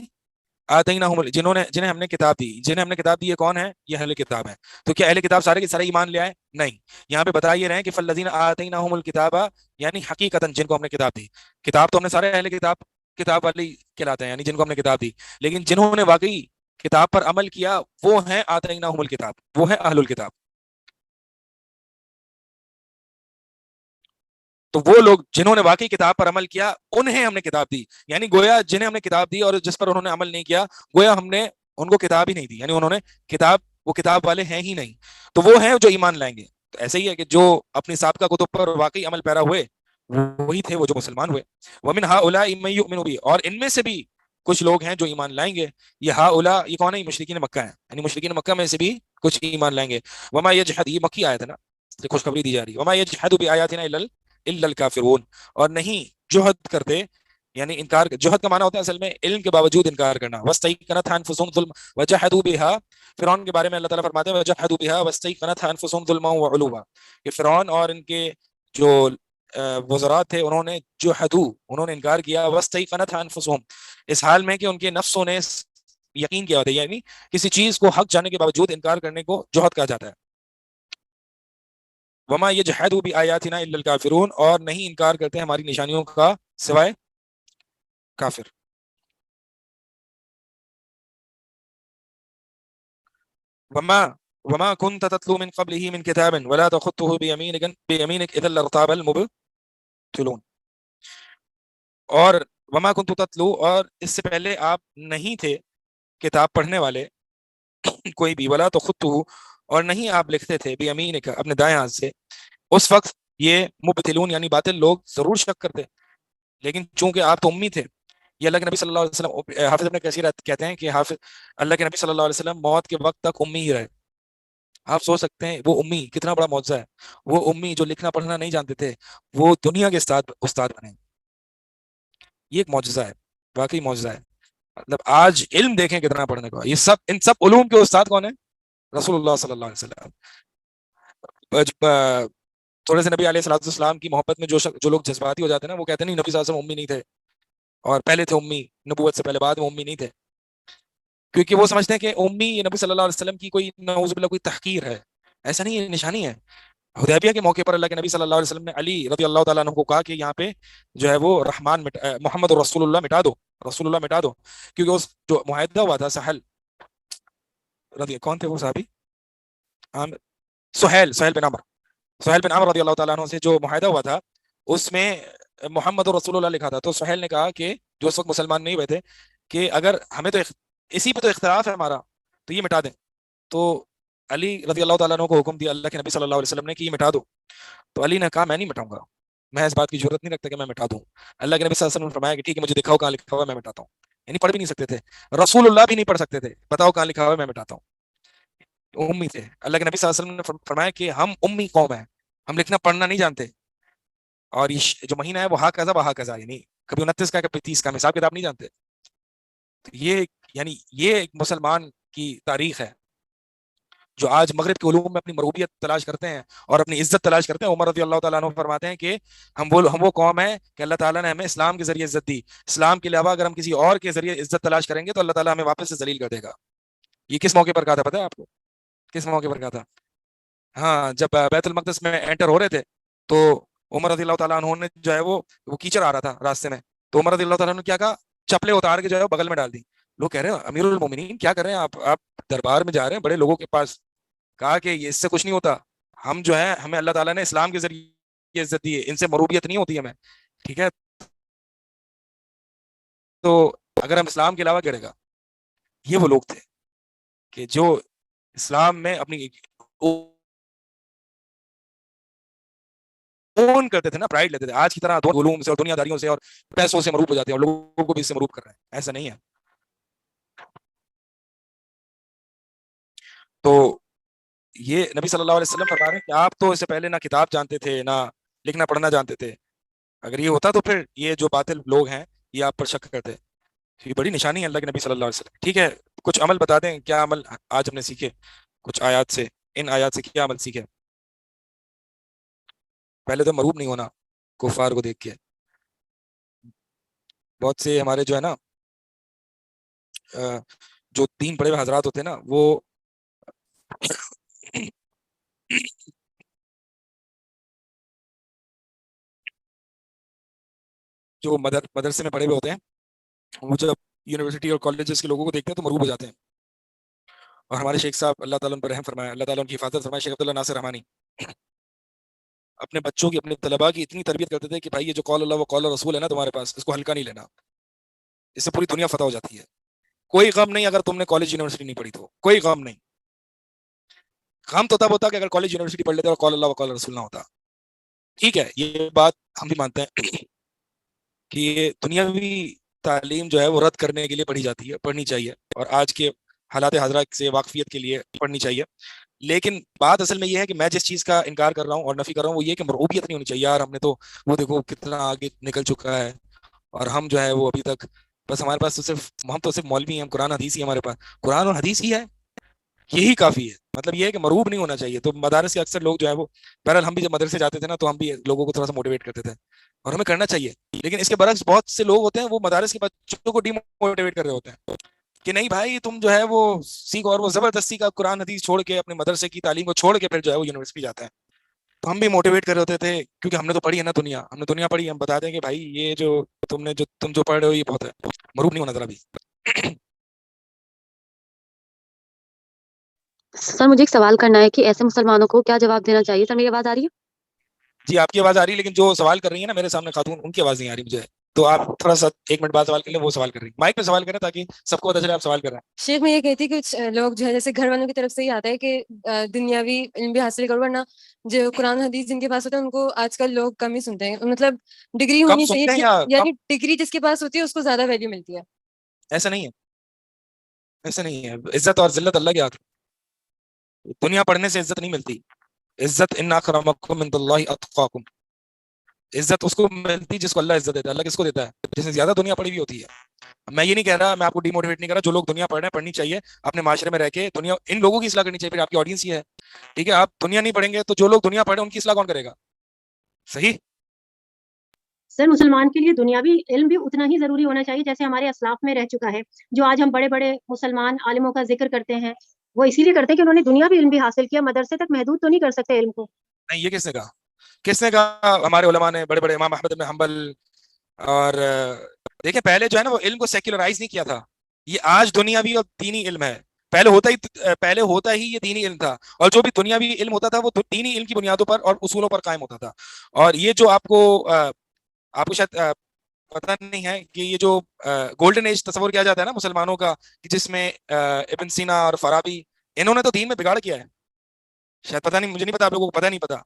آتیناہم، جنہیں ہم نے کتاب دی، جنہیں ہم نے کتاب دی یہ کون ہے؟ یہ اہل کتاب ہے. تو کیا اہل کتاب سارے کے سارے ایمان لے آئے؟ نہیں. یہاں پہ بتا یہ رہے ہیں کہ فالذین آتیناہم الکتاب، یعنی حقیقتاً جن کو ہم نے کتاب دی. کتاب تو ہم نے سارے اہل کتاب والے کہلاتے ہیں، یعنی جن کو ہم نے کتاب دی. لیکن جنہوں نے واقعی کتاب پر عمل کیا وہ ہیں آتیناہم الکتاب، وہ ہیں اہل الکتاب. تو وہ لوگ جنہوں نے واقعی کتاب پر عمل کیا انہیں ہم نے کتاب دی. یعنی گویا جنہیں ہم نے کتاب دی اور جس پر انہوں نے عمل نہیں کیا، گویا ہم نے ان کو کتاب ہی نہیں دی، یعنی انہوں نے وہ کتاب والے ہیں ہی نہیں. تو وہ ہیں جو ایمان لائیں گے. تو ایسے ہی ہے کہ جو اپنی سابقہ کتب پر واقعی عمل پیرا ہوئے وہی تھے وہ جو مسلمان ہوئے. وَمِنْ هَؤُلَاءِ مَن يُؤْمِنُ بِهِ، اور ان میں سے بھی کچھ لوگ ہیں جو ایمان لائیں گے. یہ هؤلاء یہ کون ہے؟ مشرکین مکہ ہیں، یعنی مشرکین مکہ میں سے بھی کچھ ایمان لائیں گے. وَمَا يَجْحَدُ، یہ مکی آیت ہے نا، خوشخبری دی جا رہی ہے. وَمَا يَجْحَدُ بِآيَاتِنَا إِلَّا الْكَافِرُونَ، اور نہیں جوہد کرتے، یعنی انکار. جوہد کا معنی ہوتا ہے اصل میں علم کے باوجود انکار کرنا. وَاسْتَيْقَنَتْهَا أَنفُسُهُمْ ظُلْمًا وَجَحَدُوا بِهَا، فرعون کے بارے میں اللہ تعالیٰ فرماتے ہیں وَجَحَدُوا بِهَا وَاسْتَيْقَنَتْهَا أَنفُسُهُمْ ظُلْمًا وَعُلُوًّا، کہ فرعون اور ان کے جو وزراء تھے انہوں نے انہوں نے انکار کیا. وَاسْتَيْقَنَتْهَا أَنفُسُهُمْ، اس حال میں کہ ان کے نفسوں نے یقین کیا ہوتا ہے، یعنی کسی چیز کو حق جاننے کے باوجود انکار کرنے کو جوہد کہا جاتا ہے. وما يجحدوا بآياتنا الا الكافرون، اور نہیں انکار کرتے ہماری نشانیوں کا سوائے کافر. وما كنت تتلو من قبله من كتاب ولا تخطه بيمينك اذا لارتاب المبطلون. اور وما كنت تتلو، اور اس سے پہلے آپ نہیں تھے کتاب پڑھنے والے کوئی بھی. ولا تخطه، اور نہیں آپ لکھتے تھے بیمینک اپنے دائیں ہاتھ سے. اس وقت یہ مبتلون یعنی باطل لوگ ضرور شک کرتے، لیکن چونکہ آپ تو امی تھے. یہ اللہ کے نبی صلی اللہ علیہ وسلم، حافظ ابن کثیر کہتے ہیں کہ اللہ کے نبی صلی اللہ علیہ وسلم موت کے وقت تک امی ہی رہے. آپ سوچ سکتے ہیں وہ امی کتنا بڑا معجزہ ہے. وہ امی جو لکھنا پڑھنا نہیں جانتے تھے وہ دنیا کے استاد بنے. یہ ایک معجزہ ہے، واقعی معجزہ ہے. مطلب آج علم دیکھیں کتنا پڑھنے کو. یہ ان سب علوم کے استاد کون ہیں؟ رسول اللہ صلی اللہ علیہ وسلم. تھوڑے سے نبی علیہ الصلوۃ والسلام کی محبت میں جو لوگ جذباتی ہو جاتے ہیں نا، وہ کہتے ہیں نہیں نبی صلی اللہ علیہ وسلم امی نہیں تھے، اور پہلے تھے امی، نبوت سے پہلے، بعد میں امی نہیں تھے. کیونکہ وہ سمجھتے ہیں کہ امی یہ نبی صلی اللہ علیہ وسلم کی کوئی نعوذ باللہ کوئی تحقیر ہے. ایسا نہیں ہے، نشانی ہے. حدیبیہ کے موقع پر اللہ کے نبی صلی اللہ علیہ وسلم نے علی رضی اللہ تعالیٰ عنہ کو کہا کہ یہاں پہ جو ہے وہ محمد رسول اللہ مٹا دو، رسول اللہ مٹا دو. کیونکہ اس جو معاہدہ ہوا تھا سہل کون تھے وہ صحابی؟ سہیل بن عمرو رضی اللہ تعالیٰ عنہ سے جو معاہدہ ہوا تھا اس میں محمد رسول اللہ لکھا تھا. تو سہیل نے کہا کہ جو اس وقت مسلمان نہیں ہوئے تھے کہ اگر ہمیں تو اسی پہ تو اختلاف ہے ہمارا تو یہ مٹا دیں. تو علی رضی اللہ تعالیٰ عنہ کو حکم دیا اللہ کے نبی صلی اللہ علیہ وسلم نے کہ یہ مٹا دو. تو علی نے کہا میں نہیں مٹاؤں گا، میں اس بات کی ضرورت نہیں رکھتا کہ میں مٹا دوں. اللہ کے نبی صلی اللہ علیہ وسلم نے فرمایا کہ ٹھیک ہے مجھے دکھاؤ کہاں لکھا ہوا ہے، میں مٹاتا ہوں. یعنی پڑھ بھی نہیں سکتے تھے، رسول اللہ بھی نہیں پڑھ سکتے تھے، بتاؤ کہاں لکھا ہوا ہے، میں مٹاتا ہوں. امی تھے. اللہ کے نبی صلی اللہ علیہ وسلم نے فرمایا کہ ہم امی قوم ہیں، ہم لکھنا پڑھنا نہیں جانتے. اور یہ جو مہینہ ہے وہ ہا کذا یعنی کبھی 29 کا کبھی 30 کا، ہم حساب کتاب نہیں جانتے. تو یہ یعنی یہ ایک مسلمان کی تاریخ ہے جو آج مغرب کے علوم میں اپنی مروبیت تلاش کرتے ہیں اور اپنی عزت تلاش کرتے ہیں. عمر رضی اللہ تعالیٰ عنہ فرماتے ہیں کہ ہم وہ قوم ہے کہ اللہ تعالیٰ نے ہمیں اسلام کے ذریعے عزت دی. اسلام کے علاوہ اگر ہم کسی اور کے ذریعے عزت تلاش کریں گے تو اللہ تعالیٰ ہمیں واپس سے ذلیل کر دے گا. یہ کس موقع پر کہا تھا پتہ ہے آپ کو؟ کس موقع پر کہا تھا؟ ہاں، جب بیت المقدس میں انٹر ہو رہے تھے تو عمر رضی اللہ تعالیٰ عنہ نے جو ہے وہ کیچڑ آ رہا تھا راستے میں، تو عمر رضی اللہ تعالیٰ نے کیا کہا؟ چپلے اتار کے جو ہے وہ بغل میں ڈال دی. لوگ کہہ رہے ہیں امیر المومنین کیا کر رہے ہیں آپ دربار میں جا رہے ہیں بڑے لوگوں کے پاس. کہا کہ اس سے کچھ نہیں ہوتا، ہم جو ہے ہمیں اللہ تعالیٰ نے اسلام کے ذریعے عزت دی ہے، ان سے مروبیت نہیں ہوتی ہمیں. ٹھیک ہے، تو اگر ہم اسلام کے علاوہ کرے گا، یہ وہ لوگ تھے کہ جو اسلام میں اپنی اون کرتے تھے نا، پرائڈ لیتے تھے. آج کی طرح علوم سے اور دنیا داریوں سے اور پیسوں سے مروب ہو جاتے ہیں اور لوگوں کو بھی اس سے مروب کر رہے ہیں. ایسا نہیں ہے. تو یہ نبی صلی اللہ علیہ وسلم فرما رہے ہیں کہ آپ تو اس سے پہلے نہ کتاب جانتے تھے نہ لکھنا پڑھنا جانتے تھے. اگر یہ ہوتا تو پھر یہ جو باطل لوگ ہیں یہ آپ پر شک کرتے. یہ بڑی نشانی ہے اللہ کے نبی صلی اللہ علیہ وسلم. ٹھیک ہے، کچھ عمل بتا دیں، کیا عمل آج ہم نے سیکھے کچھ آیات سے؟ ان آیات سے کیا عمل سیکھے؟ پہلے تو مروب نہیں ہونا کفار کو دیکھ کے. بہت سے ہمارے جو ہے نا جو دین پڑھے ہوئے حضرات ہوتے ہیں نا، وہ جو مدرسے میں پڑھے ہوئے ہوتے ہیں، وہ جب یونیورسٹی اور کالجز کے لوگوں کو دیکھتے ہیں تو مروب ہو جاتے ہیں. اور ہمارے شیخ صاحب اللہ تعالیٰ ان پر رحم فرمائے، اللہ تعالیٰ ان کی حفاظت فرمائے، شیخ عبداللہ ناصر رحمانی اپنے بچوں کی، اپنے طلباء کی اتنی تربیت کرتے تھے کہ بھائی یہ جو قول اللہ و قول رسول ہے نا تمہارے پاس، اس کو ہلکا نہیں لینا، اس سے پوری دنیا فتح ہو جاتی ہے. کوئی غم نہیں اگر تم نے کالج یونیورسٹی نہیں پڑھی تو، کوئی غم نہیں. غم تو تب ہوتا کہ اگر کالج یونیورسٹی پڑھ لیتے اور قول اللہ و قول رسول نہ ہوتا. ٹھیک ہے، یہ بات ہم بھی مانتے ہیں کہ یہ دنیاوی تعلیم جو ہے وہ رد کرنے کے لیے پڑھی جاتی ہے، پڑھنی چاہیے، اور آج کے حالات حاضرہ سے واقفیت کے لیے پڑھنی چاہیے. لیکن بات اصل میں یہ ہے کہ میں جس چیز کا انکار کر رہا ہوں اور نفی کر رہا ہوں وہ یہ کہ مرغوبیت نہیں ہونی چاہیے. یار ہم نے تو وہ دیکھو کتنا آگے نکل چکا ہے اور ہم جو ہے وہ ابھی تک بس ہمارے پاس تو صرف مولوی ہیں، قرآن حدیث ہی ہمارے پاس، قرآن اور حدیث ہی ہے، یہی کافی ہے. مطلب یہ ہے کہ مروب نہیں ہونا چاہیے. تو مدارس کے اکثر لوگ جو ہے وہ، بہرحال ہم بھی جب مدرسے جاتے تھے نا تو ہم بھی لوگوں کو تھوڑا سا موٹیویٹ کرتے تھے اور ہمیں کرنا چاہیے. لیکن اس کے برعکس بہت سے لوگ ہوتے ہیں وہ مدارس کے بچوں کو ڈی موٹیویٹ کر رہے ہوتے ہیں کہ نہیں بھائی تم جو ہے وہ سیکھ، اور وہ زبردستی کا قرآن حدیث چھوڑ کے اپنے مدرسے کی تعلیم کو چھوڑ کے پھر جو ہے وہ یونیورسٹی جاتا ہے. تو ہم بھی موٹیویٹ کر رہے ہوتے تھے کیونکہ ہم نے تو پڑھی ہے نا دنیا، ہم نے دنیا پڑھی. ہم بتا دیں کہ بھائی یہ جو تم جو پڑھ رہے ہو یہ بہت ہے، مروب نہیں ہونا ذرا بھی. سر مجھے ایک سوال کرنا ہے کہ ایسے مسلمانوں کو کیا جواب دینا چاہیے؟ سر میری آواز آ رہی ہے؟ جی آپ کی آواز آ رہی ہے، لیکن جو سوال کر رہی ہیں نا میرے سامنے خاتون، ان کی آواز نہیں آ رہی مجھے. تو آپ تھوڑا سا 1 منٹ بعد سوال کر لیں. وہ سوال کر رہی ہیں، مائک پہ سوال کریں تاکہ سب کو پتہ چلے آپ سوال کر رہے ہیں. شیخ میں یہ کہتی کہ کچھ لوگ جو ہے جیسے گھر والوں کی طرف سے ہی آتا ہے کہ دنیاوی علم بھی حاصل کرو، ورنہ جو قرآن حدیث جن کے پاس ہوتا ہے ان کو آج کل لوگ کم ہی سنتے ہیں. مطلب ڈگری کم ہونی سنتے ہیں چاہیے، یا یعنی ڈگری جس کے پاس ہوتی ہے اس کو زیادہ ویلیو ملتی ہے. ایسا نہیں ہے، ایسا نہیں ہے. عزت اور ذلت اللہ کے ہاتھ. دنیا پڑھنے سے عزت نہیں ملتی. عزت ان اکرمکم عند اللہ اتقاکم. عزت اس کو ملتی جس کو اللہ عزت دیتا ہے. اللہ کس کو دیتا ہے؟ جس نے زیادہ دنیا پڑھی ہوئی ہوتی ہے. میں یہ نہیں کہہ رہا، میں آپ کو ڈی موٹیویٹ نہیں کر رہا. جو لوگ دنیا پڑھ رہے ہیں پڑھنی چاہیے، اپنے معاشرے میں رہ کے دنیا، ان لوگوں کی اصلاح کرنی چاہیے. پھر آپ کی آڈینس ہی ہے. ٹھیک ہے، آپ دنیا نہیں پڑھیں گے تو جو لوگ دنیا پڑھ رہے ہیں ان کی اصلاح کون کرے گا؟ صحیح. سر مسلمان کے لیے دنیاوی علم بھی اتنا ہی ضروری ہونا چاہیے جیسے ہمارے اسلاف میں رہ چکا ہے. جو آج ہم بڑے بڑے مسلمان عالموں کا ذکر کرتے ہیں وہ اسی لیے کرتے ہیں کہ انہوں نے دنیاوی علم بھی حاصل کیا. مدرسے تک محدود تو نہیں کر سکتے علم کو. نہیں، یہ کس نے کہا؟ کس نے کہا؟ ہمارے علماء نے، بڑے بڑے امام احمد بن حنبل. اور دیکھیں پہلے جو ہے نا وہ علم کو سیکولرائز نہیں کیا تھا. یہ آج دنیاوی اور دینی علم ہے. پہلے ہوتا ہی یہ دینی علم تھا. اور جو بھی دنیاوی علم ہوتا تھا وہ دینی علم کی بنیادوں پر اور اصولوں پر قائم ہوتا تھا. اور یہ جو آپ کو شاید پتہ نہیں ہے کہ یہ جو گولڈن ایج تصور کیا جاتا ہے نا مسلمانوں کا، کہ جس میں ابن سینا اور فارابی، انہوں نے تو دین میں بگاڑ کیا ہے. شاید پتہ نہیں، مجھے نہیں پتا، آپ لوگوں کو پتہ نہیں پتا.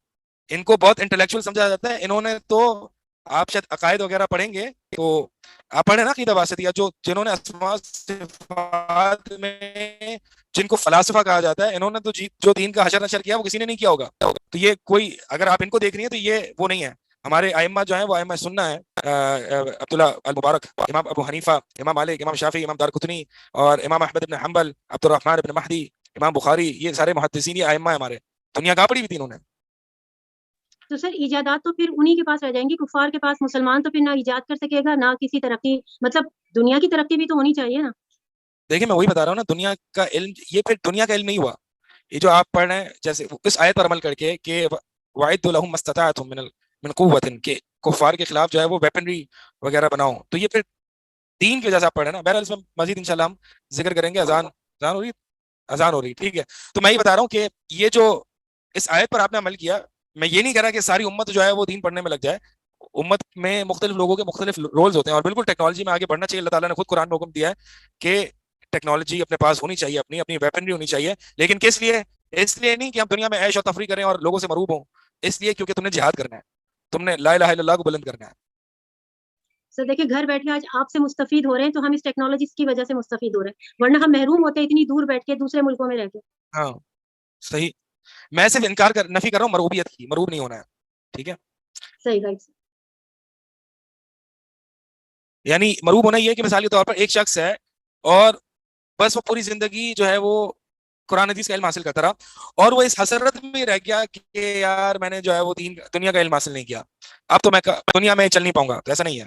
ان کو بہت انٹلیکچوئل سمجھا جاتا ہے. انہوں نے تو، آپ شاید عقائد وغیرہ پڑھیں گے تو آپ پڑھیں نا عقیدہ واسطیہ، جنہوں نے اسماء صفات میں جن کو فلاسفہ کہا جاتا ہے، انہوں نے تو جو دین کا حشر نشر کیا وہ کسی نے نہیں کیا ہوگا. تو یہ کوئی، اگر آپ ان کو دیکھ رہی ہیں تو یہ وہ نہیں ہے. ہمارے ائمہ جو ہیں وہ ائمہ سنہ ہیں، عبداللہ المبارک، امام ابو حنیفہ، امام مالک، امام شافعی، امام دارقطنی، اور امام احمد بن حنبل، عبد الرحمن بن مہدی، امام بخاری، یہ سارے محدثین یہ ائمہ ہیں ہمارے، دنیا کہاں پڑھی ہوئی تھی انہوں نے؟ تو سر ایجادات تو پھر انہی کے پاس رہ جائیں گی، کفار کے پاس. مسلمان تو پھر نہ ایجاد کر سکے گا نہ کسی ترقی، مطلب دنیا کی ترقی بھی تو ہونی چاہیے نا. دیکھیں میں وہی بتا رہا ہوں نا، دنیا کا علم یہ پھر دنیا کا علم نہیں ہوا. یہ جو آپ پڑھ رہے ہیں جیسے اس آیت پر عمل کر کے کہ وَأَعِدُّوا لَهُم مَا اسْتَطَعْتُم من قوة، کہ کفار کے خلاف جو ہے وہ ویپنری وغیرہ بناؤ، تو یہ پھر دین کی وجہ سے آپ پڑھ رہے ہیں نا. بہرحال اس میں مزید انشاءاللہ ہم ذکر کریں گے. اذان ہو رہی ٹھیک ہے. تو میں یہ بتا رہا ہوں کہ یہ جو اس آیت پر آپ نے عمل کیا، میں یہ نہیں کہہ رہا کہ ساری امت جو ہے وہ دین پڑھنے میں لگ جائے. امت میں مختلف لوگوں کے مختلف رولز ہوتے ہیں، اور بالکل ٹیکنالوجی میں آگے بڑھنا چاہیے. اللہ تعالیٰ نے خود قرآن میں حکم دیا ہے کہ ٹیکنالوجی اپنے پاس ہونی چاہیے، اپنی ویپنری ہونی چاہیے. لیکن کس لیے؟ اس لیے نہیں کہ ہم دنیا میں عیش و تفریح کریں اور لوگوں سے مروب ہوں، اس لیے کیونکہ تم نے جہاد کرنا ہے، تم نے لا الہ الا اللہ کو بلند کرنا ہے. سر دیکھیں گھر بیٹھے آج آپ سے مستفید ہو رہے ہیں تو ہم اس ٹیکنالوجی کی وجہ سے مستفید ہو رہے ہیں، ورنہ ہم محروم ہوتے اتنی دور بیٹھ کے دوسرے ملکوں میں رہ کے. ہاں صحیح. میں صرف نفی کر رہا ہوں مروبیت کی، مروب نہیں ہونا ہے. ٹھیک ہے، صحیح رائٹ. یعنی مروب ہونا یہ ہے کہ مثال کے طور پر ایک شخص ہے اور بس وہ پوری زندگی جو ہے وہ قرآن حدیث کا علم حاصل کرتا رہا، اور وہ اس حسرت میں رہ گیا کہ یار میں نے جو ہے وہ دنیا کا علم حاصل نہیں کیا، اب تو میں دنیا میں چل نہیں پاؤں گا. تو ایسا نہیں ہے.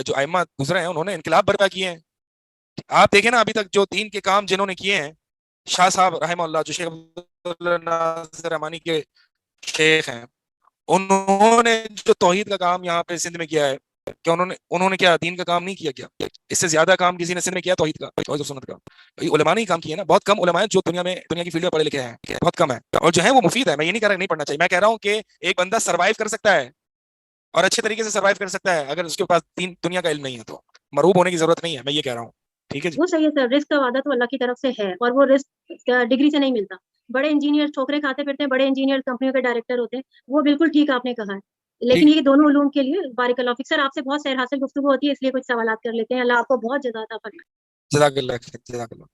جو ائمہ گزرے ہیں انہوں نے انقلاب برپا کیے ہیں. آپ دیکھیں نا ابھی تک جو دین کے کام جنہوں نے کیے ہیں، شاہ صاحب رحمہ اللہ جو شیخ عبداللہ ناصر رحمانی کے شیخ ہیں، انہوں نے جو توحید کا کام یہاں پہ سندھ میں کیا ہے، کہ انہوں نے کیا دین کا کام نہیں کیا؟ اس سے زیادہ کام کسی نے سندھ میں کیا توحید کا، توحید و سنت کا. علماء نے ہی کام کیا نا. بہت کم علماء ہیں جو دنیا کی فیلڈ میں پڑھے لکھے ہیں، بہت کم ہے، اور جو ہے وہ مفید ہے. میں یہ نہیں کہہ رہا کہ نہیں پڑھنا چاہیے، میں کہہ رہا ہوں کہ ایک بندہ سروائیو کر سکتا ہے اور اچھے طریقے سے سروائیو کر سکتا ہے اگر اس کے پاس دنیا کا علم نہیں ہے. تو مروب ہونے کی ضرورت نہیں ہے، میں یہ کہہ رہا ہوں. ٹھیک ہے جی. وہ صحیح ہے سر، رزق کا وعدہ تو اللہ کی طرف سے ہے، اور وہ رزق ڈگری سے نہیں ملتا. بڑے انجینئر ٹھوکرے کھاتے پھرتے ہیں، بڑے انجینئر کمپنیوں کے ڈائریکٹر ہوتے ہیں، وہ بالکل ٹھیک آپ نے کہا ہے. لیکن یہ دونوں علوم کے لیے بارک اللہ فیک. سر آپ سے بہت سیر حاصل گفتگو ہوتی ہے، اس لیے کچھ سوالات کر لیتے ہیں. اللہ آپ کو بہت جزاک اللہ. جزاک اللہ.